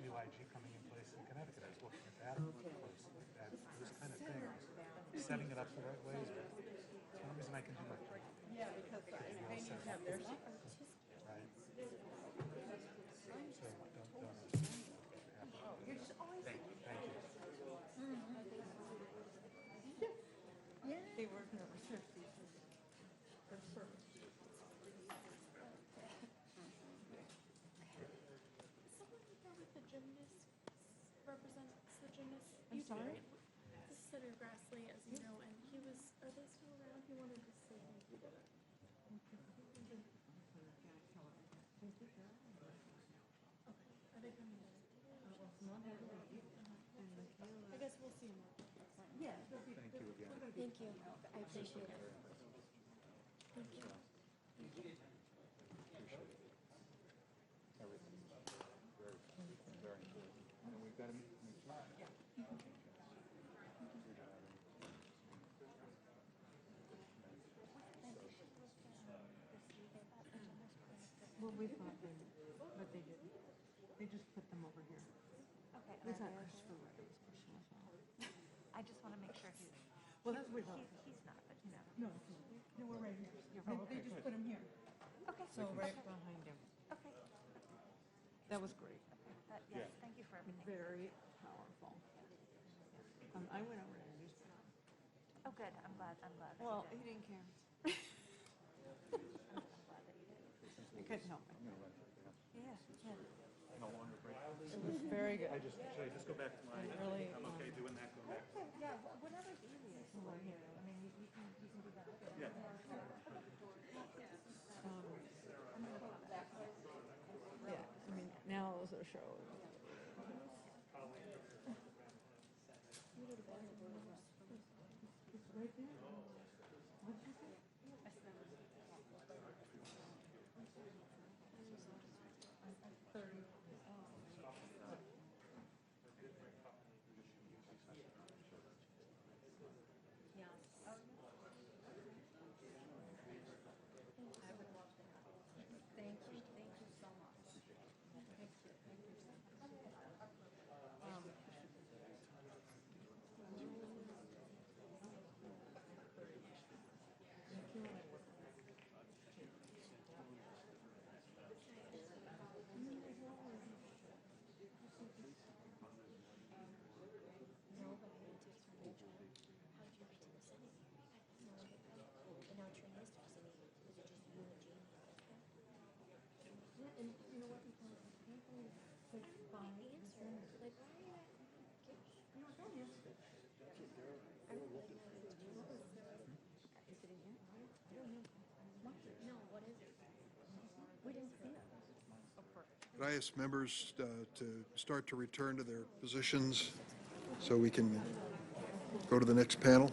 new IG coming in place in Connecticut. I was looking at that closely, at this kind of thing, setting it up the right ways. It's one reason I can do my job. Yeah, because the paintings have their secrets. Right. So don't. You're just always. Thank you. Yeah. They were never thrifty. That's perfect. The gymnast represents the gymnast. I'm sorry? This is Senator Grassley, as you know, and he was, are they still around? He wanted to say thank you to them. Are they coming in? I guess we'll see them. Yeah. Thank you again. Thank you. I appreciate it. Thank you. Appreciate it. Everything. Very important. And we've got to make Well, we thought they would, but they didn't. They just put them over here. Okay. It's not Christopher Wray, it's Christian as well. I just want to make sure he's. Well, that's what He's not, but you know. No, we're right here. They just put him here. Okay. So right behind him. Okay. That was great. Yes, thank you for everything. Very powerful. I went over and introduced him. Oh, good. I'm glad. that Well, you he did. didn't care. I'm glad that you did. I couldn't help it. Yeah. No longer break. It was very good. Should I just go back to my, Really, I'm okay doing that, go back? Okay, yeah, whatever's easiest for you. I mean, you can do that. Yeah. Yeah, I mean, now is a show. It's right there. What did you say? Could I ask members to start to return to their positions so we can go to the next panel?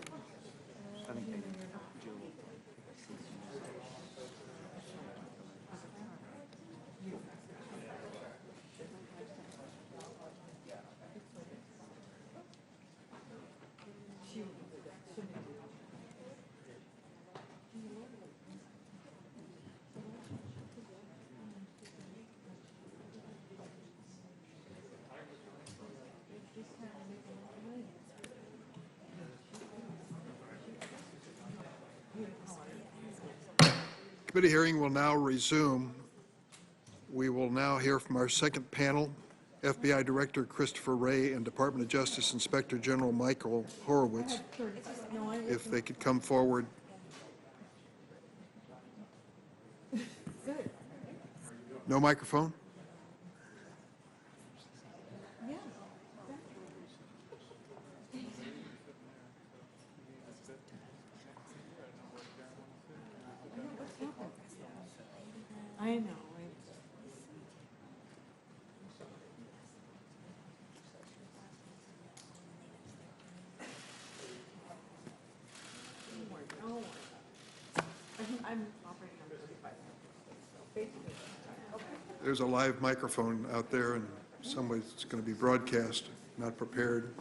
Committee hearing will now resume. We will now hear from our second panel, FBI Director Christopher Wray and Department of Justice Inspector General Michael Horowitz. If they could come forward. No microphone? I know. I'm operating on 35. There's a live microphone out there, and some way it's going to be broadcast, not prepared.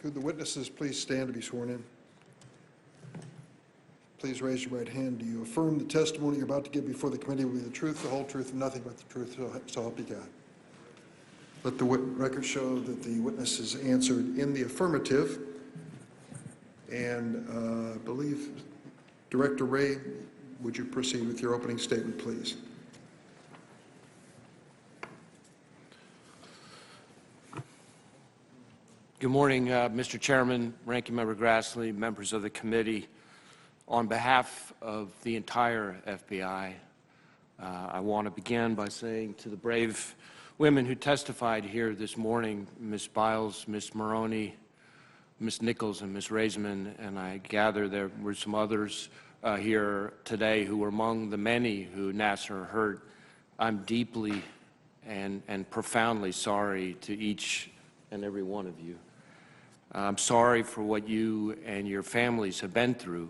Could the witnesses please stand to be sworn in? Please raise your right hand. Do you affirm the testimony you're about to give before the committee will be the truth, the whole truth, and nothing but the truth, so help you God? Let the record show that the witness has answered in the affirmative. And I believe, Director Wray, would you proceed with your opening statement, please? Good morning, Mr. Chairman, Ranking Member Grassley, members of the committee. On behalf of the entire FBI, I want to begin by saying to the brave women who testified here this morning, Ms. Biles, Ms. Maroney, Ms. Nichols, and Ms. Raisman, and I gather there were some others here today who were among the many who Nassar hurt. I'm deeply and profoundly sorry to each and every one of you. I'm sorry for what you and your families have been through.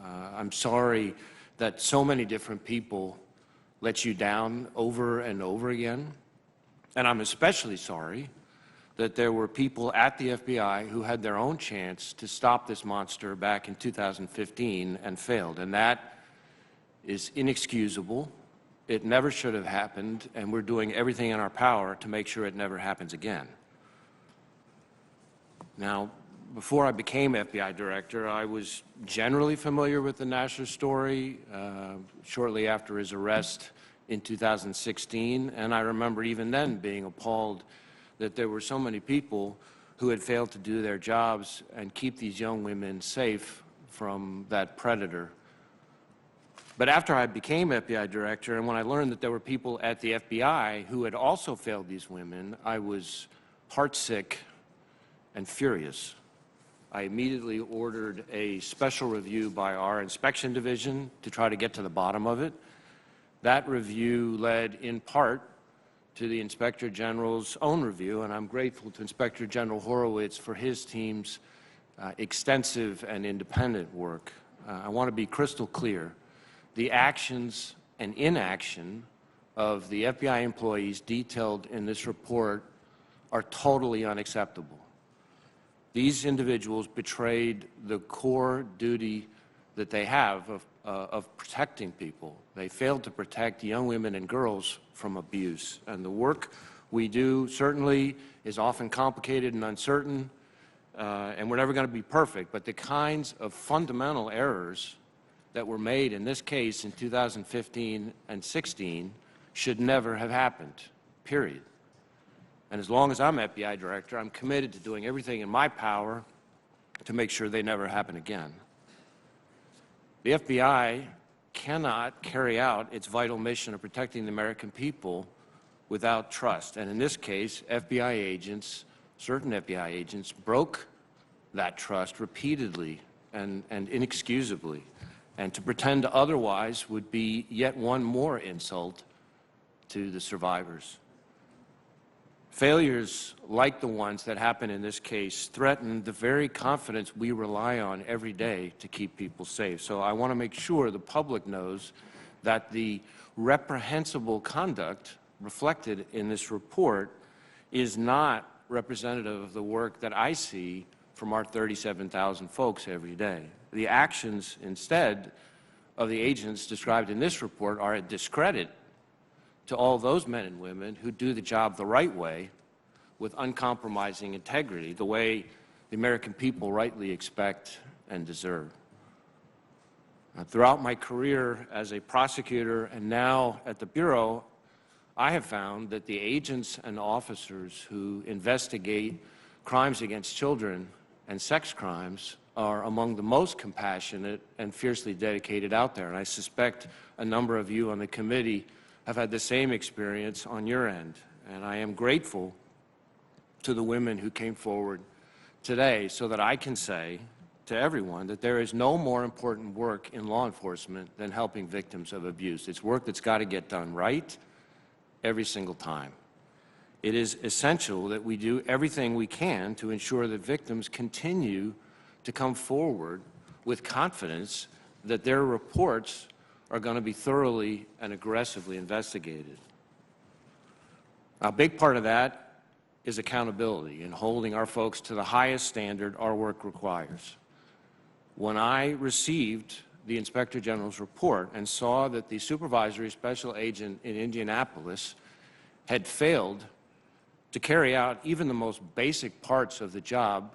I'm sorry that so many different people let you down over and over again. And I'm especially sorry that there were people at the FBI who had their own chance to stop this monster back in 2015 and failed. And that is inexcusable. It never should have happened, and we're doing everything in our power to make sure it never happens again. Now, before I became FBI director, I was generally familiar with the Nassar story shortly after his arrest in 2016, and I remember even then being appalled that there were so many people who had failed to do their jobs and keep these young women safe from that predator. But after I became FBI director, and when I learned that there were people at the FBI who had also failed these women, I was heartsick and furious. I immediately ordered a special review by our inspection division to try to get to the bottom of it. That review led in part to the Inspector General's own review, and I'm grateful to Inspector General Horowitz for his team's extensive and independent work. I want to be crystal clear. The actions and inaction of the FBI employees detailed in this report are totally unacceptable. These individuals betrayed the core duty that they have of protecting people. They failed to protect young women and girls from abuse. And the work we do certainly is often complicated and uncertain, and we're never going to be perfect, but the kinds of fundamental errors that were made in this case in 2015 and 16 should never have happened, period. And as long as I'm FBI director, I'm committed to doing everything in my power to make sure they never happen again. The FBI cannot carry out its vital mission of protecting the American people without trust. And in this case, FBI agents, certain FBI agents, broke that trust repeatedly and inexcusably. And to pretend otherwise would be yet one more insult to the survivors. Failures like the ones that happen in this case threaten the very confidence we rely on every day to keep people safe. So I want to make sure the public knows that the reprehensible conduct reflected in this report is not representative of the work that I see from our 37,000 folks every day. The actions, instead, of the agents described in this report are a discredit to all those men and women who do the job the right way with uncompromising integrity, the way the American people rightly expect and deserve. Throughout my career as a prosecutor and now at the Bureau, I have found that the agents and officers who investigate crimes against children and sex crimes are among the most compassionate and fiercely dedicated out there. And I suspect a number of you on the committee have had the same experience on your end. And I am grateful to the women who came forward today so that I can say to everyone that there is no more important work in law enforcement than helping victims of abuse. It's work that's got to get done right every single time. It is essential that we do everything we can to ensure that victims continue to come forward with confidence that their reports are going to be thoroughly and aggressively investigated. A big part of that is accountability and holding our folks to the highest standard our work requires. When I received the Inspector General's report and saw that the supervisory special agent in Indianapolis had failed to carry out even the most basic parts of the job,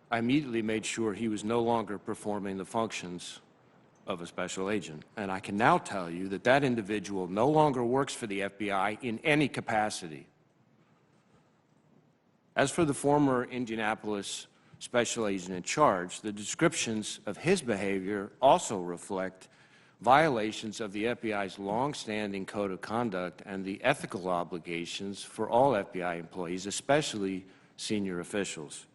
I immediately made sure he was no longer performing the functions of a special agent. And I can now tell you that that individual no longer works for the FBI in any capacity. As for the former Indianapolis special agent in charge, the descriptions of his behavior also reflect violations of the FBI's long-standing code of conduct and the ethical obligations for all FBI employees, especially senior officials.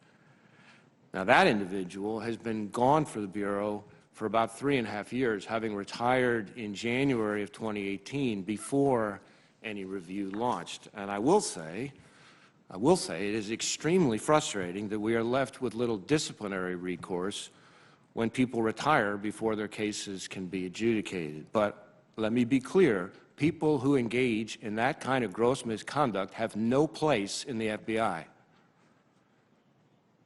Now, that individual has been gone for the Bureau for about 3.5 years, having retired in January of 2018 before any review launched. And I will say it is extremely frustrating that we are left with little disciplinary recourse when people retire before their cases can be adjudicated. But let me be clear, people who engage in that kind of gross misconduct have no place in the FBI.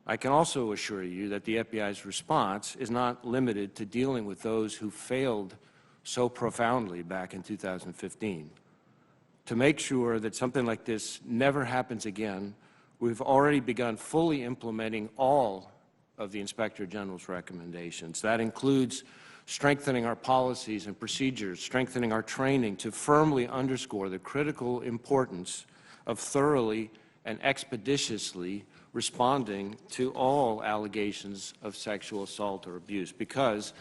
I can also assure you that the FBI's response is not limited to dealing with those who failed so profoundly back in 2015. To make sure that something like this never happens again, we've already begun fully implementing all of the Inspector General's recommendations. That includes strengthening our policies and procedures, strengthening our training to firmly underscore the critical importance of thoroughly and expeditiously responding to all allegations of sexual assault or abuse. Because,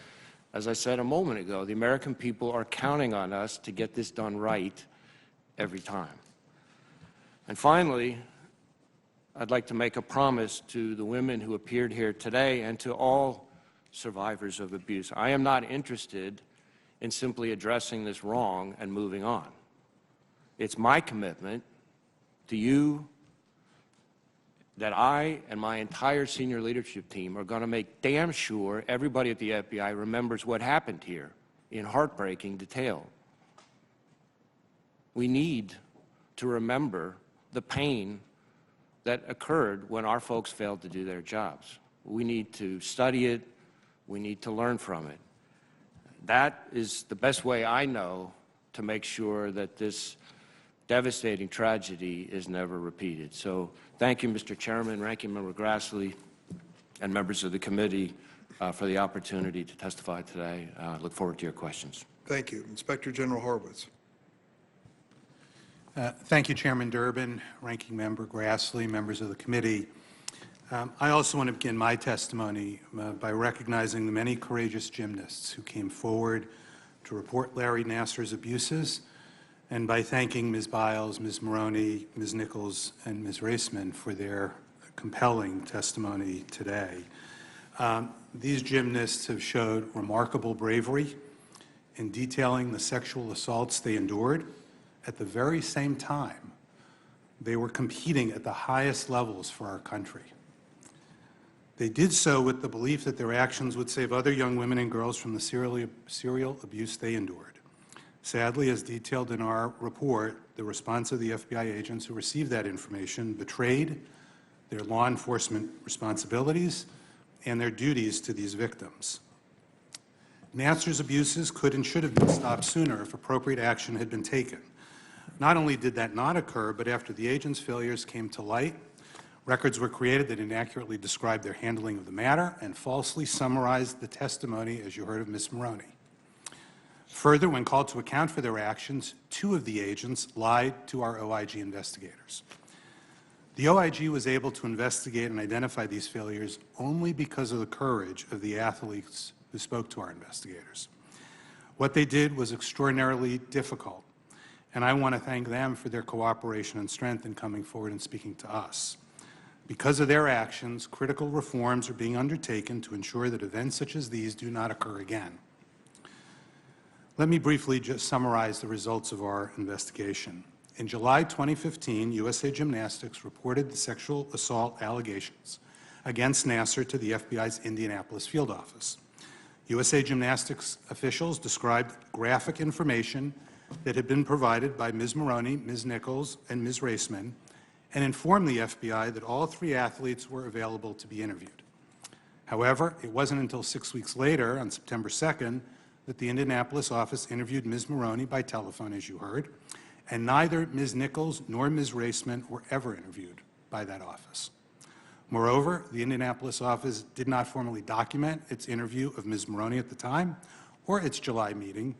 as I said a moment ago, the American people are counting on us to get this done right every time. And finally, I'd like to make a promise to the women who appeared here today and to all survivors of abuse. I am not interested in simply addressing this wrong and moving on. It's my commitment to you that I and my entire senior leadership team are going to make damn sure everybody at the FBI remembers what happened here in heartbreaking detail. We need to remember the pain that occurred when our folks failed to do their jobs. We need to study it. We need to learn from it. That is the best way I know to make sure that this devastating tragedy is never repeated. So thank you, Mr. Chairman, Ranking Member Grassley, and members of the committee for the opportunity to testify today. I look forward to your questions. Thank you. Inspector General Horwitz. Thank you, Chairman Durbin, Ranking Member Grassley, members of the committee. I also want to begin my testimony by recognizing the many courageous gymnasts who came forward to report Larry Nassar's abuses, and by thanking Ms. Biles, Ms. Maroney, Ms. Nichols, and Ms. Raisman for their compelling testimony today. These gymnasts have showed remarkable bravery in detailing the sexual assaults they endured at the very same time they were competing at the highest levels for our country. They did so with the belief that their actions would save other young women and girls from the serial abuse they endured. Sadly, as detailed in our report, the response of the FBI agents who received that information betrayed their law enforcement responsibilities and their duties to these victims. Nassar's abuses could and should have been stopped sooner if appropriate action had been taken. Not only did that not occur, but after the agents' failures came to light, records were created that inaccurately described their handling of the matter and falsely summarized the testimony, as you heard of Ms. Maroney. Further, when called to account for their actions, 2 of the agents lied to our OIG investigators. The OIG was able to investigate and identify these failures only because of the courage of the athletes who spoke to our investigators. What they did was extraordinarily difficult, and I want to thank them for their cooperation and strength in coming forward and speaking to us. Because of their actions, critical reforms are being undertaken to ensure that events such as these do not occur again. Let me briefly just summarize the results of our investigation. In July 2015, USA Gymnastics reported the sexual assault allegations against Nassar to the FBI's Indianapolis field office. USA Gymnastics officials described graphic information that had been provided by Ms. Maroney, Ms. Nichols, and Ms. Raisman, and informed the FBI that all 3 athletes were available to be interviewed. However, it wasn't until 6 weeks later, on September 2nd, that the Indianapolis office interviewed Ms. Maroney by telephone, as you heard, and neither Ms. Nichols nor Ms. Raisman were ever interviewed by that office. Moreover, the Indianapolis office did not formally document its interview of Ms. Maroney at the time or its July meeting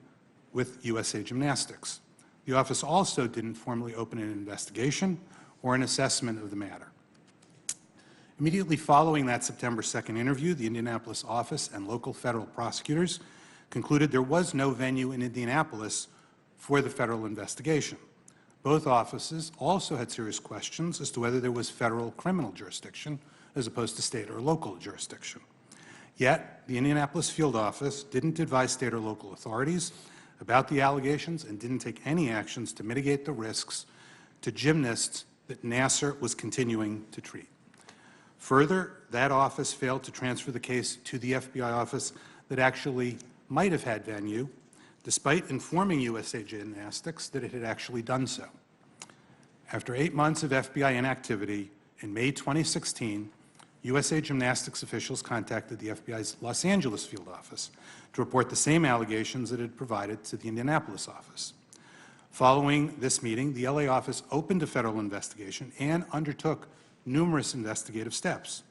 with USA Gymnastics. The office also didn't formally open an investigation or an assessment of the matter. Immediately following that September 2nd interview, the Indianapolis office and local federal prosecutors concluded there was no venue in Indianapolis for the federal investigation. Both offices also had serious questions as to whether there was federal criminal jurisdiction as opposed to state or local jurisdiction. Yet, the Indianapolis field office didn't advise state or local authorities about the allegations and didn't take any actions to mitigate the risks to gymnasts that Nassar was continuing to treat. Further, that office failed to transfer the case to the FBI office that actually might have had venue, despite informing USA Gymnastics that it had actually done so. After 8 months of FBI inactivity, in May 2016, USA Gymnastics officials contacted the FBI's Los Angeles field office to report the same allegations that it had provided to the Indianapolis office. Following this meeting, the LA office opened a federal investigation and undertook numerous investigative steps.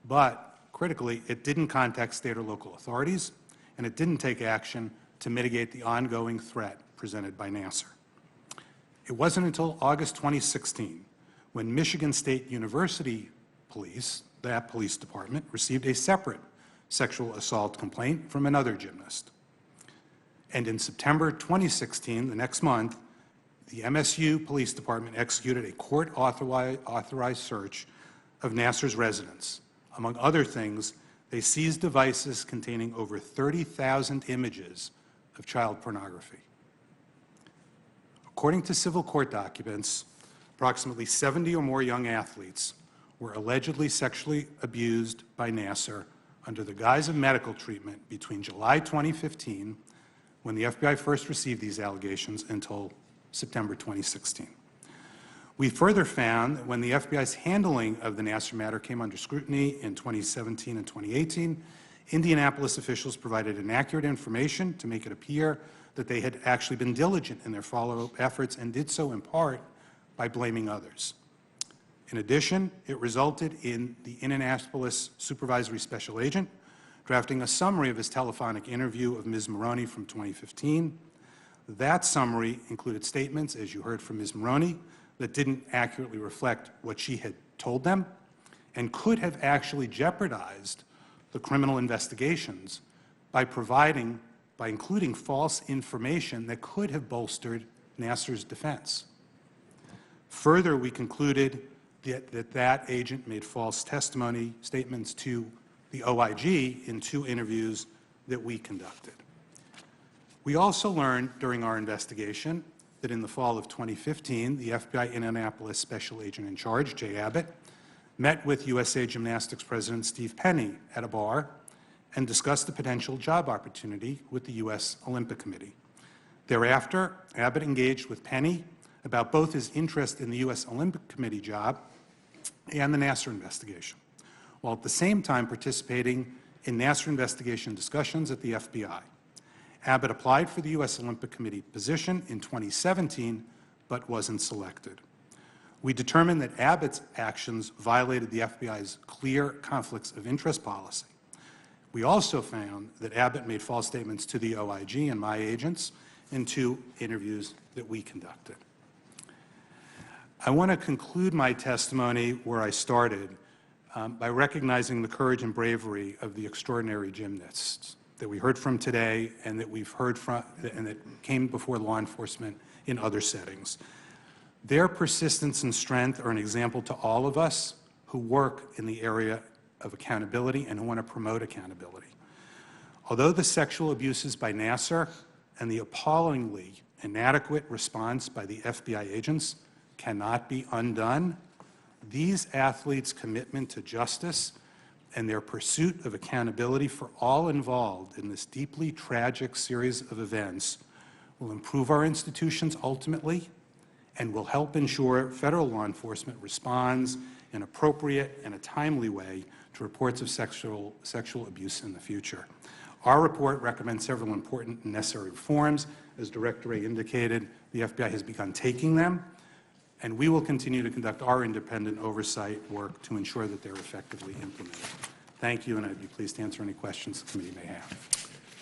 But, critically, it didn't contact state or local authorities, and it didn't take action to mitigate the ongoing threat presented by Nassar. It wasn't until August 2016 when Michigan State University Police, that police department, received a separate sexual assault complaint from another gymnast. And in September 2016, the next month, the MSU Police Department executed a court-authorized search of Nassar's residence. Among other things, they seized devices containing over 30,000 images of child pornography. According to civil court documents, approximately 70 or more young athletes were allegedly sexually abused by Nassar under the guise of medical treatment between July 2015, when the FBI first received these allegations, until September 2016. We further found that when the FBI's handling of the Nassar matter came under scrutiny in 2017 and 2018, Indianapolis officials provided inaccurate information to make it appear that they had actually been diligent in their follow-up efforts, and did so in part by blaming others. In addition, it resulted in the Indianapolis Supervisory Special Agent drafting a summary of his telephonic interview of Ms. Maroney from 2015. That summary included statements, as you heard from Ms. Maroney, that didn't accurately reflect what she had told them and could have actually jeopardized the criminal investigations by including false information that could have bolstered Nassar's defense. Further, we concluded that agent made false testimony statements to the OIG in 2 interviews that we conducted. We also learned during our investigation that in the fall of 2015, the FBI Indianapolis Special Agent in Charge, Jay Abbott, met with USA Gymnastics President Steve Penny at a bar and discussed the potential job opportunity with the U.S. Olympic Committee. Thereafter, Abbott engaged with Penny about both his interest in the U.S. Olympic Committee job and the Nassar investigation, while at the same time participating in Nassar investigation discussions at the FBI. Abbott applied for the U.S. Olympic Committee position in 2017, but wasn't selected. We determined that Abbott's actions violated the FBI's clear conflicts of interest policy. We also found that Abbott made false statements to the OIG and my agents in 2 interviews that we conducted. I want to conclude my testimony where I started by recognizing the courage and bravery of the extraordinary gymnasts that we heard from today and that we've heard from and that came before law enforcement in other settings. Their persistence and strength are an example to all of us who work in the area of accountability and who want to promote accountability. Although the sexual abuses by Nassar and the appallingly inadequate response by the FBI agents cannot be undone, these athletes' commitment to justice and their pursuit of accountability for all involved in this deeply tragic series of events will improve our institutions ultimately and will help ensure federal law enforcement responds in an appropriate and a timely way to reports of sexual abuse in the future. Our report recommends several important and necessary reforms. As Director Wray indicated, the FBI has begun taking them, and we will continue to conduct our independent oversight work to ensure that they're effectively implemented. Thank you, and I'd be pleased to answer any questions the committee may have.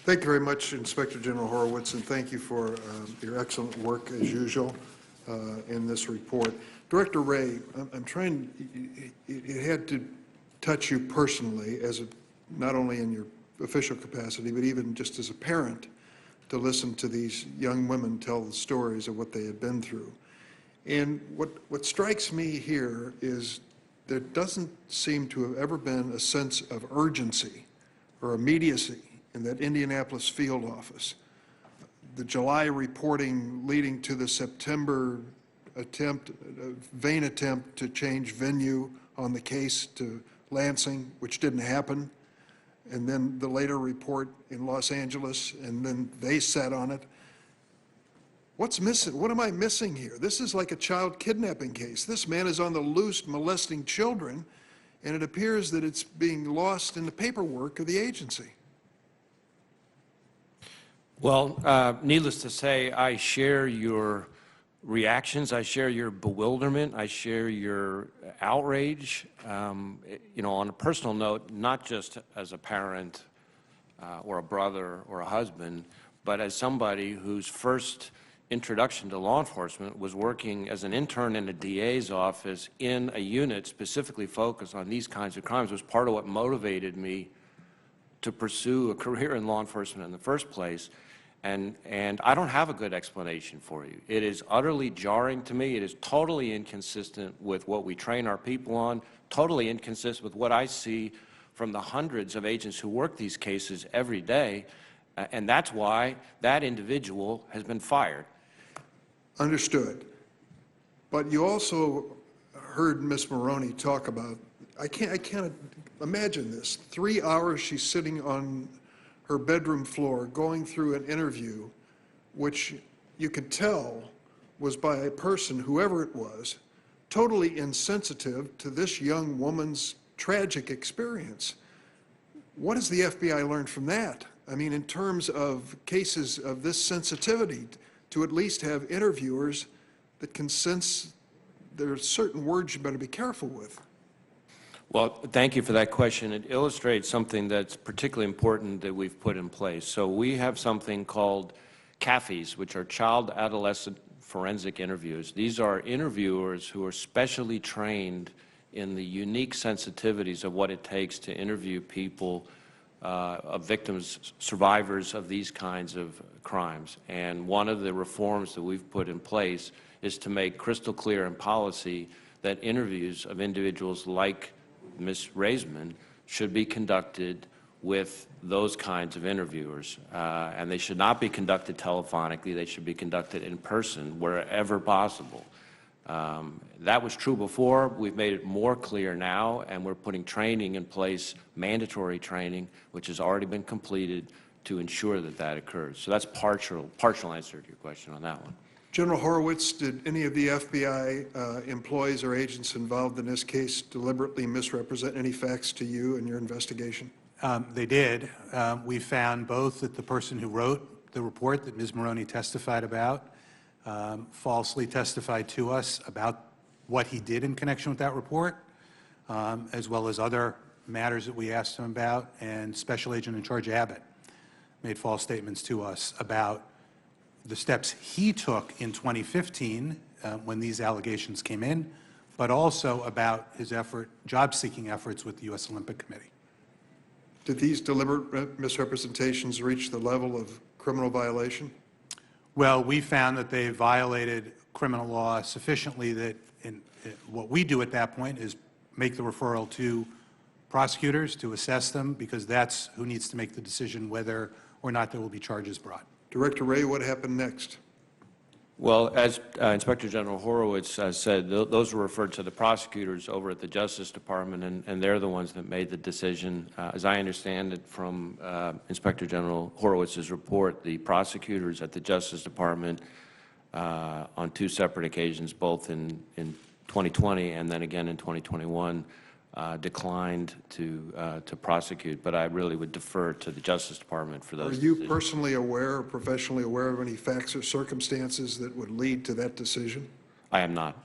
Thank you very much, Inspector General Horowitz, and thank you for your excellent work, as usual, in this report. Director Wray, I'm trying, it had to touch you personally, as not only in your official capacity, but even just as a parent, to listen to these young women tell the stories of what they had been through. And what strikes me here is there doesn't seem to have ever been a sense of urgency or immediacy in that Indianapolis field office. The July reporting leading to the September vain attempt to change venue on the case to Lansing, which didn't happen, and then the later report in Los Angeles, and then they sat on it. What's missing? What am I missing here? This is like a child kidnapping case. This man is on the loose molesting children, and it appears that it's being lost in the paperwork of the agency. Well, needless to say, I share your reactions. I share your bewilderment. I share your outrage. You know, on a personal note, not just as a parent or a brother or a husband, but as somebody whose first introduction to law enforcement was working as an intern in a DA's office in a unit specifically focused on these kinds of crimes, was part of what motivated me to pursue a career in law enforcement in the first place. And I don't have a good explanation for you. It is utterly jarring to me. It is totally inconsistent with what we train our people on, totally inconsistent with what I see from the hundreds of agents who work these cases every day, and that's why that individual has been fired. Understood. But you also heard Ms. Maroney talk about, I can't imagine this. 3 hours she's sitting on her bedroom floor going through an interview, which you could tell was by a person, whoever it was, totally insensitive to this young woman's tragic experience. What has the FBI learned from that? I mean, in terms of cases of this sensitivity, to at least have interviewers that can sense there are certain words you better be careful with. Well, thank you for that question. It illustrates something that's particularly important that we've put in place. So we have something called CAFEs, which are Child Adolescent Forensic Interviews. These are interviewers who are specially trained in the unique sensitivities of what it takes to interview people, of victims, survivors of these kinds of crimes. And one of the reforms that we've put in place is to make crystal clear in policy that interviews of individuals like Ms. Raisman should be conducted with those kinds of interviewers. And they should not be conducted telephonically. They should be conducted in person wherever possible. That was true before. We've made it more clear now, and we're putting training in place, mandatory training, which has already been completed to ensure that that occurs. So that's partial answer to your question on that one. General Horowitz, did any of the FBI employees or agents involved in this case deliberately misrepresent any facts to you in your investigation? They did. We found both that the person who wrote the report that Ms. Maroney testified about falsely testified to us about what he did in connection with that report, as well as other matters that we asked him about, and Special Agent in Charge Abbott made false statements to us about the steps he took in 2015 when these allegations came in, but also about his job-seeking efforts with the U.S. Olympic Committee. Did these deliberate misrepresentations reach the level of criminal violation? Well, we found that they violated criminal law sufficiently that what we do at that point is make the referral to prosecutors to assess them, because that's who needs to make the decision whether or not there will be charges brought. Director Wray, what happened next? Well, as Inspector General Horowitz said, those were referred to the prosecutors over at the Justice Department, and they're the ones that made the decision. As I understand it from Inspector General Horowitz's report, the prosecutors at the Justice Department on 2 separate occasions, both in 2020 and then again in 2021, declined to prosecute, but I really would defer to the Justice Department for those Are you decisions. personally aware or professionally aware of any facts or circumstances that would lead to that decision? I am not.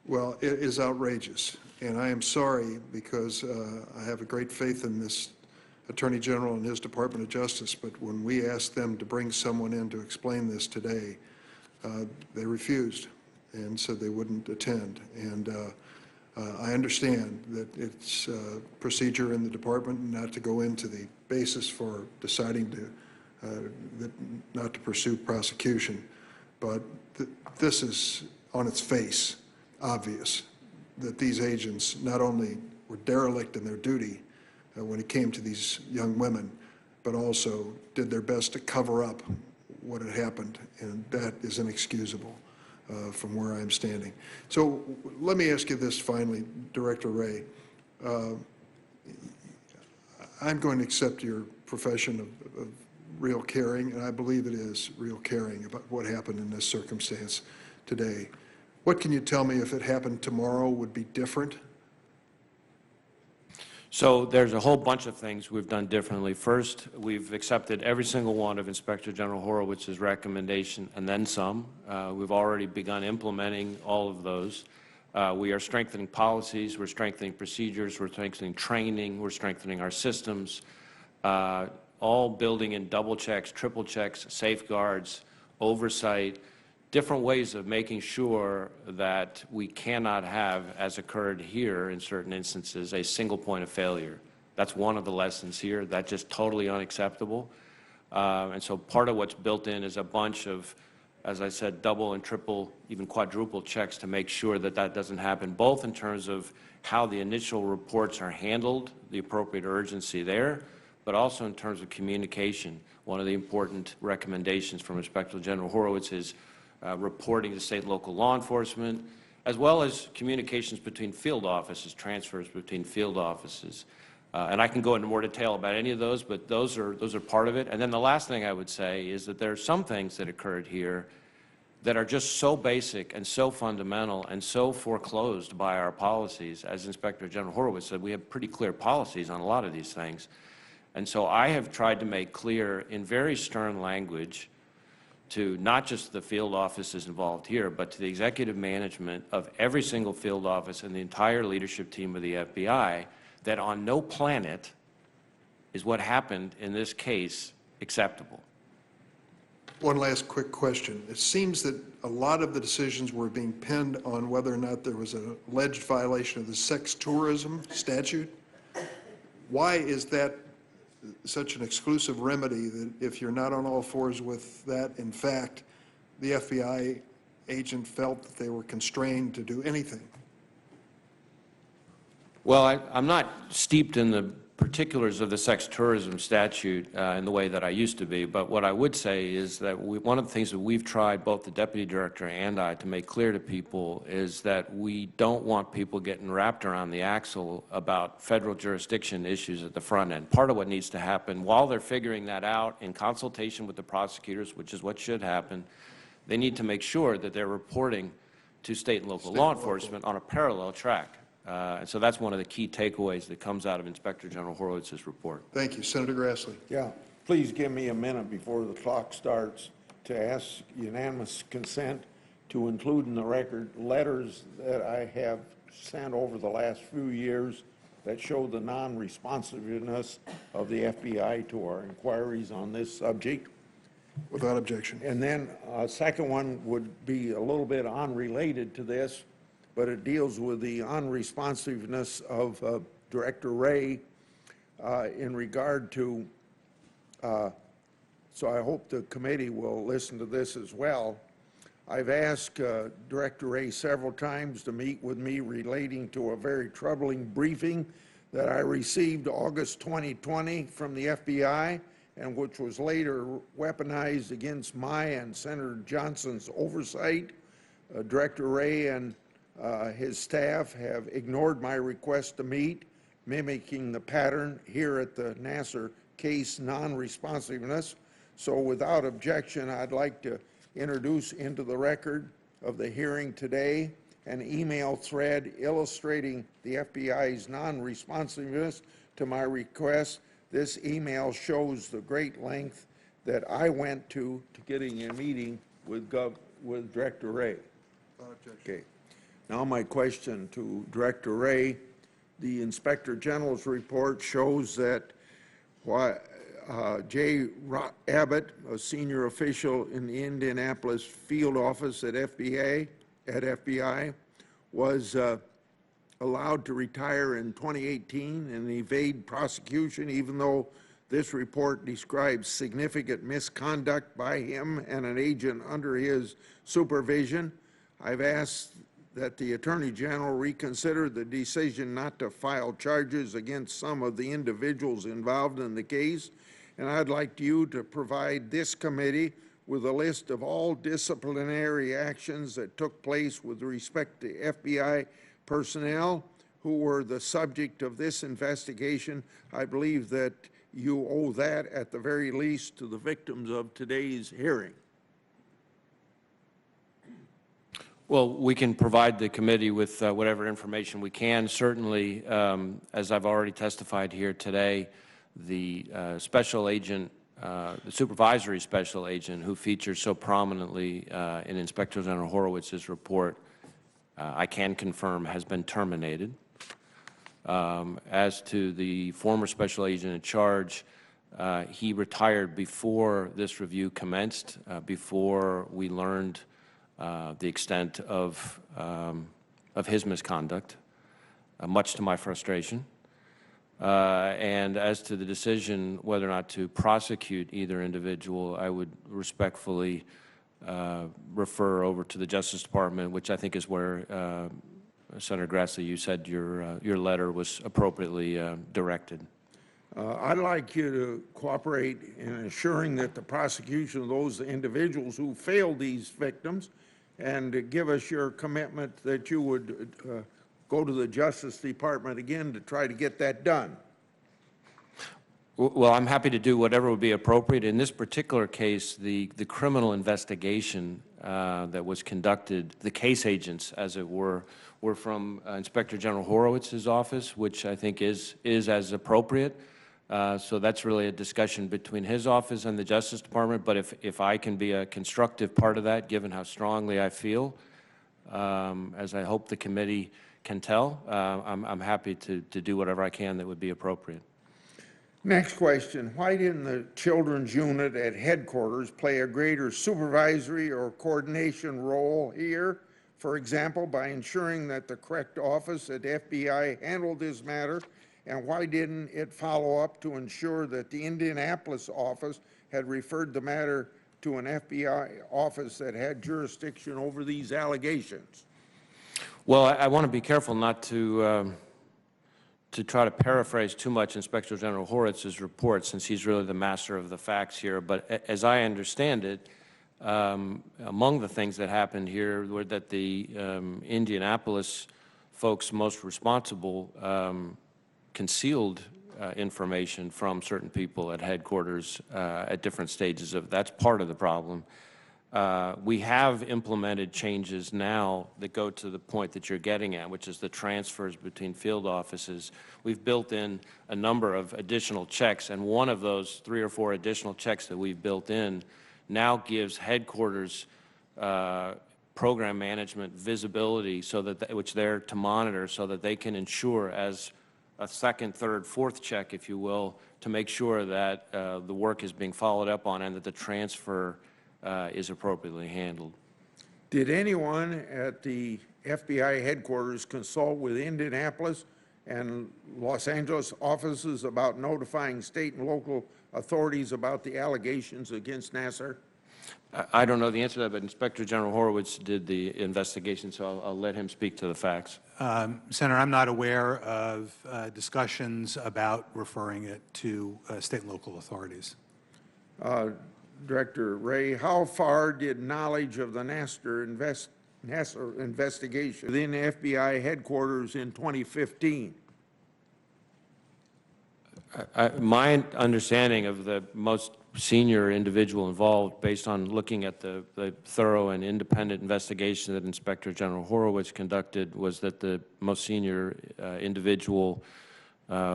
Well, it is outrageous, and I am sorry, because I have a great faith in this Attorney General and his Department of Justice, but when we asked them to bring someone in to explain this today, they refused and said they wouldn't attend. And I understand that it's procedure in the department not to go into the basis for deciding not to pursue prosecution, but this is on its face obvious that these agents not only were derelict in their duty when it came to these young women, but also did their best to cover up what had happened, and that is inexcusable. From where I am standing. So let me ask you this finally, Director Wray. I'm going to accept your profession of real caring, and I believe it is real caring about what happened in this circumstance today. What can you tell me, if it happened tomorrow, would be different? So there's a whole bunch of things we've done differently. First, we've accepted every single one of Inspector General Horowitz's recommendation and then some. We've already begun implementing all of those. We are strengthening policies, we're strengthening procedures, we're strengthening training, we're strengthening our systems, all building in double checks, triple checks, safeguards, oversight, different ways of making sure that we cannot have, as occurred here in certain instances, a single point of failure. That's one of the lessons here. That's just totally unacceptable. And so part of what's built in is a bunch of, as I said, double and triple, even quadruple checks to make sure that that doesn't happen, both in terms of how the initial reports are handled, the appropriate urgency there, but also in terms of communication. One of the important recommendations from Inspector General Horowitz is reporting to state and local law enforcement, as well as communications between field offices, transfers between field offices. And I can go into more detail about any of those, but those are part of it. And then the last thing I would say is that there are some things that occurred here that are just so basic and so fundamental and so foreclosed by our policies. As Inspector General Horowitz said, we have pretty clear policies on a lot of these things. And so I have tried to make clear in very stern language to not just the field offices involved here, but to the executive management of every single field office and the entire leadership team of the FBI, that on no planet is what happened in this case acceptable. One last quick question. It seems that a lot of the decisions were being pinned on whether or not there was an alleged violation of the sex tourism statute. Why is that such an exclusive remedy that if you're not on all fours with that, in fact, the FBI agent felt that they were constrained to do anything? Well, I'm not steeped in the particulars of the sex tourism statute in the way that I used to be, but what I would say is that one of the things that we've tried, both the Deputy Director and I, to make clear to people is that we don't want people getting wrapped around the axle about federal jurisdiction issues at the front end. Part of what needs to happen, while they're figuring that out in consultation with the prosecutors, which is what should happen, they need to make sure that they're reporting to state and local law enforcement on a parallel track. And so that's one of the key takeaways that comes out of Inspector General Horowitz's report. Thank you. Senator Grassley. Yeah, please give me a minute before the clock starts to ask unanimous consent to include in the record letters that I have sent over the last few years that show the non-responsiveness of the FBI to our inquiries on this subject. Without objection. And then a second one would be a little bit unrelated to this, but it deals with the unresponsiveness of Director Wray in regard to, so I hope the committee will listen to this as well. I've asked Director Wray several times to meet with me relating to a very troubling briefing that I received August 2020 from the FBI, and which was later weaponized against my and Senator Johnson's oversight. Director Wray and his staff have ignored my request to meet, mimicking the pattern here at the Nassar case non-responsiveness. So without objection, I'd like to introduce into the record of the hearing today an email thread illustrating the FBI's non-responsiveness to my request. This email shows the great length that I went to getting a meeting with Director Wray. Okay. Now my question to Director Wray. The Inspector General's report shows that Jay Abbott, a senior official in the Indianapolis field office at FBI, was allowed to retire in 2018 and evade prosecution, even though this report describes significant misconduct by him and an agent under his supervision. I've asked that the Attorney General reconsider the decision not to file charges against some of the individuals involved in the case, and I'd like you to provide this committee with a list of all disciplinary actions that took place with respect to FBI personnel who were the subject of this investigation. I believe that you owe that, at the very least, to the victims of today's hearing. Well, we can provide the committee with whatever information we can. Certainly, as I've already testified here today, the special agent, the supervisory special agent who features so prominently in Inspector General Horowitz's report, I can confirm has been terminated. As to the former special agent in charge, he retired before this review commenced, before we learned the extent of his misconduct, much to my frustration. And as to the decision whether or not to prosecute either individual, I would respectfully refer over to the Justice Department, which I think is where, Senator Grassley, you said your letter was appropriately directed. I'd like you to cooperate in ensuring that the prosecution of those individuals who failed these victims, and give us your commitment that you would go to the Justice Department again to try to get that done. Well, I'm happy to do whatever would be appropriate. In this particular case, the criminal investigation that was conducted, the case agents, as it were from Inspector General Horowitz's office, which I think is as appropriate. So that's really a discussion between his office and the Justice Department. But if I can be a constructive part of that, given how strongly I feel, as I hope the committee can tell, I'm happy to do whatever I can that would be appropriate. Next question. Why didn't the Children's Unit at headquarters play a greater supervisory or coordination role here? For example, by ensuring that the correct office at FBI handled this matter, and why didn't it follow up to ensure that the Indianapolis office had referred the matter to an FBI office that had jurisdiction over these allegations? Well, I want to be careful not to try to paraphrase too much Inspector General Horowitz's report, since he's really the master of the facts here. But as I understand it, among the things that happened here were that the Indianapolis folks most responsible concealed information from certain people at headquarters at different stages of. That's part of the problem. We have implemented changes now that go to the point that you're getting at, which is the transfers between field offices. We've built in a number of additional checks, and one of those 3 or 4 additional checks that we've built in now gives headquarters program management visibility, so that which they're to monitor, so that they can ensure, as a second, third, fourth check, if you will, to make sure that the work is being followed up on and that the transfer is appropriately handled. Did anyone at the FBI headquarters consult with Indianapolis and Los Angeles offices about notifying state and local authorities about the allegations against Nassar? I don't know the answer to that, but Inspector General Horowitz did the investigation, so I'll let him speak to the facts. Senator, I'm not aware of discussions about referring it to state and local authorities. Director Wray, how far did knowledge of the Nassar investigation within FBI headquarters in 2015? My understanding of the most senior individual involved, based on looking at the thorough and independent investigation that Inspector General Horowitz conducted, was that the most senior individual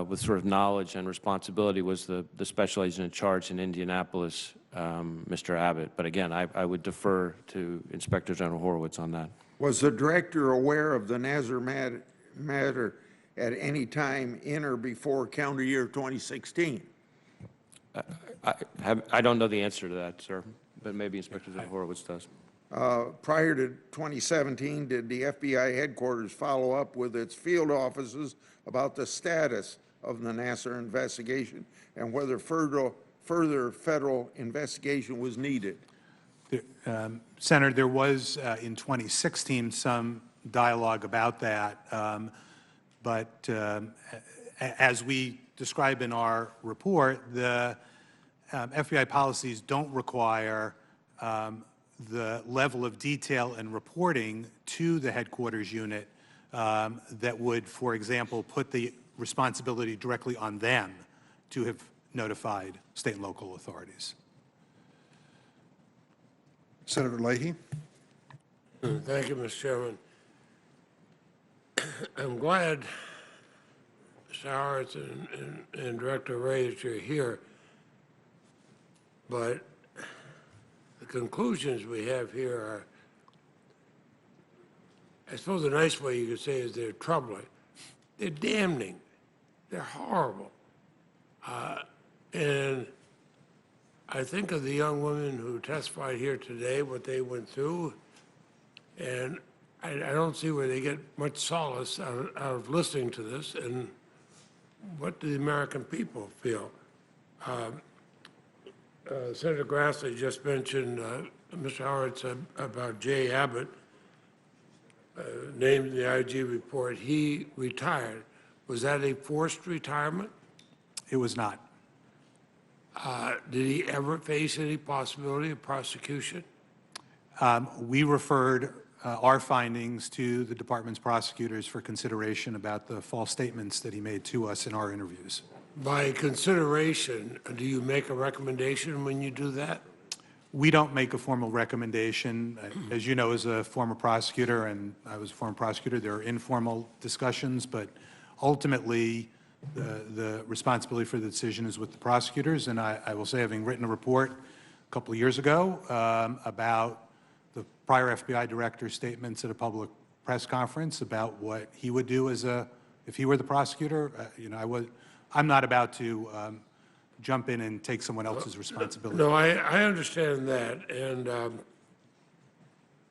with sort of knowledge and responsibility was the special agent in charge in Indianapolis, Mr. Abbott. But again, I would defer to Inspector General Horowitz on that. Was the director aware of the Nassar matter at any time in or before calendar year 2016? I don't know the answer to that, sir, but maybe Inspector General Horowitz does. Prior to 2017, did the FBI headquarters follow up with its field offices about the status of the Nassar investigation and whether further federal investigation was needed? Senator, there was in 2016 some dialogue about that, but as we describe in our report, the FBI policies don't require the level of detail and reporting to the headquarters unit that would, for example, put the responsibility directly on them to have notified state and local authorities. Senator Leahy. Thank you, Mr. Chairman. I'm glad, Mr. Howard and Director Wray, that you're here, but the conclusions we have here are, I suppose the nice way you could say is they're troubling. They're damning. They're horrible. And I think of the young women who testified here today, what they went through, and I don't see where they get much solace out of listening to this. And what do the American people feel? Senator Grassley just mentioned, Mr. Howard said about Jay Abbott, named in the IG report. He retired. Was that a forced retirement? It was not. Did he ever face any possibility of prosecution? We referred our findings to the department's prosecutors for consideration about the false statements that he made to us in our interviews. By consideration, do you make a recommendation when you do that? We don't make a formal recommendation. As you know, as a former prosecutor, and I was a former prosecutor, there are informal discussions, but ultimately the responsibility for the decision is with the prosecutors. And I will say, having written a report a couple of years ago about the prior FBI director's statements at a public press conference about what he would do as if he were the prosecutor, I'm not about to jump in and take someone else's responsibility. No, I understand that. And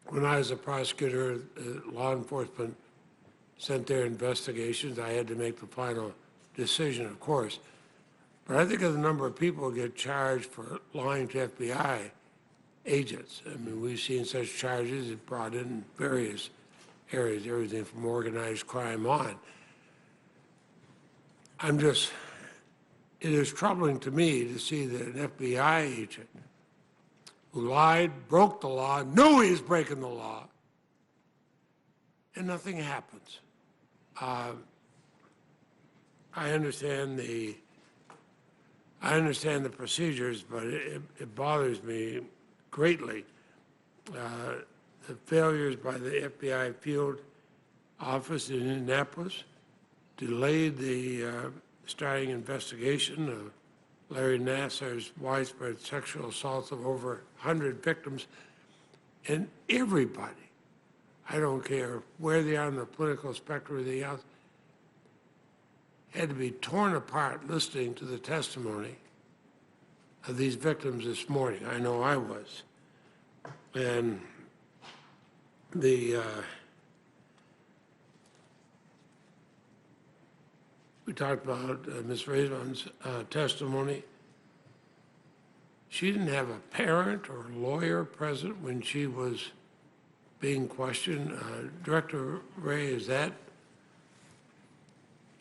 when I was a prosecutor, law enforcement sent their investigations. I had to make the final decision, of course. But I think of the number of people who get charged for lying to FBI agents. I mean, we've seen such charges brought in various areas, everything from organized crime on. It is troubling to me to see that an FBI agent who lied, broke the law, knew he was breaking the law, and nothing happens. I understand the procedures, but it bothers me greatly. The failures by the FBI field office in Indianapolis delayed the starting investigation of Larry Nassar's widespread sexual assaults of over 100 victims. And everybody, I don't care where they are on the political spectrum or anything else, had to be torn apart listening to the testimony of these victims this morning. I know I was. And we talked about Ms. Raisman's testimony. She didn't have a parent or lawyer present when she was being questioned. Director Wray, is that?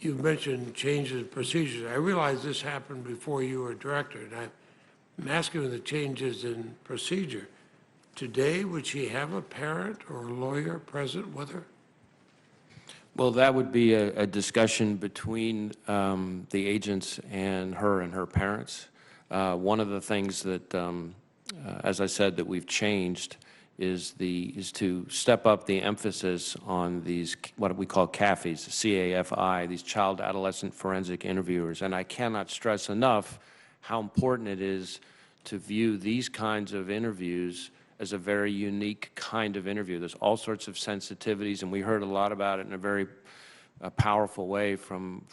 You mentioned changes in procedures. I realize this happened before you were director, and I'm asking the changes in procedure. Today, would she have a parent or a lawyer present with her? Well, that would be a discussion between the agents and her parents. One of the things that, as I said, that we've changed is to step up the emphasis on these, what we call CAFIs, C-A-F-I, these child adolescent forensic interviewers. And I cannot stress enough how important it is to view these kinds of interviews as a very unique kind of interview. There's all sorts of sensitivities, and we heard a lot about it in a very powerful way from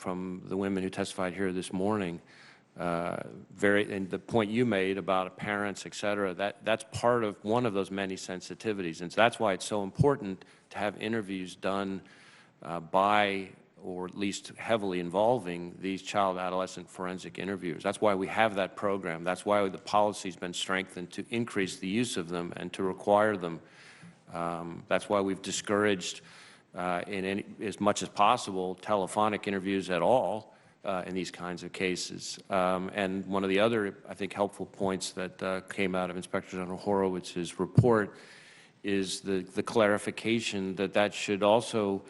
the women who testified here this morning. And the point you made about parents, et cetera, that's part of one of those many sensitivities. And so that's why it's so important to have interviews done by, or at least heavily involving, these child adolescent forensic interviewers. That's why we have that program. That's why the policy's been strengthened to increase the use of them and to require them. That's why we've discouraged, as much as possible, telephonic interviews at all in these kinds of cases. And one of the other, I think, helpful points that came out of Inspector General Horowitz's report is the clarification that should also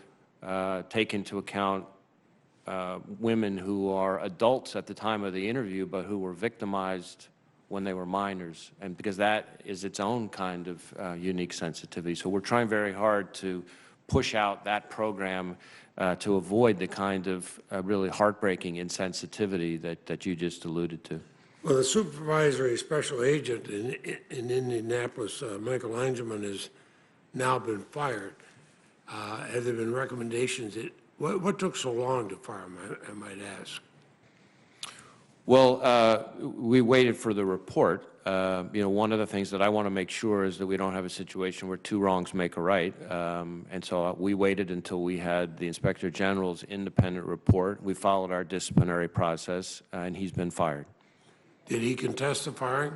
take into account women who are adults at the time of the interview, but who were victimized when they were minors, and because that is its own kind of unique sensitivity. So we're trying very hard to push out that program to avoid the kind of really heartbreaking insensitivity that you just alluded to. Well, the supervisory special agent in Indianapolis, Michael Angelman, has now been fired. Have there been recommendations? What took so long to fire him, I might ask? Well, we waited for the report. one of the things that I want to make sure is that we don't have a situation where two wrongs make a right. And so we waited until we had the Inspector General's independent report. We followed our disciplinary process, and he's been fired. Did he contest the firing?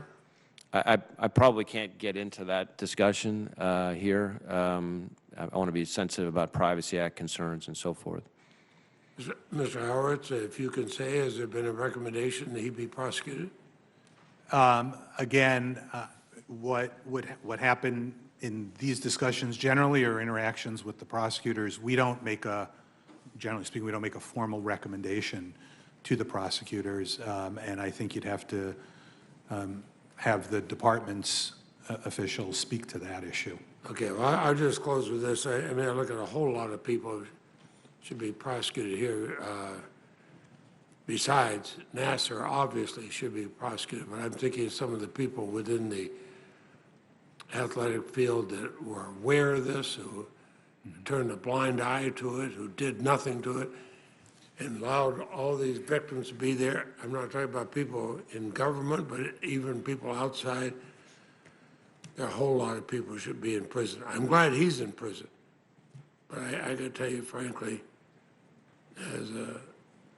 I probably can't get into that discussion here. I want to be sensitive about Privacy Act concerns and so forth. Mr. Horowitz, if you can say, has there been a recommendation that he be prosecuted? Again, what happened in these discussions generally or interactions with the prosecutors, we don't make a, generally speaking, we don't make a formal recommendation to the prosecutors, and I think you'd have to have the department's officials speak to that issue. Okay, well, I'll just close with this. I mean, I look at a whole lot of people who should be prosecuted here. Besides, Nassar obviously should be prosecuted, but I'm thinking of some of the people within the athletic field that were aware of this, who turned a blind eye to it, who did nothing to it, and allowed all these victims to be there. I'm not talking about people in government, but even people outside. There are a whole lot of people who should be in prison. I'm glad he's in prison, but I got to tell you, frankly, as a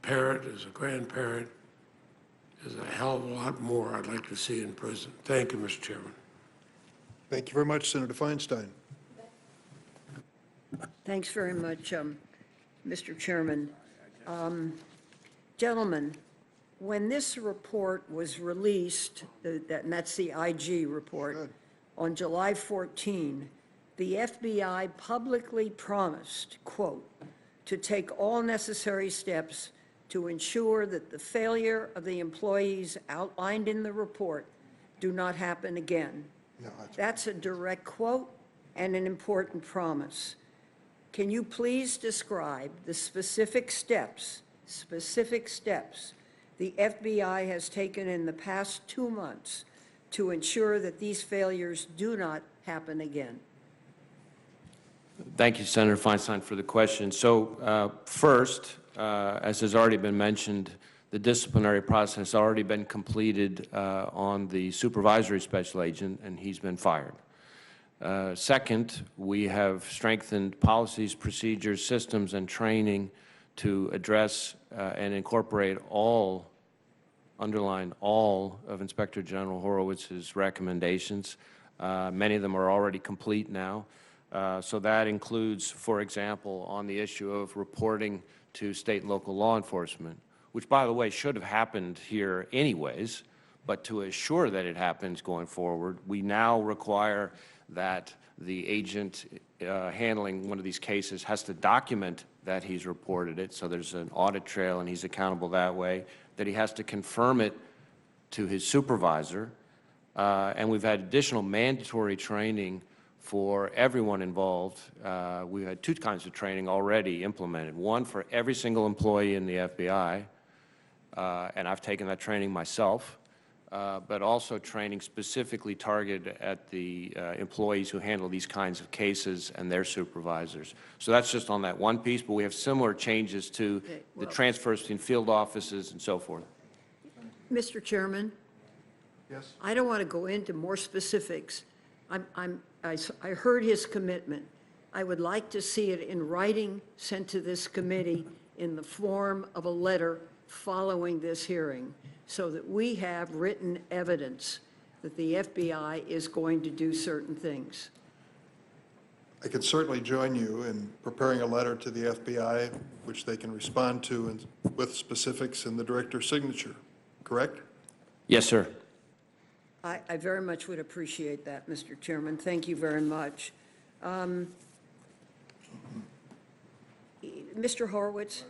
parent, as a grandparent, there's a hell of a lot more I'd like to see in prison. Thank you, Mr. Chairman. Thank you very much, Senator Feinstein. Thanks very much, Mr. Chairman. Gentlemen, when this report was released, and that's the IG report, on July 14, the FBI publicly promised, quote, to take all necessary steps to ensure that the failure of the employees outlined in the report do not happen again. No, That's a direct quote and an important promise. Can you please describe the specific steps the FBI has taken in the past 2 months to ensure that these failures do not happen again? Thank you, Senator Feinstein, for the question. So first, as has already been mentioned, the disciplinary process has already been completed on the supervisory special agent, and he's been fired. Second, we have strengthened policies, procedures, systems, and training to address and incorporate all, underline all, of Inspector General Horowitz's recommendations. Many of them are already complete now. So that includes, for example, on the issue of reporting to state and local law enforcement, which, by the way, should have happened here anyways, but to assure that it happens going forward, we now require that the agent handling one of these cases has to document that he's reported it, so there's an audit trail and he's accountable that way, that he has to confirm it to his supervisor, and we've had additional mandatory training for everyone involved. We've had 2 kinds of training already implemented, one for every single employee in the FBI, and I've taken that training myself, but also training specifically targeted at the employees who handle these kinds of cases and their supervisors. So that's just on that one piece, but we have similar changes to the transfers between field offices and so forth. Mr. Chairman? Yes? I don't want to go into more specifics. I heard his commitment. I would like to see it in writing sent to this committee in the form of a letter following this hearing, so that we have written evidence that the FBI is going to do certain things. I can certainly join you in preparing a letter to the FBI, which they can respond to and with specifics in the director's signature, correct? Yes, sir. I very much would appreciate that, Mr. Chairman. Thank you very much. Mr. Horowitz,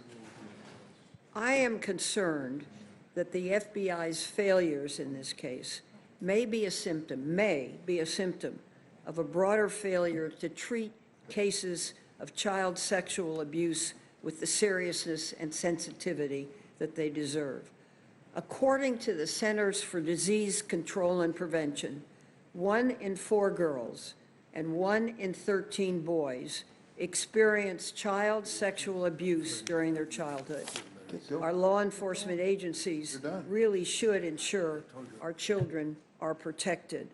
I am concerned that the FBI's failures in this case may be a symptom of a broader failure to treat cases of child sexual abuse with the seriousness and sensitivity that they deserve. According to the Centers for Disease Control and Prevention, 1 in 4 girls and 1 in 13 boys experience child sexual abuse during their childhood. Our law enforcement agencies really should ensure our children are protected.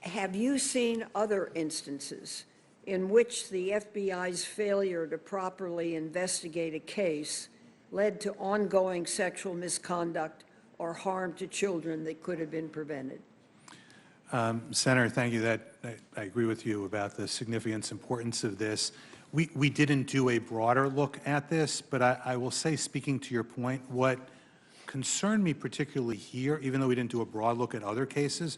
Have you seen other instances in which the FBI's failure to properly investigate a case led to ongoing sexual misconduct or harm to children that could have been prevented? Senator, thank you. I agree with you about the significance, importance of this. We didn't do a broader look at this, but I will say, speaking to your point, what concerned me particularly here, even though we didn't do a broad look at other cases,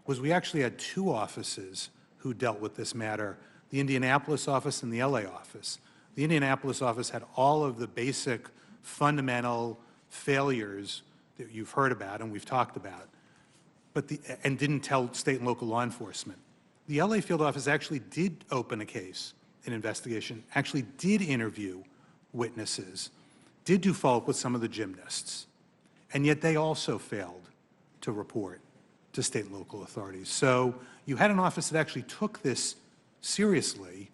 was we actually had two offices who dealt with this matter, the Indianapolis office and the LA office. The Indianapolis office had all of the basic fundamental failures that you've heard about and we've talked about, and didn't tell state and local law enforcement. The LA field office actually did open a case, an investigation, actually did interview witnesses, did do follow-up with some of the gymnasts, and yet they also failed to report to state and local authorities. So you had an office that actually took this seriously,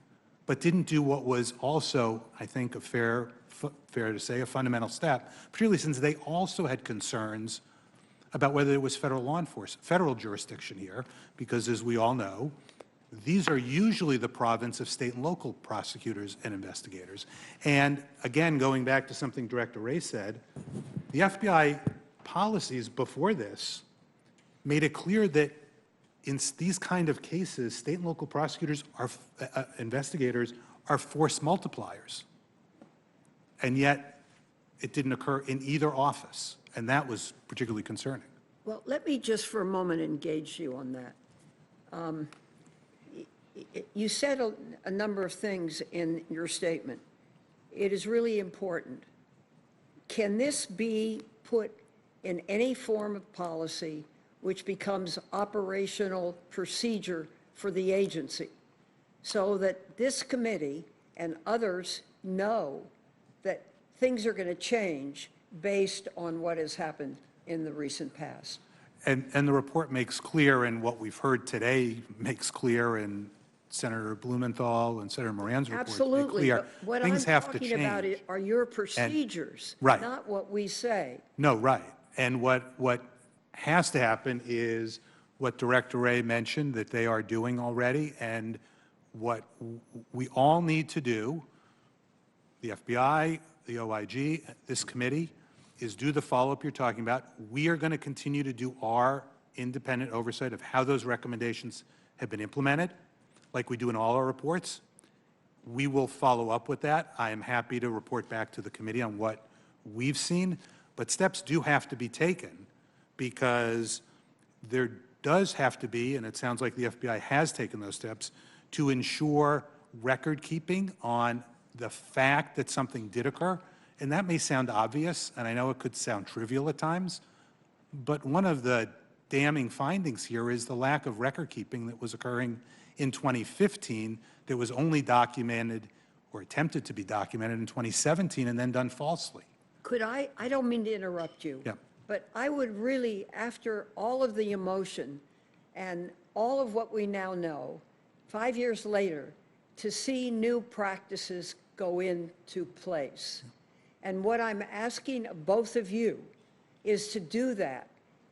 but didn't do what was also, I think, fair to say, a fundamental step, particularly since they also had concerns about whether there was federal law enforcement, federal jurisdiction here, because as we all know, these are usually the province of state and local prosecutors and investigators. And again, going back to something Director Wray said, the FBI policies before this made it clear that in these kind of cases, state and local prosecutors are, investigators are force multipliers. And yet it didn't occur in either office. And that was particularly concerning. Well, let me just for a moment engage you on that. You said a number of things in your statement. It is really important. Can this be put in any form of policy which becomes operational procedure for the agency so that this committee and others know that things are going to change based on what has happened in the recent past? And the report makes clear, and what we've heard today makes clear, and Senator Blumenthal and Senator Moran's report Absolutely, make clear, but what things I'm have to talking change. about are your procedures, right. not what we say. No, right. And what has to happen is what Director Wray mentioned that they are doing already, and what we all need to do, the FBI, the OIG, this committee, is do the follow-up you're talking about. We are going to continue to do our independent oversight of how those recommendations have been implemented, like we do in all our reports. We will follow up with that. I am happy to report back to the committee on what we've seen, but steps do have to be taken because there does have to be, and it sounds like the FBI has taken those steps, to ensure record keeping on the fact that something did occur. And that may sound obvious, and I know it could sound trivial at times, but one of the damning findings here is the lack of record keeping that was occurring in 2015 that was only documented or attempted to be documented in 2017 and then done falsely. Could I don't mean to interrupt you, Yep. but I would really, after all of the emotion and all of what we now know, 5 years later, to see new practices go into place. And what I'm asking both of you is to do that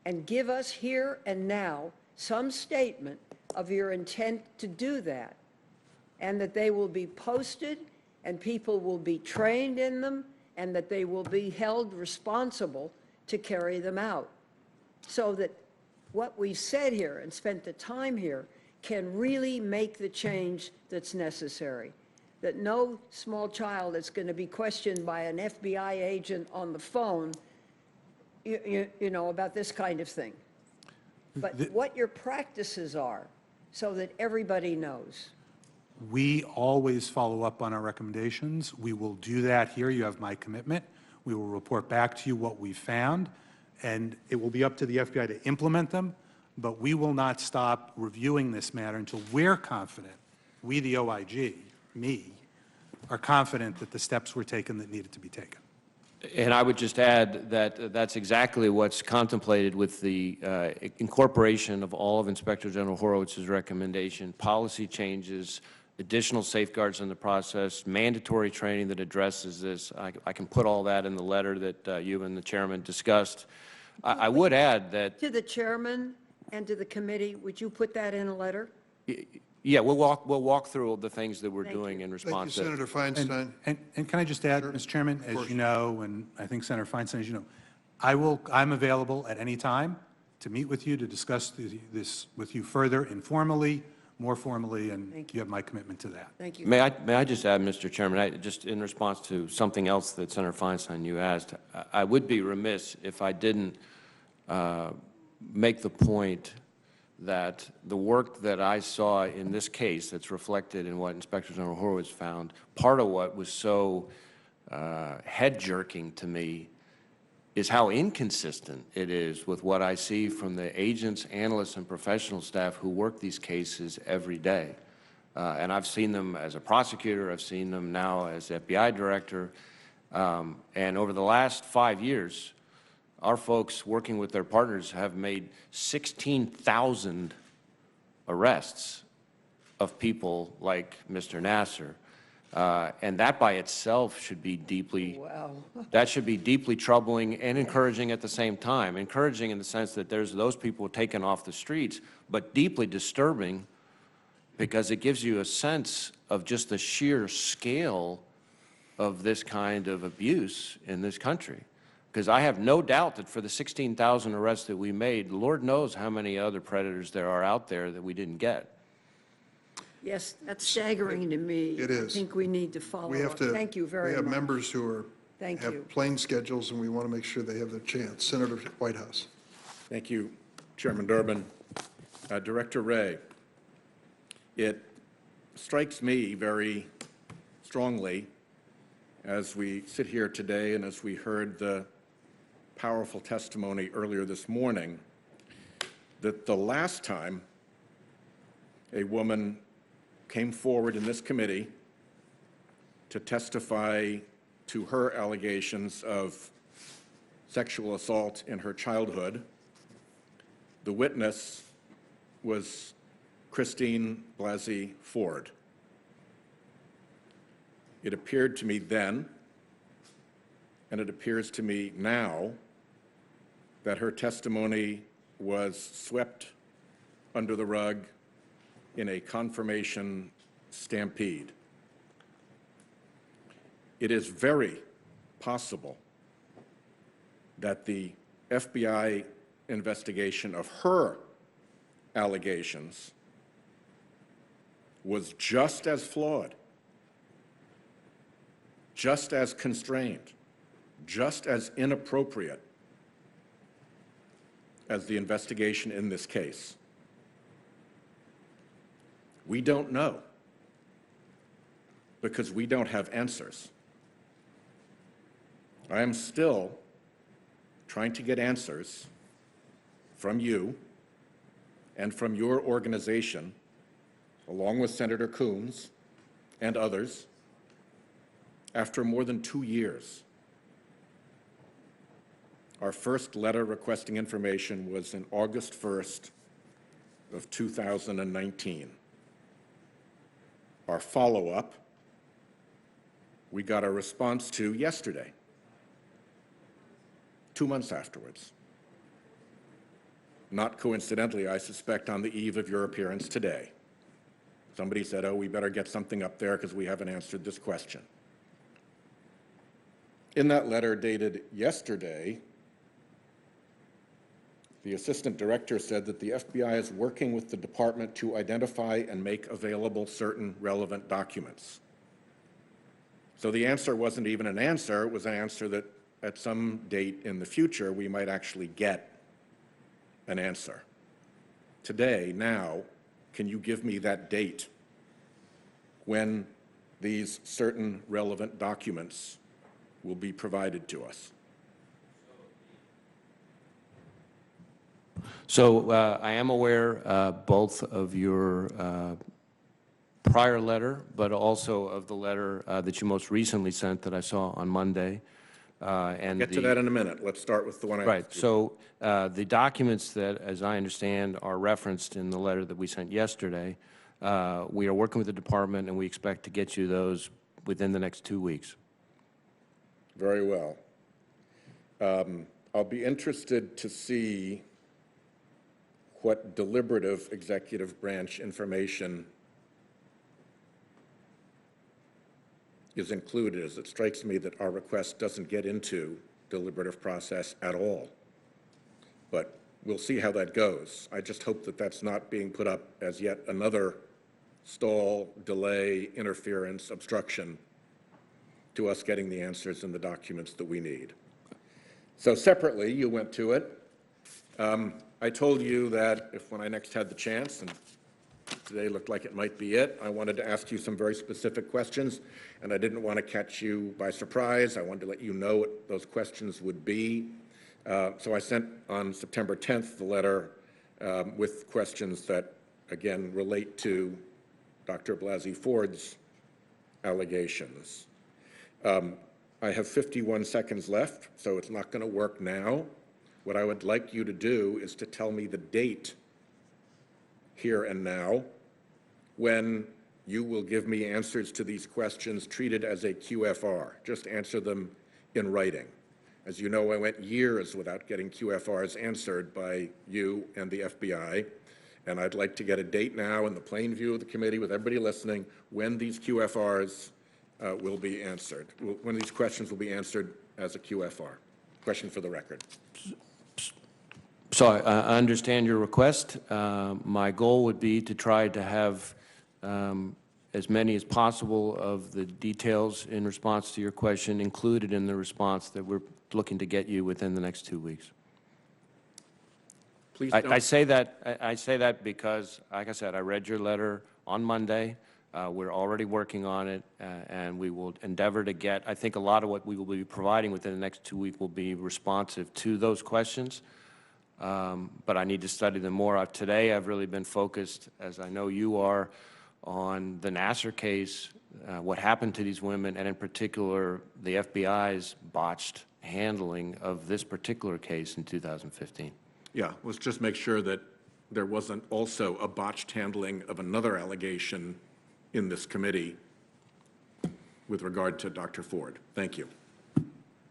and give us here and now some statement of your intent to do that, and that they will be posted and people will be trained in them and that they will be held responsible to carry them out, so that what we've said here and spent the time here can really make the change that's necessary. That no small child is going to be questioned by an FBI agent on the phone, you know, about this kind of thing. But what your practices are, so that everybody knows. We always follow up on our recommendations. We will do that here. You have my commitment. We will report back to you what we found, and it will be up to the FBI to implement them, but we will not stop reviewing this matter until we're confident, we the OIG, me, are confident that the steps were taken that needed to be taken. And I would just add that that's exactly what's contemplated with the incorporation of all of Inspector General Horowitz's recommendation, policy changes, additional safeguards in the process, mandatory training that addresses this. I can put all that in the letter that you and the chairman discussed. I would add that, To the chairman and to the committee, would you put that in a letter? yeah, we'll walk through the things that we're Thank doing you. in Thank you, response to. Senator Feinstein. And can I just add, Mr. Chairman, as course. you know, and I think Senator Feinstein, as you know, I'm available at any time to meet with you, to discuss this with you further, informally, more formally, and Thank you have my commitment to that. Thank you. May I just add, Mr. Chairman, just in response to something else that Senator Feinstein, you asked, I would be remiss if I didn't make the point that the work that I saw in this case that's reflected in what Inspector General Horowitz found, part of what was so head-jerking to me is how inconsistent it is with what I see from the agents, analysts, and professional staff who work these cases every day. And I've seen them as a prosecutor, I've seen them now as FBI director, and over the last 5 years, our folks working with their partners have made 16,000 arrests of people like Mr. Nassar. And that by itself should be deeply, that should be deeply troubling and encouraging at the same time. Encouraging in the sense that there's those people taken off the streets, but deeply disturbing because it gives you a sense of just the sheer scale of this kind of abuse in this country. Because I have no doubt that for the 16,000 arrests that we made, Lord knows how many other predators there are out there that we didn't get. Yes, that's staggering to me. It is. I think we need to follow We have up. to. Thank you very We have much. members who Thank have you. plain schedules, and we want to make sure they have their chance. Senator Whitehouse. Thank you, Chairman Durbin. Director Wray, it strikes me very strongly as we sit here today and as we heard the powerful testimony earlier this morning that the last time a woman came forward in this committee to testify to her allegations of sexual assault in her childhood, the witness was Christine Blasey Ford. It appeared to me then, and it appears to me now, that her testimony was swept under the rug in a confirmation stampede. It is very possible that the FBI investigation of her allegations was just as flawed, just as constrained, just as inappropriate as the investigation in this case. We don't know because we don't have answers. I am still trying to get answers from you and from your organization, along with Senator Coons and others, after more than 2 years. Our first letter requesting information was in August 1st of 2019. Our follow-up, we got a response to yesterday, 2 months afterwards. Not coincidentally, I suspect on the eve of your appearance today. Somebody said, oh, we better get something up there because we haven't answered this question. In that letter dated yesterday, the assistant director said that the FBI is working with the department to identify and make available certain relevant documents. So the answer wasn't even an answer, it was an answer that at some date in the future we might actually get an answer. Today, now, can you give me that date when these certain relevant documents will be provided to us? So I am aware both of your prior letter, but also of the letter that you most recently sent that I saw on Monday. And Get to that in a minute. Let's start with the one I Right. asked you. So the documents that, as I understand, are referenced in the letter that we sent yesterday, we are working with the department, and we expect to get you those within the next 2 weeks. Very well. I'll be interested to see what deliberative executive branch information is included, as it strikes me that our request doesn't get into deliberative process at all. But we'll see how that goes. I just hope that that's not being put up as yet another stall, delay, interference, obstruction to us getting the answers in the documents that we need. So separately, you went to it. I told you that if when I next had the chance, and today looked like it might be it, I wanted to ask you some very specific questions, and I didn't want to catch you by surprise. I wanted to let you know what those questions would be. So I sent on September 10th the letter with questions that, again, relate to Dr. Blasey Ford's allegations. I have 51 seconds left, so it's not going to work now. What I would like you to do is to tell me the date here and now when you will give me answers to these questions treated as a QFR. Just answer them in writing. As you know, I went years without getting QFRs answered by you and the FBI, and I'd like to get a date now in the plain view of the committee with everybody listening when these QFRs will be answered, when these questions will be answered as a QFR. Question for the record. So I understand your request. My goal would be to try to have as many as possible of the details in response to your question included in the response that we're looking to get you within the next 2 weeks. Please I say that because, like I said, I read your letter on Monday. We're already working on it, and we will endeavor to get, I think a lot of what we will be providing within the next 2 weeks will be responsive to those questions. But I need to study them more. Today, I've really been focused, as I know you are, on the Nassar case, what happened to these women, and in particular, the FBI's botched handling of this particular case in 2015. Yeah, let's just make sure that there wasn't also a botched handling of another allegation in this committee with regard to Dr. Ford. Thank you.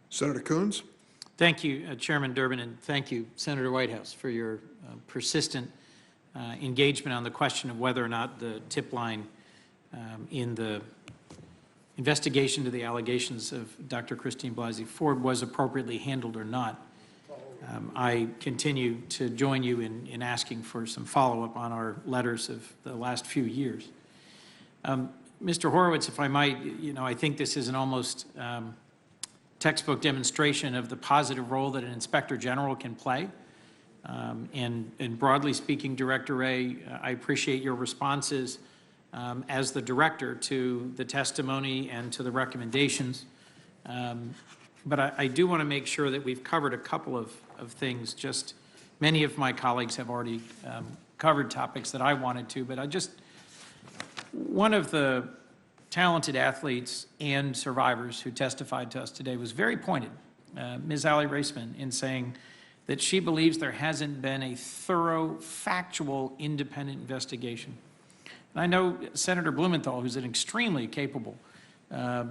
Senator Coons? Thank you, Chairman Durbin, and thank you, Senator Whitehouse, for your persistent engagement on the question of whether or not the tip line in the investigation to the allegations of Dr. Christine Blasey Ford was appropriately handled or not. I continue to join you in asking for some follow-up on our letters of the last few years. Mr. Horowitz, if I might, I think this is an almost textbook demonstration of the positive role that an inspector general can play. And broadly speaking, Director Wray, I appreciate your responses as the director to the testimony and to the recommendations. But I do want to make sure that we've covered a couple of things. Just many of my colleagues have already covered topics that I wanted to, but one of the talented athletes and survivors who testified to us today was very pointed, Ms. Allie Raisman, in saying that she believes there hasn't been a thorough, factual, independent investigation. And I know Senator Blumenthal, who's an extremely capable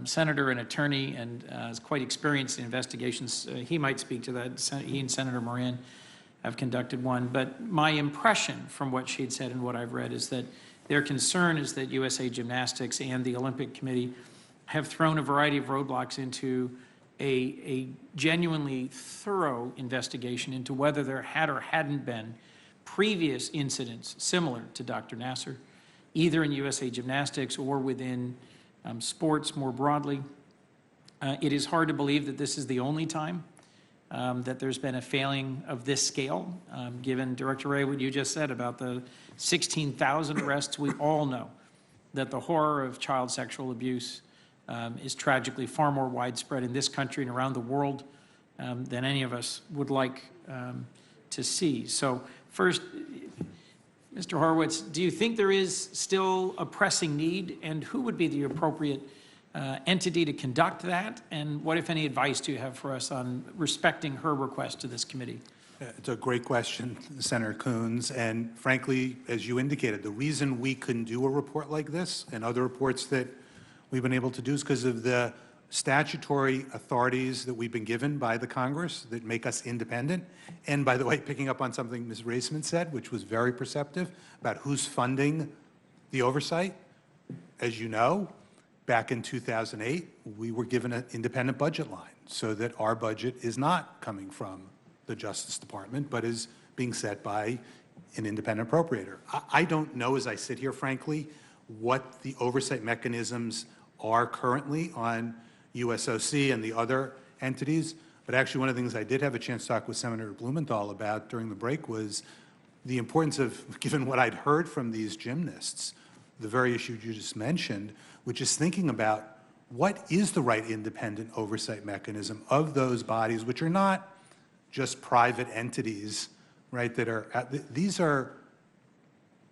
senator and attorney and is quite experienced in investigations. He might speak to that. He and Senator Moran have conducted one. But my impression from what she had said and what I've read is that their concern is that USA Gymnastics and the Olympic Committee have thrown a variety of roadblocks into a genuinely thorough investigation into whether there had or hadn't been previous incidents similar to Dr. Nassar, either in USA Gymnastics or within sports more broadly. It is hard to believe that this is the only time that there's been a failing of this scale, given, Director Wray, what you just said about the 16,000 arrests. We all know that the horror of child sexual abuse is tragically far more widespread in this country and around the world than any of us would like to see. So first, Mr. Horowitz, do you think there is still a pressing need, and who would be the appropriate entity to conduct that? And what, if any, advice do you have for us on respecting her request to this committee? It's a great question, Senator Coons. And frankly, as you indicated, the reason we couldn't do a report like this and other reports that we've been able to do is because of the statutory authorities that we've been given by the Congress that make us independent. And by the way, picking up on something Ms. Raisman said, which was very perceptive, about who's funding the oversight. As you know, back in 2008, we were given an independent budget line so that our budget is not coming from the Justice Department, but is being set by an independent appropriator. I don't know, as I sit here, frankly, what the oversight mechanisms are currently on USOC and the other entities, but actually one of the things I did have a chance to talk with Senator Blumenthal about during the break was the importance of, given what I'd heard from these gymnasts, the very issue you just mentioned, which is thinking about what is the right independent oversight mechanism of those bodies, which are not just private entities, right, that are, these are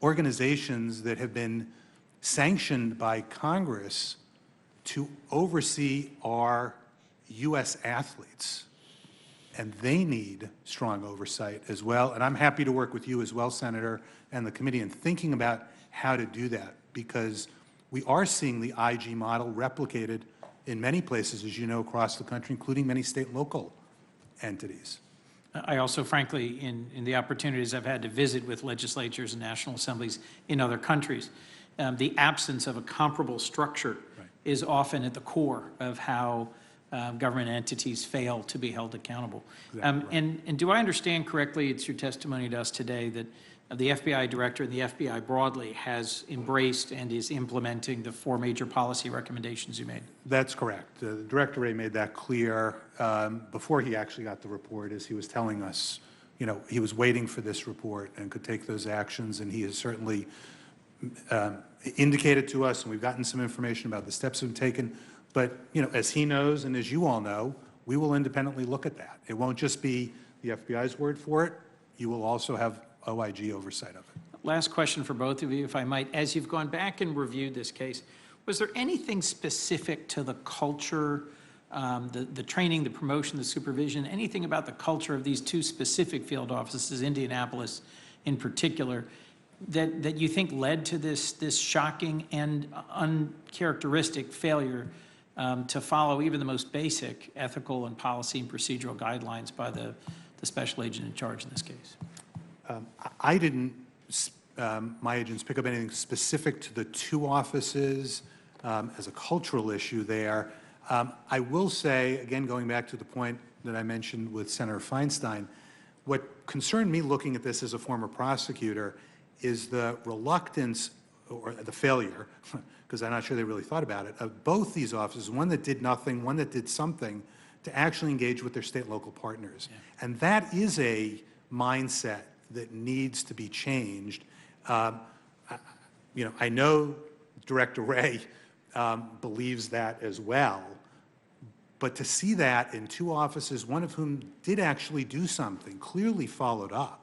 organizations that have been sanctioned by Congress to oversee our U.S. athletes, and they need strong oversight as well. And I'm happy to work with you as well, Senator, and the committee in thinking about how to do that, because we are seeing the IG model replicated in many places, as you know, across the country, including many state and local entities. I also, frankly, in the opportunities I've had to visit with legislatures and national assemblies in other countries, the absence of a comparable structure is often at the core of how government entities fail to be held accountable. Exactly and do I understand correctly, it's your testimony to us today, that the FBI director and the FBI broadly has embraced and is implementing the 4 major policy recommendations you made? That's correct. Director Wray made that clear before he actually got the report, as he was telling us, you know, he was waiting for this report and could take those actions, and he has certainly indicated to us, and we've gotten some information about the steps that have been taken. But, you know, as he knows and as you all know, we will independently look at that. It won't just be the FBI's word for it. You will also have OIG oversight of it. Last question for both of you, if I might. As you've gone back and reviewed this case, was there anything specific to the culture, the training, the promotion, the supervision, anything about the culture of these 2 specific field offices, Indianapolis in particular, that you think led to this shocking and uncharacteristic failure to follow even the most basic ethical and policy and procedural guidelines by the special agent in charge in this case? I didn't, my agents, pick up anything specific to the 2 offices as a cultural issue there. I will say, again, going back to the point that I mentioned with Senator Feinstein, what concerned me looking at this as a former prosecutor is the reluctance or the failure, because I'm not sure they really thought about it, of both these offices, one that did nothing, one that did something, to actually engage with their state and local partners. Yeah. And that is a mindset that needs to be changed. You know, I know Director Wray believes that as well, but to see that in 2 offices, one of whom did actually do something, clearly followed up,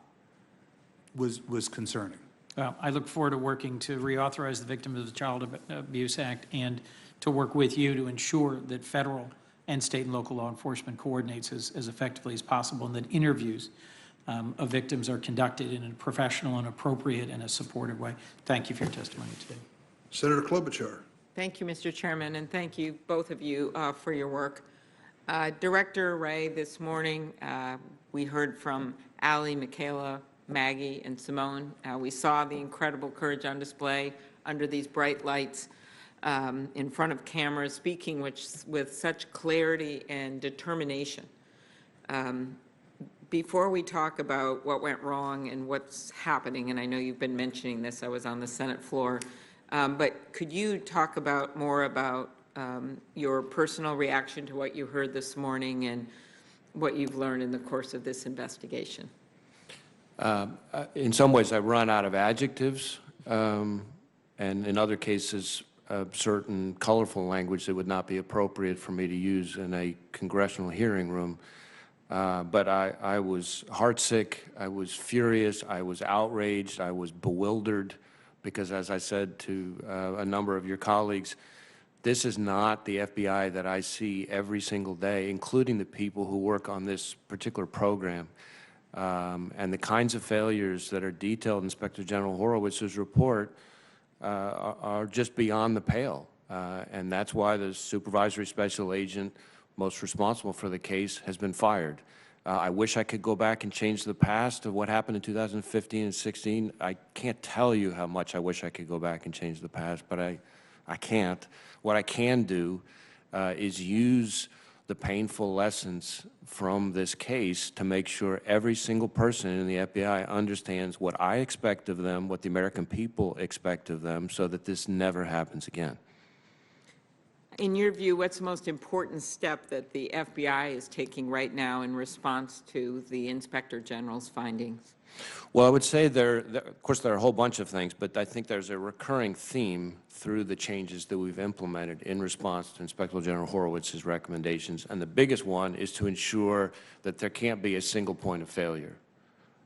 was concerning. Well, I look forward to working to reauthorize the Victims of the Child Abuse Act and to work with you to ensure that federal and state and local law enforcement coordinates as effectively as possible, and that interviews of victims are conducted in a professional and appropriate and a supportive way. Thank you for your testimony today. Senator Klobuchar. Thank you, Mr. Chairman, and thank you, both of you, for your work. Director Wray, this morning we heard from Allie, Michaela, Maggie, and Simone. We saw the incredible courage on display under these bright lights in front of cameras, speaking with such clarity and determination. Before we talk about what went wrong and what's happening, and I know you've been mentioning this, I was on the Senate floor, but could you talk more about your personal reaction to what you heard this morning and what you've learned in the course of this investigation? In some ways, I run out of adjectives, and in other cases, certain colorful language that would not be appropriate for me to use in a congressional hearing room. But I was heartsick, I was furious, I was outraged, I was bewildered, because as I said to a number of your colleagues, this is not the FBI that I see every single day, including the people who work on this particular program. And the kinds of failures that are detailed in Inspector General Horowitz's report are just beyond the pale. And that's why the supervisory special agent most responsible for the case has been fired. I wish I could go back and change the past of what happened in 2015 and 16. I can't tell you how much I wish I could go back and change the past, but I can't. What I can do is use the painful lessons from this case to make sure every single person in the FBI understands what I expect of them, what the American people expect of them, so that this never happens again. In your view, what's the most important step that the FBI is taking right now in response to the Inspector General's findings? Well, I would say of course, there are a whole bunch of things, but I think there's a recurring theme through the changes that we've implemented in response to Inspector General Horowitz's recommendations. And the biggest one is to ensure that there can't be a single point of failure.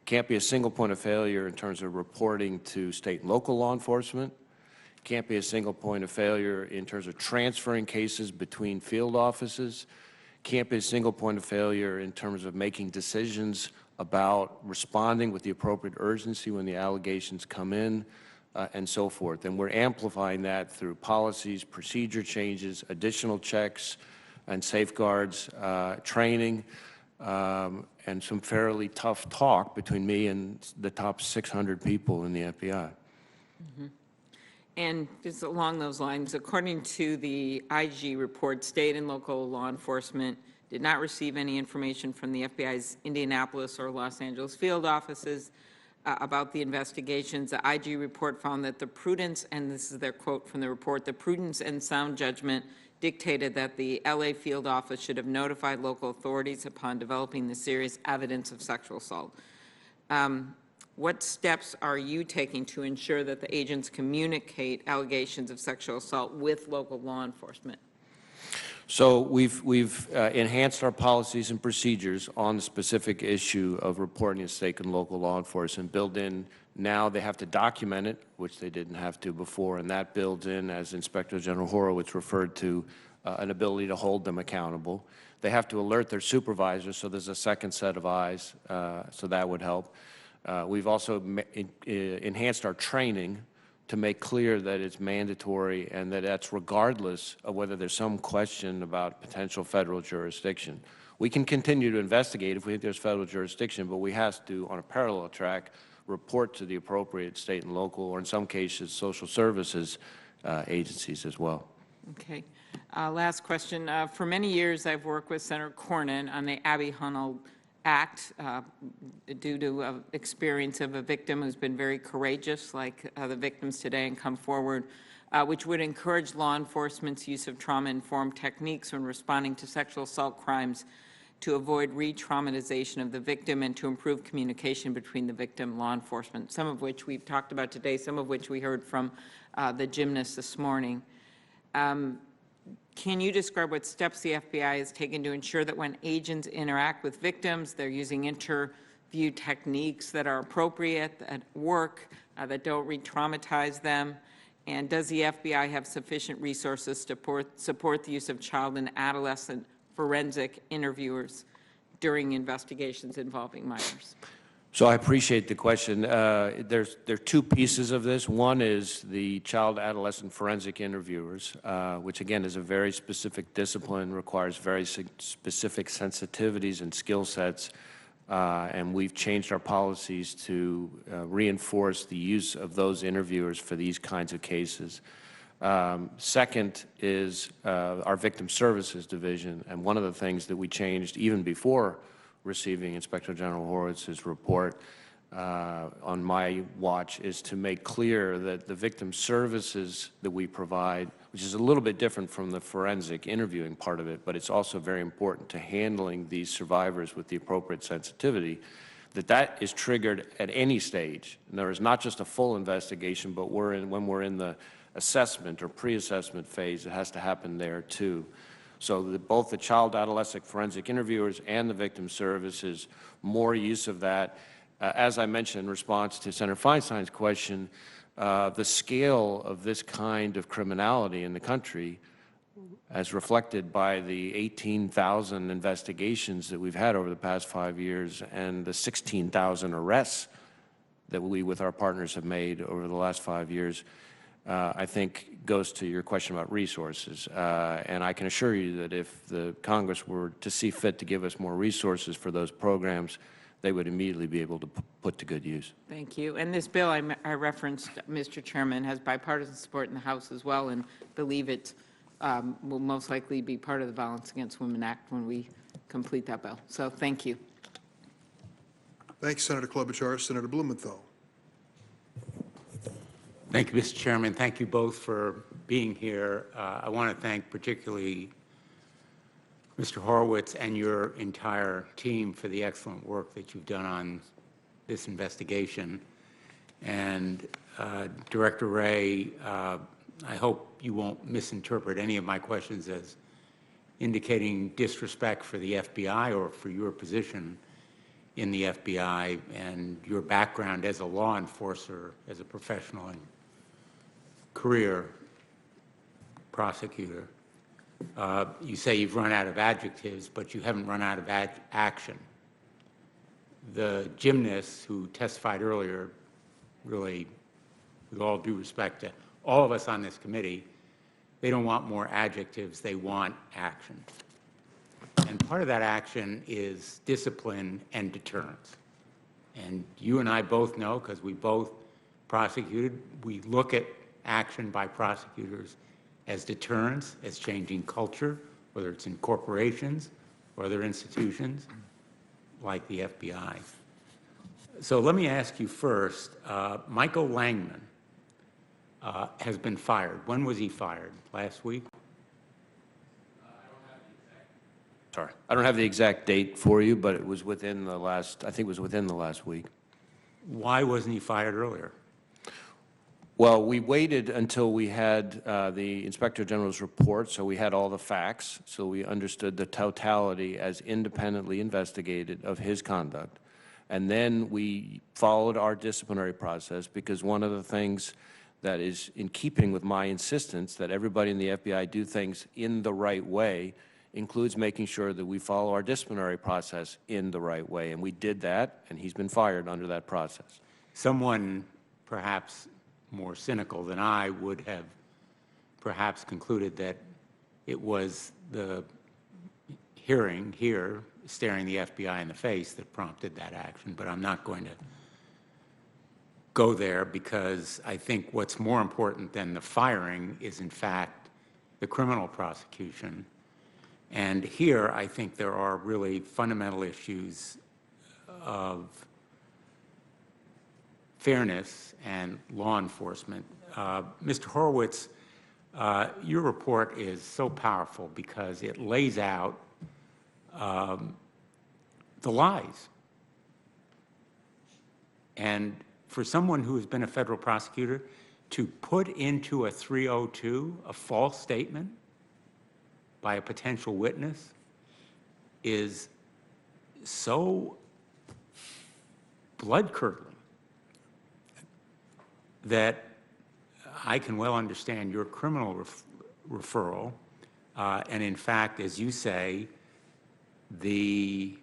Can't be a single point of failure in terms of reporting to state and local law enforcement. Can't be a single point of failure in terms of transferring cases between field offices. Can't be a single point of failure in terms of making decisions about responding with the appropriate urgency when the allegations come in, and so forth. And we're amplifying that through policies, procedure changes, additional checks and safeguards, training, and some fairly tough talk between me and the top 600 people in the FBI. Mm-hmm. And just along those lines, according to the IG report, state and local law enforcement did not receive any information from the FBI's Indianapolis or Los Angeles field offices about the investigations. The IG report found that the prudence, and this is their quote from the report, the prudence and sound judgment dictated that the LA field office should have notified local authorities upon developing the serious evidence of sexual assault. What steps are you taking to ensure that the agents communicate allegations of sexual assault with local law enforcement? So we've enhanced our policies and procedures on the specific issue of reporting to state and local law enforcement. Build in now they have to document it, which they didn't have to before, and that builds in, as Inspector General Horowitz referred to, an ability to hold them accountable. They have to alert their supervisors, so there's a second set of eyes, so that would help. We've also enhanced our training to make clear that it's mandatory and that that's regardless of whether there's some question about potential federal jurisdiction. We can continue to investigate if we think there's federal jurisdiction, but we have to, on a parallel track, report to the appropriate state and local, or in some cases, social services agencies as well. Okay. Last question. For many years, I've worked with Senator Cornyn on the Abby Hunnell Act due to experience of a victim who's been very courageous, like the victims today, and come forward, which would encourage law enforcement's use of trauma-informed techniques when responding to sexual assault crimes to avoid re-traumatization of the victim and to improve communication between the victim and law enforcement, some of which we've talked about today, some of which we heard from the gymnasts this morning. Can you describe what steps the FBI has taken to ensure that when agents interact with victims, they're using interview techniques that are appropriate, that work, that don't re-traumatize them? And does the FBI have sufficient resources to support the use of child and adolescent forensic interviewers during investigations involving minors? So I appreciate the question. There are two pieces of this. One is the child adolescent forensic interviewers, which again is a very specific discipline, requires very specific sensitivities and skill sets, and we've changed our policies to reinforce the use of those interviewers for these kinds of cases. Second is our victim services division, and one of the things that we changed even before receiving Inspector General Horowitz's report on my watch is to make clear that the victim services that we provide, which is a little bit different from the forensic interviewing part of it, but it's also very important to handling these survivors with the appropriate sensitivity, that is triggered at any stage. And there is not just a full investigation, but when we're in the assessment or pre-assessment phase, it has to happen there too. So both the child adolescent forensic interviewers and the victim services, more use of that. As I mentioned in response to Senator Feinstein's question, the scale of this kind of criminality in the country, as reflected by the 18,000 investigations that we've had over the past 5 years and the 16,000 arrests that we with our partners have made over the last 5 years, I think goes to your question about resources. And I can assure you that if the Congress were to see fit to give us more resources for those programs, they would immediately be able to put to good use. Thank you. And this bill I referenced, Mr. Chairman, has bipartisan support in the House as well, and believe it will most likely be part of the Violence Against Women Act when we complete that bill. So thank you. Thank you, Senator Klobuchar. Senator Blumenthal. Thank you, Mr. Chairman. Thank you both for being here. I want to thank particularly Mr. Horowitz and your entire team for the excellent work that you've done on this investigation. And Director Wray, I hope you won't misinterpret any of my questions as indicating disrespect for the FBI or for your position in the FBI and your background as a law enforcer, as a professional and career prosecutor. You say you've run out of adjectives, but you haven't run out of action. The gymnasts who testified earlier, really, with all due respect to all of us on this committee, they don't want more adjectives, they want action. And part of that action is discipline and deterrence. And you and I both know, because we both prosecuted, we look at action by prosecutors as deterrence, as changing culture, whether it's in corporations or other institutions like the FBI. So let me ask you first, Michael Langman has been fired. When was he fired? Last week? Sorry, I don't have the exact date for you, but it was within the last, I think it was within the last week. Why wasn't he fired earlier? Well, we waited until we had the Inspector General's report, so we had all the facts, so we understood the totality as independently investigated of his conduct. And then we followed our disciplinary process, because one of the things that is in keeping with my insistence that everybody in the FBI do things in the right way includes making sure that we follow our disciplinary process in the right way. And we did that, and he's been fired under that process. Someone perhaps more cynical than I would have perhaps concluded that it was the hearing here staring the FBI in the face that prompted that action, but I'm not going to go there, because I think what's more important than the firing is, in fact, the criminal prosecution. And here, I think there are really fundamental issues of fairness and law enforcement. Mr. Horowitz, your report is so powerful because it lays out the lies. And for someone who has been a federal prosecutor to put into a 302 a false statement by a potential witness is so blood-curdling that I can well understand your criminal referral. And in fact, as you say, the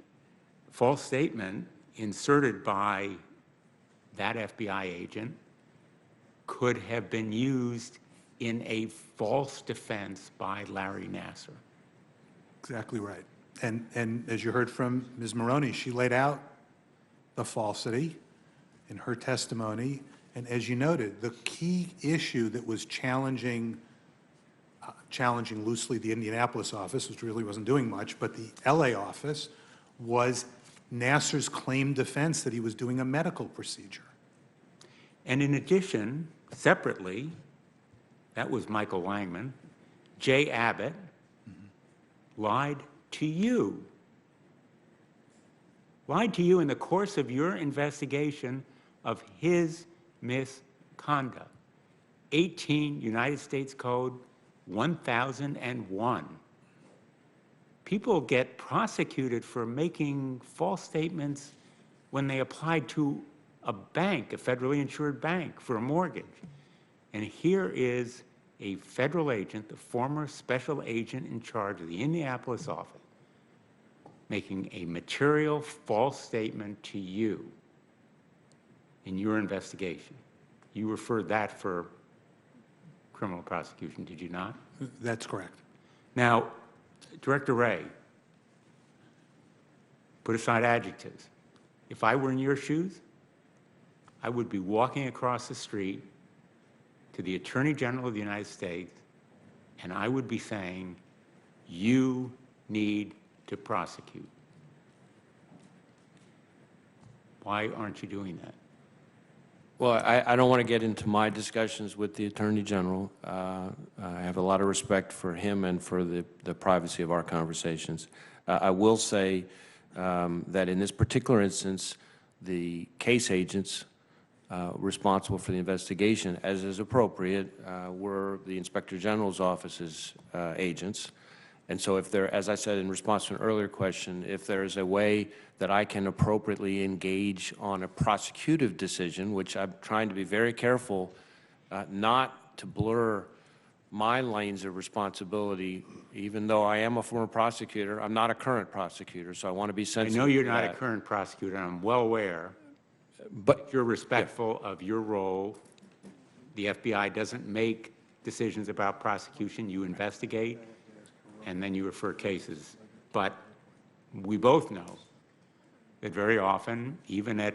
false statement inserted by that FBI agent could have been used in a false defense by Larry Nassar. Exactly right. And as you heard from Ms. Maroney, she laid out the falsity in her testimony. And as you noted, the key issue that was challenging loosely the Indianapolis office, which really wasn't doing much, but the LA office, was Nassar's claimed defense that he was doing a medical procedure. And in addition, separately, that was Michael Langman, Jay Abbott lied to you. Lied to you in the course of your investigation of his misconduct. 18 United States Code 1001. People get prosecuted for making false statements when they applied to a bank, a federally insured bank, for a mortgage. And here is a federal agent, the former special agent in charge of the Indianapolis office, making a material false statement to you in your investigation. You referred that for criminal prosecution, did you not? That's correct. Now, Director Wray, put aside adjectives. If I were in your shoes, I would be walking across the street to the Attorney General of the United States, and I would be saying, you need to prosecute. Why aren't you doing that? Well, I don't want to get into my discussions with the Attorney General. I have a lot of respect for him and for the privacy of our conversations. I will say that in this particular instance, the case agents responsible for the investigation, as is appropriate, were the Inspector General's office's agents. And so if there, as I said in response to an earlier question, if there is a way that I can appropriately engage on a prosecutive decision, which I'm trying to be very careful not to blur my lanes of responsibility, even though I am a former prosecutor, I'm not a current prosecutor, so I want to be sensitive. I know you're to not that. a current prosecutor, and I'm well aware, but you're respectful of your role. The FBI doesn't make decisions about prosecution. You investigate, and then you refer cases. But we both know that very often, even at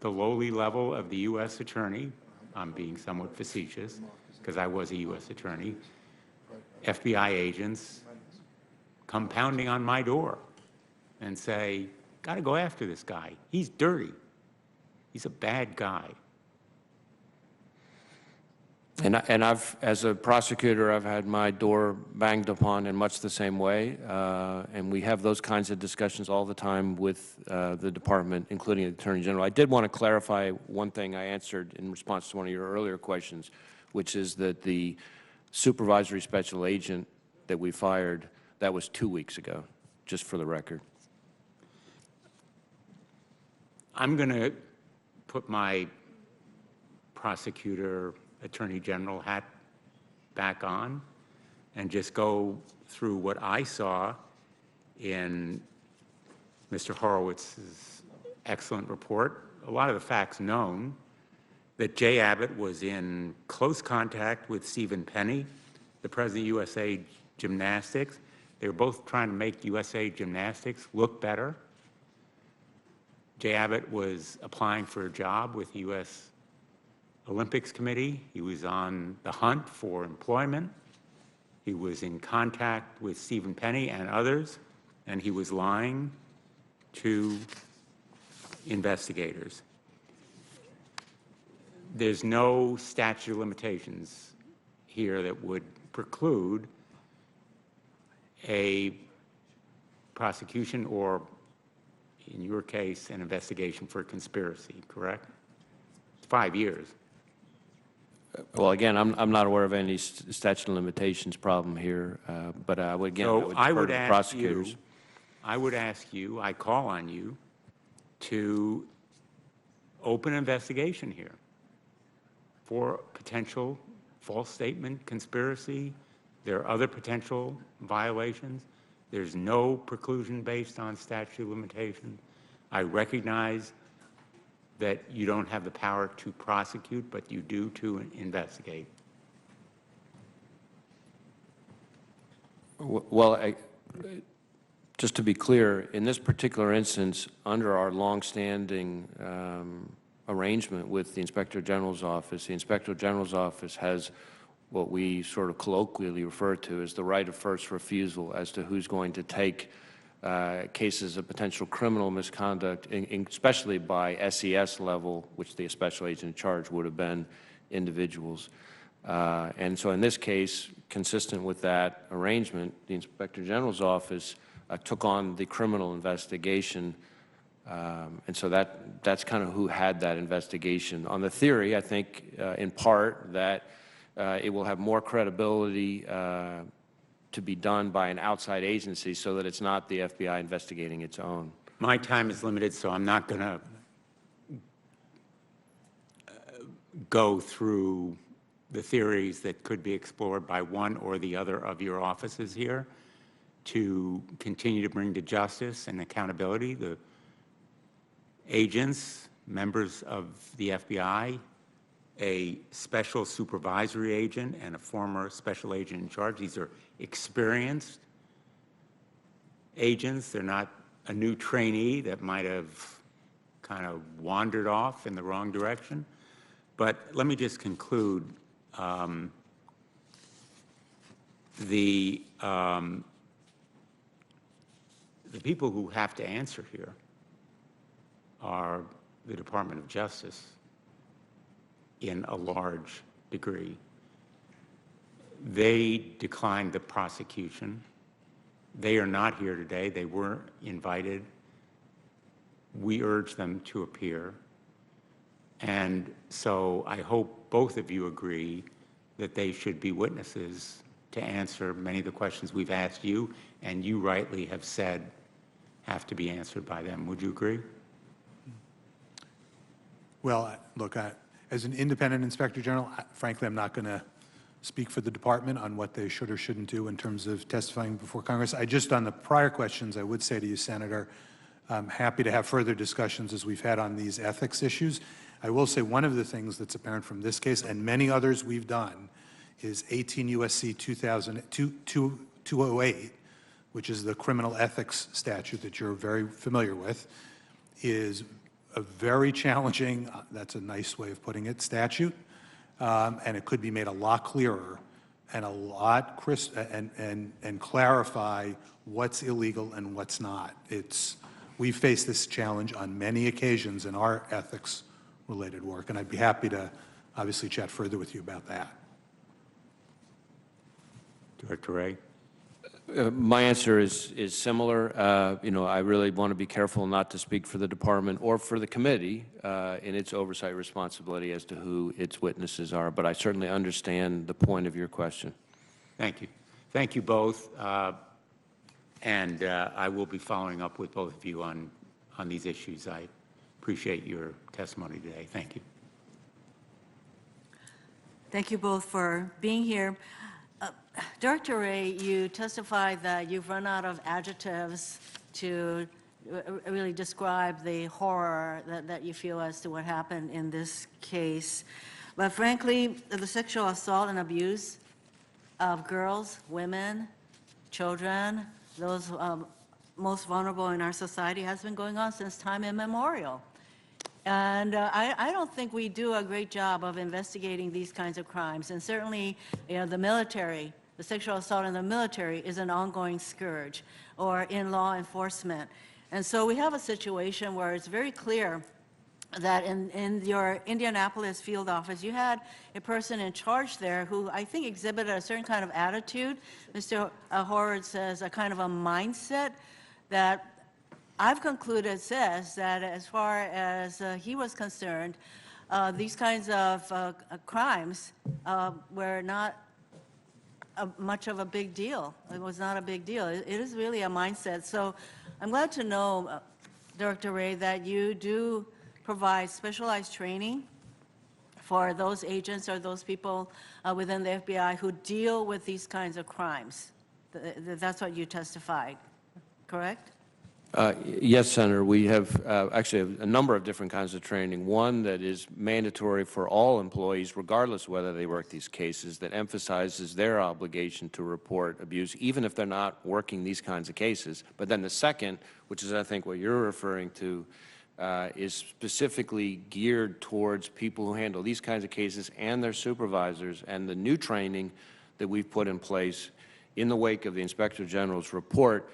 the lowly level of the U.S. attorney, I'm being somewhat facetious because I was a U.S. attorney, FBI agents come pounding on my door and say, got to go after this guy. He's dirty. He's a bad guy. And I've, as a prosecutor, I've had my door banged upon in much the same way, and we have those kinds of discussions all the time with the department, including the Attorney General. I did want to clarify one thing I answered in response to one of your earlier questions, which is that the supervisory special agent that we fired, that was 2 weeks ago, just for the record. I'm going to put my prosecutor, Attorney General hat back on and just go through what I saw in Mr. Horowitz's excellent report. A lot of the facts known, that Jay Abbott was in close contact with Stephen Penny, the president of USA Gymnastics. They were both trying to make USA Gymnastics look better. Jay Abbott was applying for a job with the U.S. Olympics Committee. He was on the hunt for employment. He was in contact with Stephen Penny and others, and he was lying to investigators. There's no statute of limitations here that would preclude a prosecution or, in your case, an investigation for conspiracy, correct? It's 5 years. Well, again, I'm not aware of any statute of limitations problem here, but I would, again, So I would defer to the prosecutors. I would ask you, I call on you to open an investigation here for potential false statement, conspiracy. There are other potential violations. There's no preclusion based on statute of limitations. I recognize that you don't have the power to prosecute, but you do to investigate. Well, just to be clear, in this particular instance, under our longstanding arrangement with the Inspector General's office, the Inspector General's office has what we sort of colloquially refer to as the right of first refusal as to who's going to take cases of potential criminal misconduct, especially by SES level, which the special agent in charge would have been individuals. And so in this case, consistent with that arrangement, the Inspector General's office took on the criminal investigation, and so that's kind of who had that investigation. On the theory, I think, in part, that it will have more credibility to be done by an outside agency so that it's not the FBI investigating its own. My time is limited, so I'm not going to go through the theories that could be explored by one or the other of your offices here to continue to bring to justice and accountability the agents, members of the FBI, a special supervisory agent and a former special agent in charge. These are experienced agents. They're not a new trainee that might have kind of wandered off in the wrong direction. But let me just conclude. The people who have to answer here are the Department of Justice in a large degree. They declined the prosecution. They are not here today. They were invited. We urge them to appear. And so I hope both of you agree that they should be witnesses to answer many of the questions we've asked you, and you rightly have said have to be answered by them. Would you agree? Well, look, as an independent inspector general, frankly, I'm not going to speak for the department on what they should or shouldn't do in terms of testifying before Congress. On the prior questions, I would say to you, Senator, I'm happy to have further discussions as we've had on these ethics issues. I will say one of the things that's apparent from this case and many others we've done is 18 U.S.C. 208, which is the criminal ethics statute that you're very familiar with, is a very challenging, that's a nice way of putting it, statute, and it could be made a lot clearer and a lot and clarify what's illegal and what's not. We've faced this challenge on many occasions in our ethics-related work, and I'd be happy to obviously chat further with you about that. Director Wray? My answer is similar. I really want to be careful not to speak for the department or for the committee in its oversight responsibility as to who its witnesses are, but I certainly understand the point of your question. Thank you. Thank you both. And I will be following up with both of you on these issues. I appreciate your testimony today. Thank you. Thank you both for being here. Director Wray, you testified that you've run out of adjectives to really describe the horror that you feel as to what happened in this case. But frankly, the sexual assault and abuse of girls, women, children, those most vulnerable in our society has been going on since time immemorial. And I don't think we do a great job of investigating these kinds of crimes. And certainly, the military, the sexual assault in the military is an ongoing scourge, or in law enforcement. And so we have a situation where it's very clear that in your Indianapolis field office, you had a person in charge there who I think exhibited a certain kind of attitude. Mr. Horowitz says a kind of a mindset that I've concluded says that as far as he was concerned, these kinds of crimes were not much of a big deal. It was not a big deal. It is really a mindset. So I'm glad to know, Director Wray, that you do provide specialized training for those agents or those people within the FBI who deal with these kinds of crimes. That's what you testified, correct? Yes, Senator. We have actually a number of different kinds of training. One that is mandatory for all employees, regardless of whether they work these cases, that emphasizes their obligation to report abuse, even if they're not working these kinds of cases. But then the second, which is I think what you're referring to, is specifically geared towards people who handle these kinds of cases and their supervisors. And the new training that we've put in place in the wake of the Inspector General's report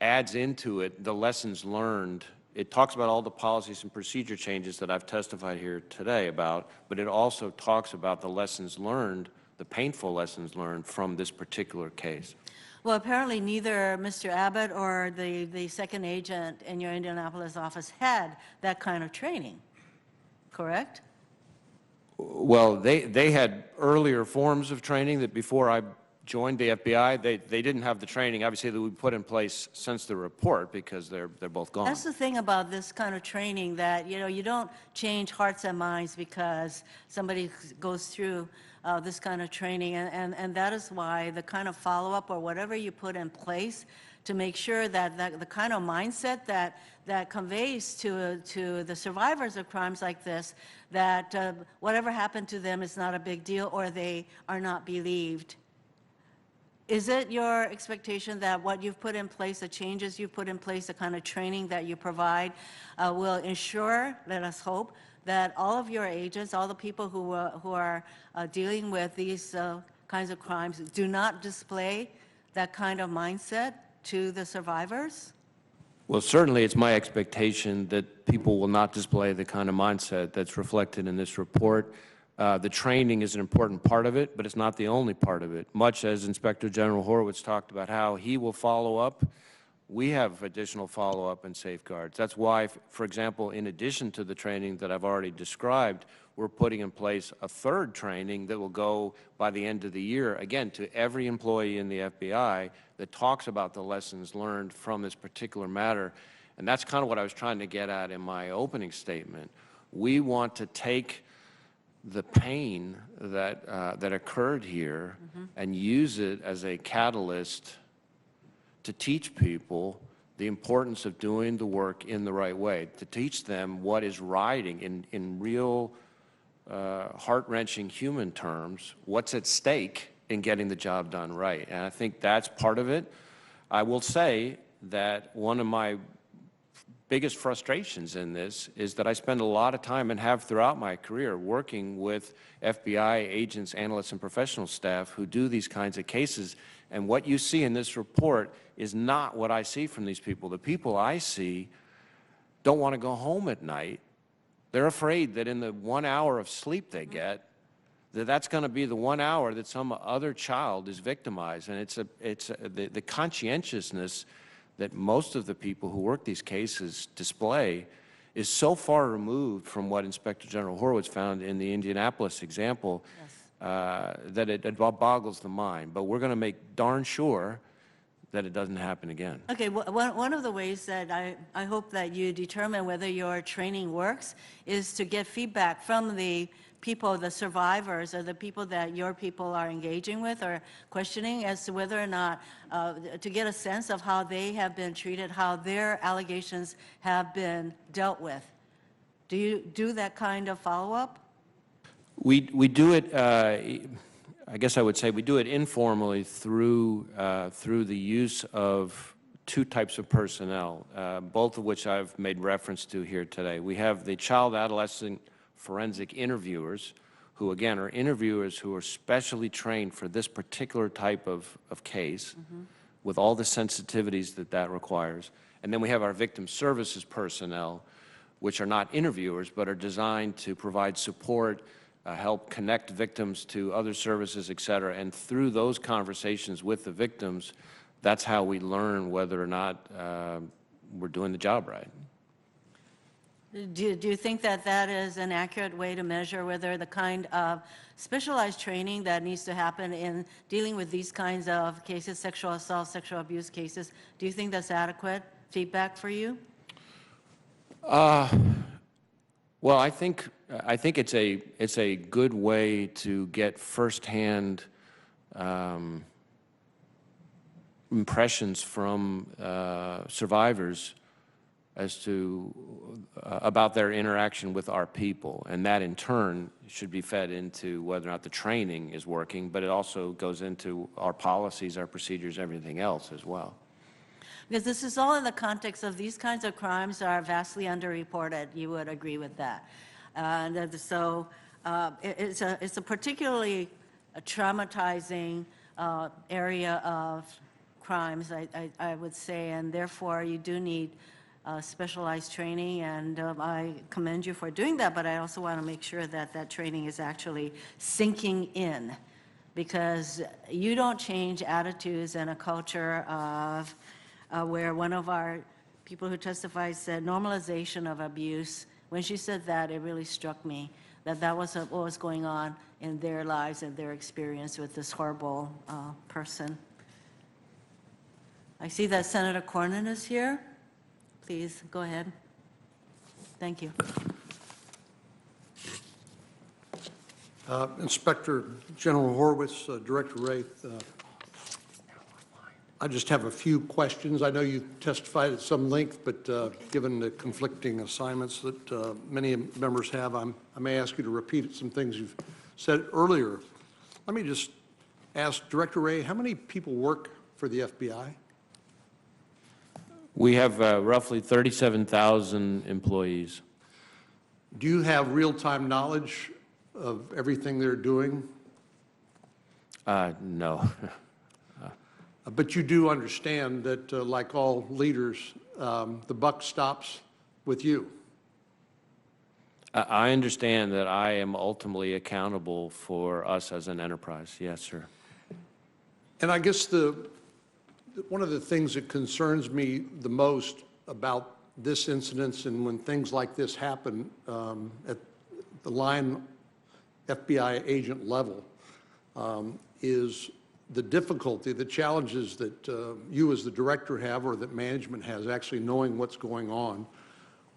adds into it the lessons learned. It talks about all the policies and procedure changes that I've testified here today about, but it also talks about the lessons learned, the painful lessons learned from this particular case. Well, apparently neither Mr. Abbott or the second agent in your Indianapolis office had that kind of training, correct? Well, they had earlier forms of training that before I joined the FBI, they didn't have the training, obviously, that we put in place since the report, because they're both gone. That's the thing about this kind of training, that you don't change hearts and minds because somebody goes through this kind of training, and that is why the kind of follow-up or whatever you put in place to make sure that the kind of mindset that conveys to the survivors of crimes like this, that whatever happened to them is not a big deal or they are not believed. Is it your expectation that what you've put in place, the changes you've put in place, the kind of training that you provide will ensure, let us hope, that all of your agents, all the people who are dealing with these kinds of crimes do not display that kind of mindset to the survivors? Well, certainly it's my expectation that people will not display the kind of mindset that's reflected in this report. The training is an important part of it, but it's not the only part of it. Much as Inspector General Horowitz talked about how he will follow up, we have additional follow-up and safeguards. That's why, for example, in addition to the training that I've already described, we're putting in place a third training that will go by the end of the year, again, to every employee in the FBI that talks about the lessons learned from this particular matter. And that's kind of what I was trying to get at in my opening statement. We want to take the pain that, that occurred here and use it as a catalyst to teach people the importance of doing the work in the right way, to teach them what is riding in real heart-wrenching human terms, what's at stake in getting the job done right. And I think that's part of it. I will say that one of my biggest frustrations in this is that I spend a lot of time and have throughout my career working with FBI agents, analysts, and professional staff who do these kinds of cases. And what you see in this report is not what I see from these people. The people I see don't want to go home at night. They're afraid that in the 1 hour of sleep they get, that's going to be the 1 hour that some other child is victimized. And the conscientiousness that most of the people who work these cases display is so far removed from what Inspector General Horowitz found in the Indianapolis example that it boggles the mind. But we're going to make darn sure that it doesn't happen again. Okay, one of the ways that I hope that you determine whether your training works is to get feedback from the people, the survivors, or the people that your people are engaging with or questioning as to whether or not, to get a sense of how they have been treated, how their allegations have been dealt with. Do you do that kind of follow-up? We do it, I guess I would say we do it informally through the use of two types of personnel, both of which I've made reference to here today. We have the child adolescent forensic interviewers, who again are interviewers who are specially trained for this particular type of case, with all the sensitivities that requires. And then we have our victim services personnel, which are not interviewers, but are designed to provide support, help connect victims to other services, et cetera. And through those conversations with the victims, that's how we learn whether or not we're doing the job right. Do you think that that is an accurate way to measure whether the kind of specialized training that needs to happen in dealing with these kinds of cases, sexual assault, sexual abuse cases, do you think that's adequate feedback for you? Well, I think it's a good way to get firsthand impressions from survivors as to about their interaction with our people, and that in turn should be fed into whether or not the training is working, but it also goes into our policies, our procedures, everything else as well. Because this is all in the context of these kinds of crimes are vastly underreported. You would agree with that. And so it's a particularly traumatizing area of crimes, I would say, and therefore you do need specialized training, and I commend you for doing that, but I also want to make sure that that training is actually sinking in, because you don't change attitudes in a culture of where one of our people who testified said normalization of abuse. When she said that, it really struck me that that was what was going on in their lives and their experience with this horrible person. I see that Senator Cornyn is here. Please, go ahead. Thank you. Inspector General Horwitz, Director Wray, I just have a few questions. I know you testified at some length, but given the conflicting assignments that many members have, I may ask you to repeat some things you've said earlier. Let me just ask Director Wray, how many people work for the FBI? We have roughly 37,000 employees. Do you have real-time knowledge of everything they're doing? No. But you do understand that, like all leaders, the buck stops with you. I understand that I am ultimately accountable for us as an enterprise. Yes, sir. And I guess one of the things that concerns me the most about this incident and when things like this happen at the line FBI agent level is the difficulty, the challenges that you as the director have or that management has actually knowing what's going on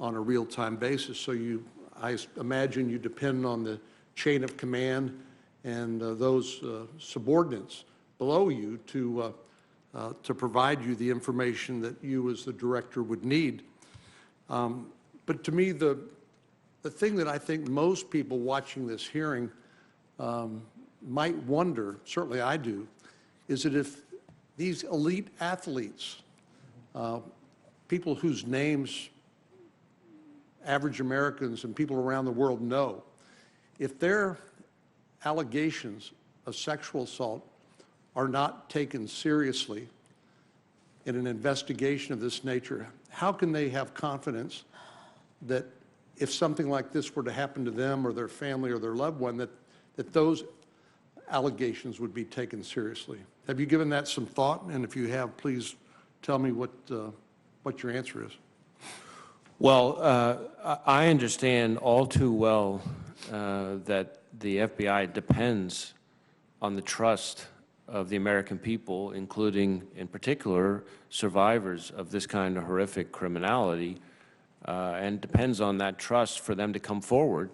a real-time basis. So I imagine you depend on the chain of command and those subordinates below you to provide you the information that you as the director would need. But to me, the thing that I think most people watching this hearing might wonder, certainly I do, is that if these elite athletes, people whose names average Americans and people around the world know, if their allegations of sexual assault are not taken seriously in an investigation of this nature, how can they have confidence that if something like this were to happen to them or their family or their loved one, that those allegations would be taken seriously? Have you given that some thought? And if you have, please tell me what your answer is. Well, I understand all too well that the FBI depends on the trust of the American people, including, in particular, survivors of this kind of horrific criminality, and depends on that trust for them to come forward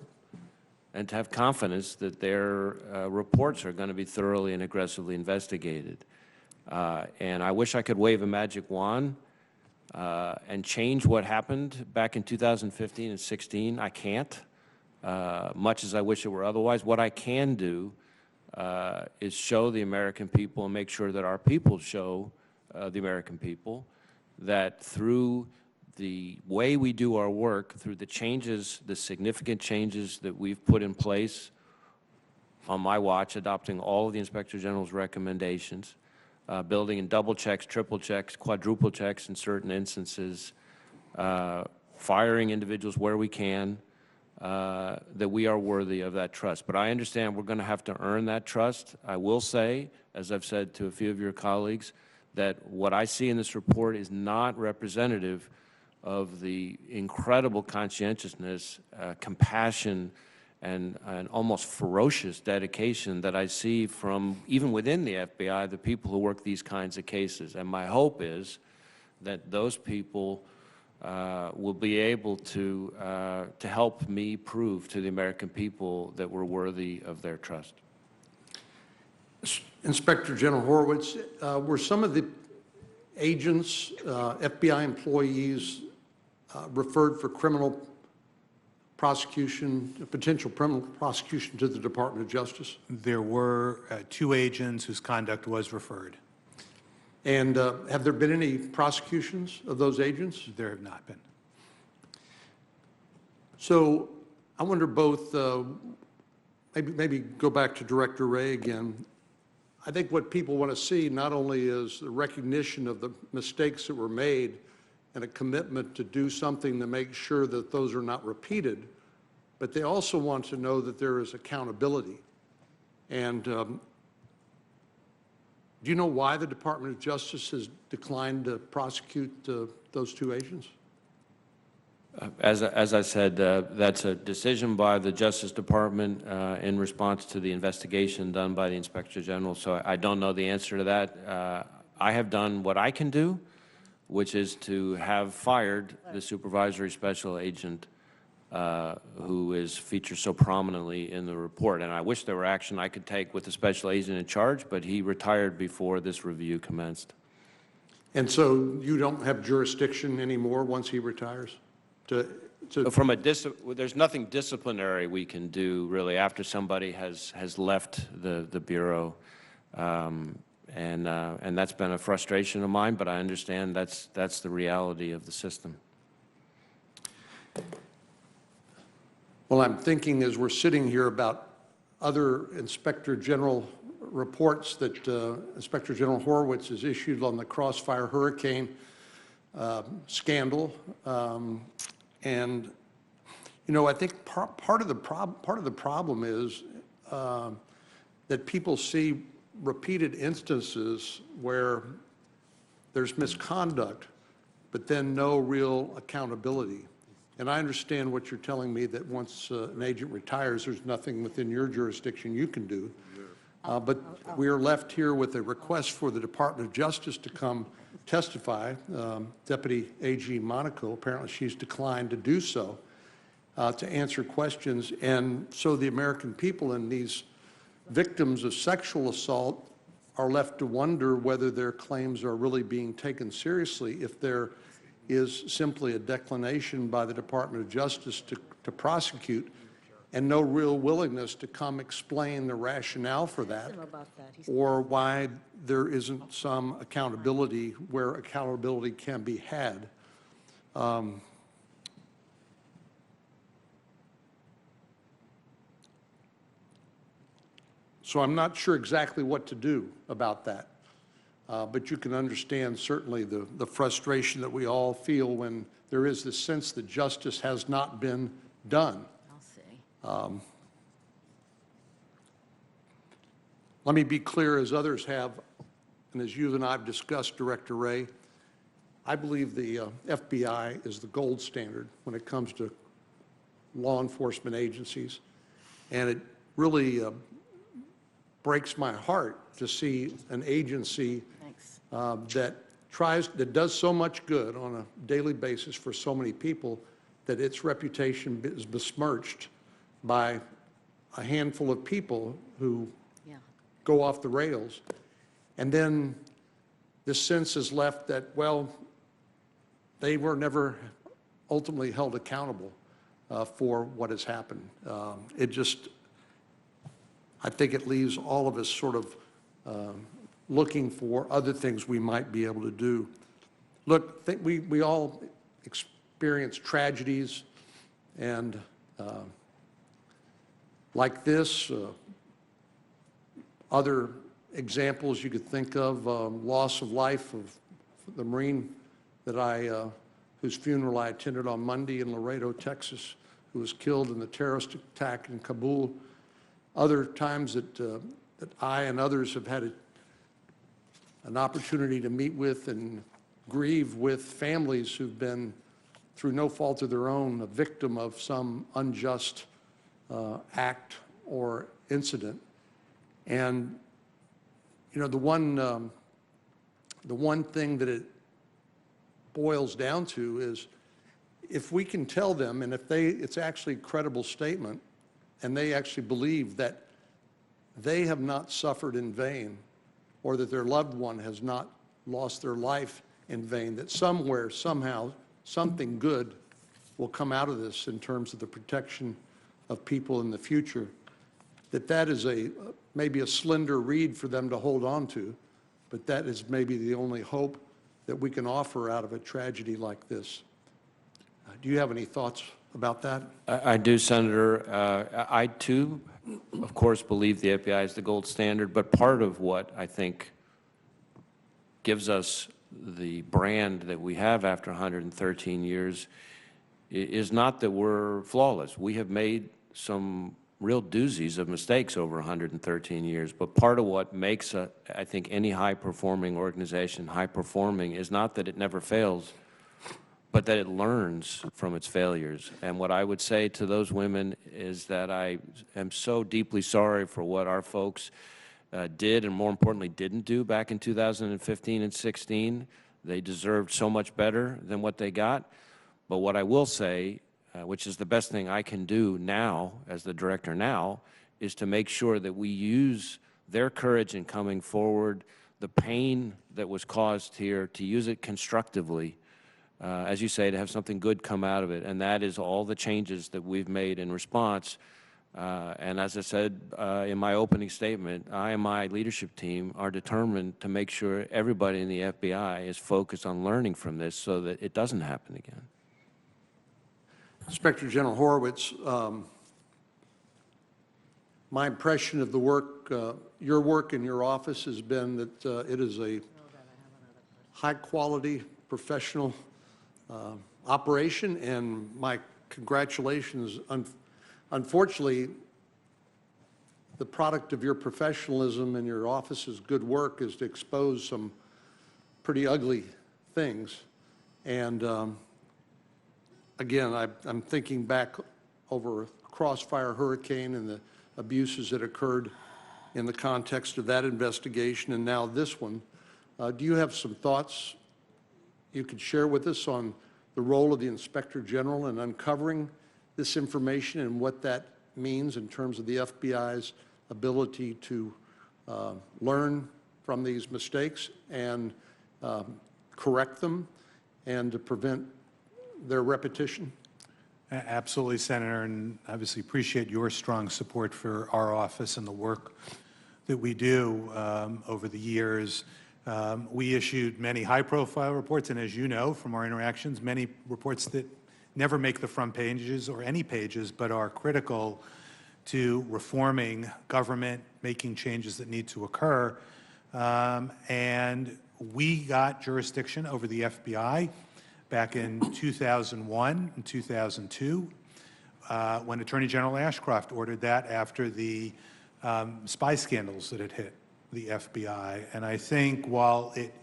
and to have confidence that their reports are going to be thoroughly and aggressively investigated. And I wish I could wave a magic wand and change what happened back in 2015 and 16. I can't, much as I wish it were otherwise. What I can do is show the American people and make sure that our people show the American people that through the way we do our work, through the changes, the significant changes that we've put in place on my watch, adopting all of the Inspector General's recommendations, building in double checks, triple checks, quadruple checks in certain instances, firing individuals where we can, that we are worthy of that trust. But I understand we're going to have to earn that trust. I will say, as I've said to a few of your colleagues, that what I see in this report is not representative of the incredible conscientiousness, compassion, and almost ferocious dedication that I see from, even within the FBI, the people who work these kinds of cases. And my hope is that those people will be able to help me prove to the American people that we're worthy of their trust. Inspector General Horwitz, were some of the agents, FBI employees, referred for criminal prosecution, potential criminal prosecution to the Department of Justice? There were 2 agents whose conduct was referred. And have there been any prosecutions of those agents? There have not been. So I wonder both, maybe go back to Director Wray again. I think what people want to see not only is the recognition of the mistakes that were made and a commitment to do something to make sure that those are not repeated, but they also want to know that there is accountability. And do you know why the Department of Justice has declined to prosecute those 2 agents? As I said, that's a decision by the Justice Department in response to the investigation done by the Inspector General, so I don't know the answer to that. I have done what I can do, which is to have fired the supervisory special agent who is featured so prominently in the report. And I wish there were action I could take with the special agent in charge, but he retired before this review commenced. And so you don't have jurisdiction anymore once he retires? From a there's nothing disciplinary we can do really after somebody has left the Bureau. And that's been a frustration of mine, but I understand that's the reality of the system. Well, I'm thinking as we're sitting here about other Inspector General reports that Inspector General Horowitz has issued on the Crossfire Hurricane scandal. And, you know, I think part of the problem is that people see repeated instances where there's misconduct, but then no real accountability. And I understand what you're telling me, that once an agent retires, there's nothing within your jurisdiction you can do. But we are left here with a request for the Department of Justice to come testify. Deputy AG Monaco, apparently she's declined to do so, to answer questions. And so the American people and these victims of sexual assault are left to wonder whether their claims are really being taken seriously if there is simply a declination by the Department of Justice to prosecute, and no real willingness to come explain the rationale for that, or why there isn't some accountability where accountability can be had. So I'm not sure exactly what to do about that. But you can understand certainly the frustration that we all feel when there is this sense that justice has not been done. I'll see. Let me be clear, as others have, and as you and I have discussed, Director Wray, I believe the FBI is the gold standard when it comes to law enforcement agencies. And it really breaks my heart to see an agency that does so much good on a daily basis for so many people, that its reputation is besmirched by a handful of people who go off the rails. And then this sense is left that, well, they were never ultimately held accountable for what has happened. I think it leaves all of us sort of looking for other things we might be able to do. Look, we all experience tragedies, and like this, other examples you could think of, loss of life of the Marine that whose funeral I attended on Monday in Laredo, Texas, who was killed in the terrorist attack in Kabul. Other times that I and others have had an opportunity to meet with and grieve with families who've been, through no fault of their own, a victim of some unjust act or incident. And, you know, the one thing that it boils down to is, if we can tell them, and if it's actually a credible statement, and they actually believe that they have not suffered in vain, or that their loved one has not lost their life in vain, that somewhere, somehow, something good will come out of this in terms of the protection of people in the future, that is maybe a slender reed for them to hold on to, but that is maybe the only hope that we can offer out of a tragedy like this. Do you have any thoughts about that? I do, Senator. I, too, of course, believe the FBI is the gold standard, but part of what I think gives us the brand that we have after 113 years is not that we're flawless. We have made some real doozies of mistakes over 113 years, but part of what makes, I think, any high-performing organization high-performing is not that it never fails, but that it learns from its failures. And what I would say to those women is that I am so deeply sorry for what our folks did, and more importantly, didn't do back in 2015 and 16. They deserved so much better than what they got. But what I will say which is the best thing I can do now as the director now, is to make sure that we use their courage in coming forward, the pain that was caused here, to use it constructively, as you say, to have something good come out of it. And that is all the changes that we've made in response. And as I said in my opening statement, I and my leadership team are determined to make sure everybody in the FBI is focused on learning from this so that it doesn't happen again. Inspector General Horowitz, my impression of the work, your work in your office has been that it is a high-quality, professional operation, and my congratulations. Unfortunately, the product of your professionalism and your office's good work is to expose some pretty ugly things. And again, I'm thinking back over Crossfire Hurricane and the abuses that occurred in the context of that investigation and now this one. Do you have some thoughts you could share with us on the role of the Inspector General in uncovering this information and what that means in terms of the FBI's ability to learn from these mistakes and correct them and to prevent their repetition? Absolutely, Senator, and obviously appreciate your strong support for our office and the work that we do over the years. We issued many high-profile reports, and as you know from our interactions, many reports that never make the front pages or any pages, but are critical to reforming government, making changes that need to occur. And we got jurisdiction over the FBI back in 2001 and 2002 when Attorney General Ashcroft ordered that after the spy scandals that had hit the FBI. And I think while it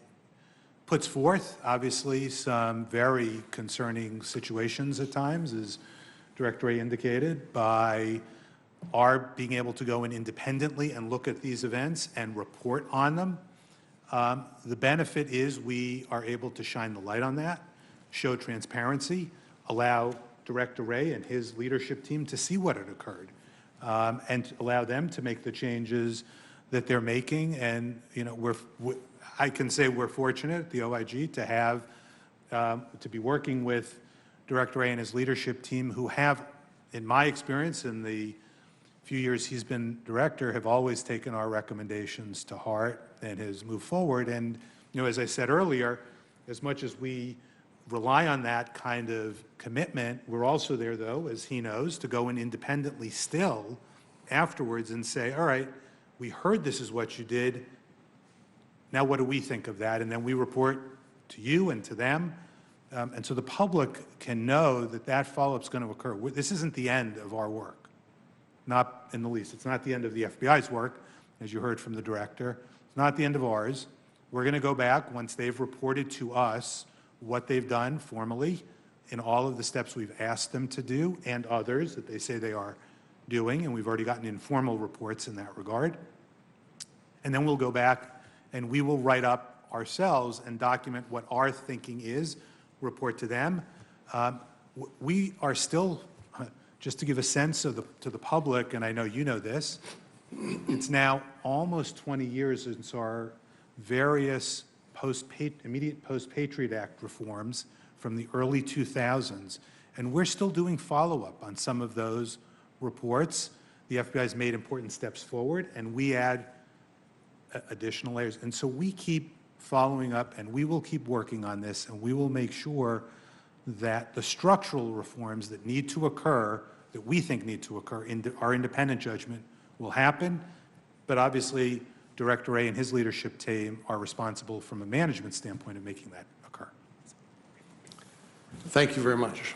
puts forth, obviously, some very concerning situations at times, as Director Wray indicated, by our being able to go in independently and look at these events and report on them. The benefit is we are able to shine the light on that, show transparency, allow Director Wray and his leadership team to see what had occurred, and allow them to make the changes that they're making. And, you know, I can say we're fortunate at the OIG to have, to be working with Director Wray and his leadership team who have, in my experience, in the few years he's been director, have always taken our recommendations to heart and has moved forward. And, you know, as I said earlier, as much as we rely on that kind of commitment, we're also there, though, as he knows, to go in independently still afterwards and say, all right, we heard this is what you did. Now, what do we think of that? And then we report to you and to them. And so the public can know that that follow-up is going to occur. This isn't the end of our work, not in the least. It's not the end of the FBI's work, as you heard from the director. It's not the end of ours. We're going to go back once they've reported to us what they've done formally in all of the steps we've asked them to do and others that they say they are doing, and we've already gotten informal reports in that regard. And then we'll go back and we will write up ourselves and document what our thinking is, report to them. We are still, just to give a sense of to the public, and I know you know this, it's now almost 20 years since our various immediate post-Patriot Act reforms from the early 2000s, and we're still doing follow-up on some of those reports. The FBI has made important steps forward, and we add additional layers. And so we keep following up, and we will keep working on this, and we will make sure that the structural reforms that need to occur, that we think need to occur in our independent judgment, will happen. But obviously, Director Wray and his leadership team are responsible from a management standpoint of making that occur. Thank you very much.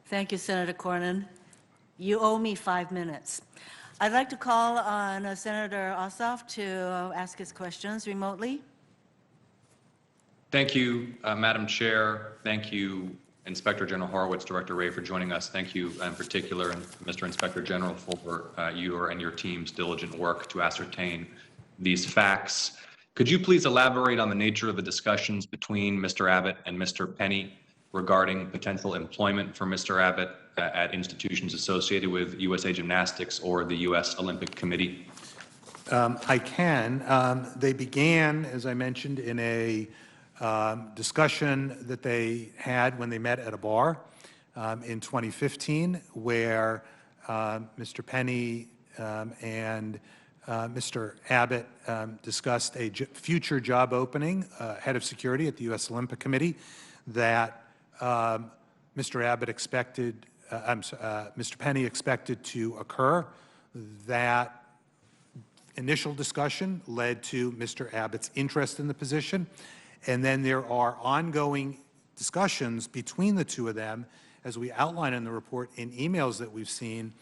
Thank you, Senator Cornyn. You owe me 5 minutes. I'd like to call on Senator Ossoff to ask his questions remotely. Thank you, Madam Chair. Thank you, Inspector General Horowitz, Director Wray, for joining us. Thank you in particular, and Mr. Inspector General, for your and your team's diligent work to ascertain these facts. Could you please elaborate on the nature of the discussions between Mr. Abbott and Mr. Penny regarding potential employment for Mr. Abbott at institutions associated with USA Gymnastics or the U.S. Olympic Committee? I can. They began, as I mentioned, in a discussion that they had when they met at a bar in 2015, where Mr. Penny and Mr. Abbott discussed a future job opening, head of security at the U.S. Olympic Committee, that Mr. Abbott expected, Mr. Penny expected to occur. That initial discussion led to Mr. Abbott's interest in the position, and then there are ongoing discussions between the two of them, as we outline in the report, in emails that we've seen,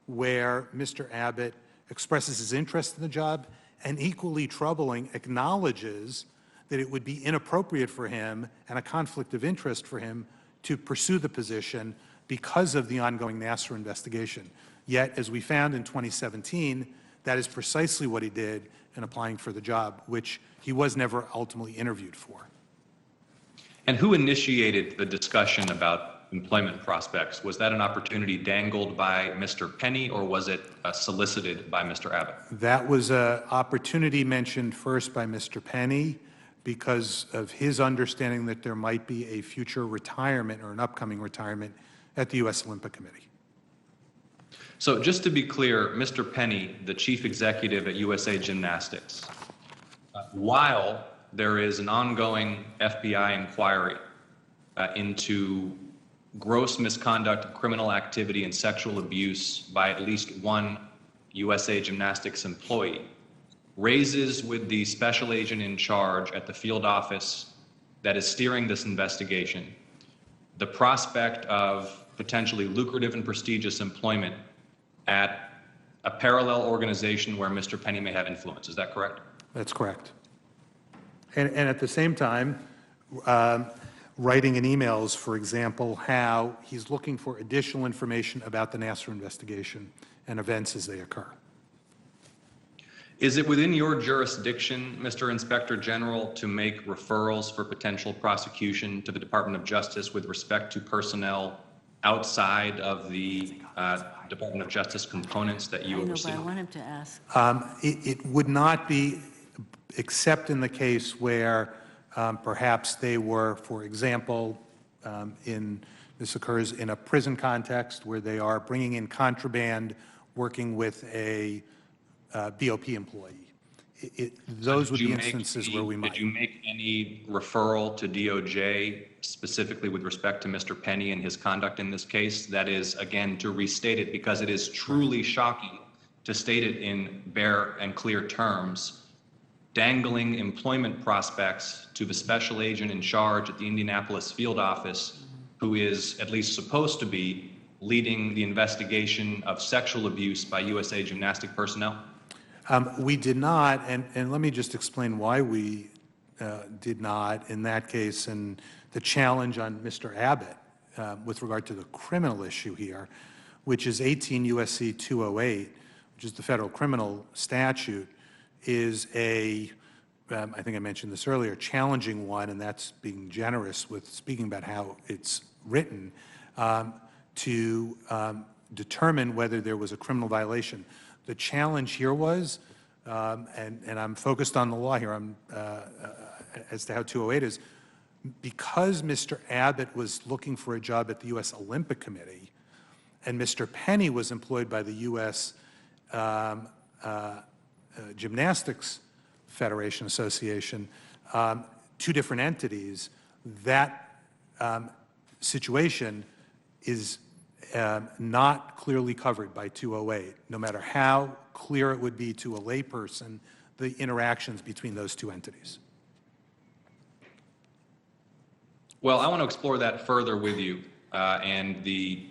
where Mr. Abbott expresses his interest in the job and, equally troubling, acknowledges that it would be inappropriate for him and a conflict of interest for him to pursue the position because of the ongoing Nassar investigation. Yet, as we found in 2017, that is precisely what he did in applying for the job, which he was never ultimately interviewed for. And who initiated the discussion about employment prospects? Was that an opportunity dangled by Mr. Penny, or was it solicited by Mr. Abbott? That was an opportunity mentioned first by Mr. Penny because of his understanding that there might be a future retirement or an upcoming retirement at the U.S. Olympic Committee. So just to be clear, Mr. Penny, the chief executive at USA Gymnastics, while there is an ongoing FBI inquiry into gross misconduct, criminal activity, and sexual abuse by at least one USA Gymnastics employee, raises with the special agent in charge at the field office that is steering this investigation the prospect of potentially lucrative and prestigious employment at a parallel organization where Mr. Penny may have influence. Is that correct? That's correct. And at the same time, writing in emails, for example, how he's looking for additional information about the Nassar investigation and events as they occur. Is it within your jurisdiction, Mr. Inspector General, to make referrals for potential prosecution to the Department of Justice with respect to personnel outside of the Department of Justice components that you oversee? I want him to ask. It would not be, except in the case where perhaps they were, for example, this occurs in a prison context where they are bringing in contraband, working with a BOP employee. Those would be instances where we might. Did you make any referral to DOJ specifically with respect to Mr. Penny and his conduct in this case? That is, again, to restate it, because it is truly shocking to state it in bare and clear terms, dangling employment prospects to the special agent in charge at the Indianapolis field office, who is at least supposed to be leading the investigation of sexual abuse by USA Gymnastic personnel? We did not, and let me just explain why we did not in that case, and the challenge on Mr. Abbott with regard to the criminal issue here, which is 18 U.S.C. 208, which is the federal criminal statute, is a, I think I mentioned this earlier, challenging one, and that's being generous with speaking about how it's written, to determine whether there was a criminal violation. The challenge here was, and I'm focused on the law here as to how 208 is, because Mr. Abbott was looking for a job at the U.S. Olympic Committee, and Mr. Penny was employed by the U.S. Gymnastics Federation Association, two different entities, that situation is not clearly covered by 208, no matter how clear it would be to a layperson, the interactions between those two entities. Well, I want to explore that further with you and the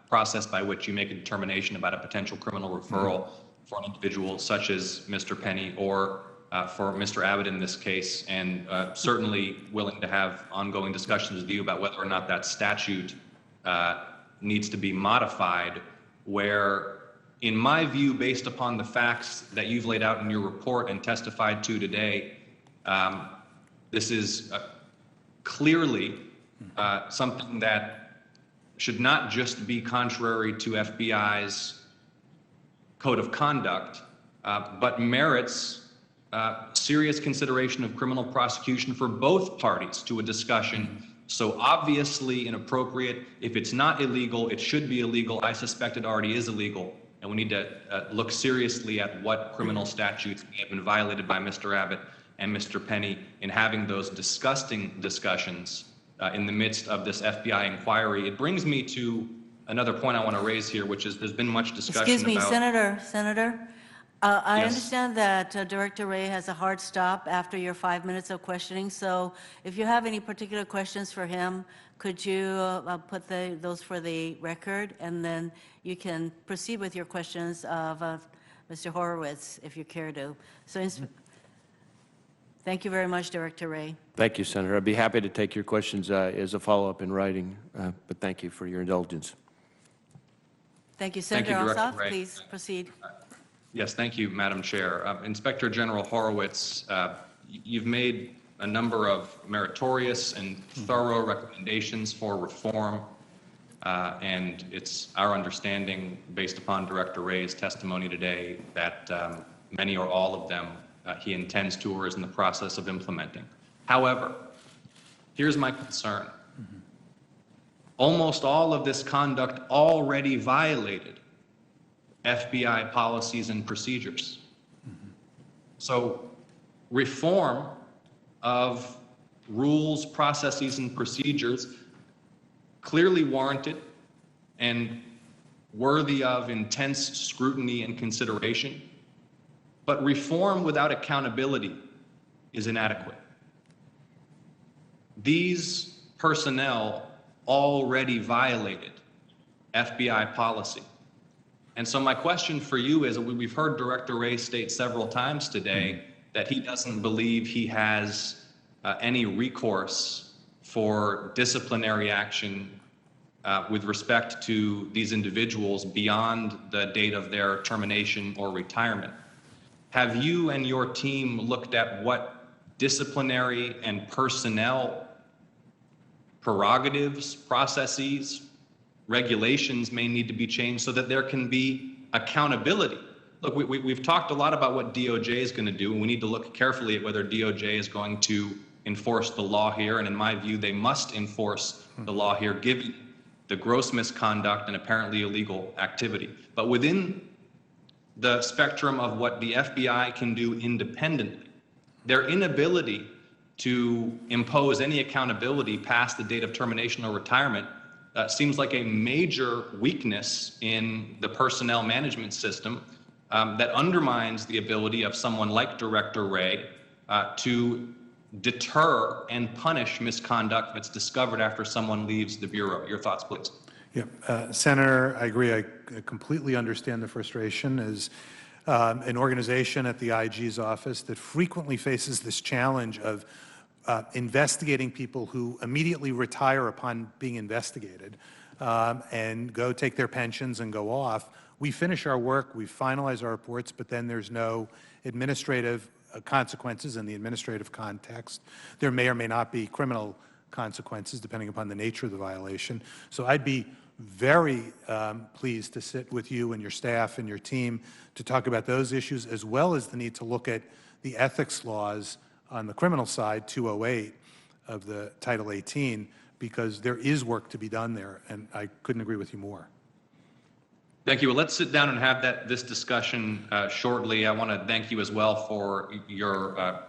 process by which you make a determination about a potential criminal referral for an individual such as Mr. Penny or for Mr. Abbott in this case, and certainly willing to have ongoing discussions with you about whether or not that statute needs to be modified, where, in my view, based upon the facts that you've laid out in your report and testified to today, This is clearly something that should not just be contrary to FBI's code of conduct, but merits serious consideration of criminal prosecution for both parties to a discussion so obviously inappropriate. If it's not illegal, it should be illegal. I suspect it already is illegal, and we need to look seriously at what criminal statutes may have been violated by Mr. Abbott and Mr. Penny in having those disgusting discussions in the midst of this FBI inquiry. It brings me to another point I want to raise here, which is there's been much discussion Excuse me, about... Senator, I Yes. understand that Director Wray has a hard stop after your 5 minutes of questioning, so if you have any particular questions for him, could you put those for the record, and then you can proceed with your questions of Mr. Horowitz, if you care to. So, thank you very much, Director Wray. Thank you, Senator. I'd be happy to take your questions as a follow-up in writing, but thank you for your indulgence. Thank you, Thank you, Senator Director Ossoff. Wray. Please proceed. Yes, thank you, Madam Chair. Inspector General Horowitz, you've made a number of meritorious and thorough recommendations for reform, and it's our understanding, based upon Director Wray's testimony today, that many or all of them he intends to or is in the process of implementing. However, here's my concern. Almost all of this conduct already violated FBI policies and procedures. So reform of rules, processes, and procedures clearly warranted and worthy of intense scrutiny and consideration, but reform without accountability is inadequate. These personnel already violated FBI policy. And so my question for you is, we've heard Director Wray state several times today that he doesn't believe he has any recourse for disciplinary action with respect to these individuals beyond the date of their termination or retirement. Have you and your team looked at what disciplinary and personnel prerogatives, processes, regulations may need to be changed so that there can be accountability? Look, we've talked a lot about what DOJ is going to do, and we need to look carefully at whether DOJ is going to enforce the law here, and in my view, they must enforce the law here, given the gross misconduct and apparently illegal activity. But within the spectrum of what the FBI can do independently, their inability to impose any accountability past the date of termination or retirement seems like a major weakness in the personnel management system that undermines the ability of someone like Director Wray to deter and punish misconduct that's discovered after someone leaves the Bureau. Your thoughts, please. Yeah, Senator, I agree. I completely understand the frustration as an organization at the IG's office that frequently faces this challenge of investigating people who immediately retire upon being investigated and go take their pensions and go off. We finish our work, we finalize our reports, but then there's no administrative consequences in the administrative context. There may or may not be criminal consequences depending upon the nature of the violation. So I'd be very pleased to sit with you and your staff and your team to talk about those issues, as well as the need to look at the ethics laws on the criminal side, 208 of the Title 18, because there is work to be done there, and I couldn't agree with you more. Thank you. Well, let's sit down and have this discussion shortly. I want to thank you as well for your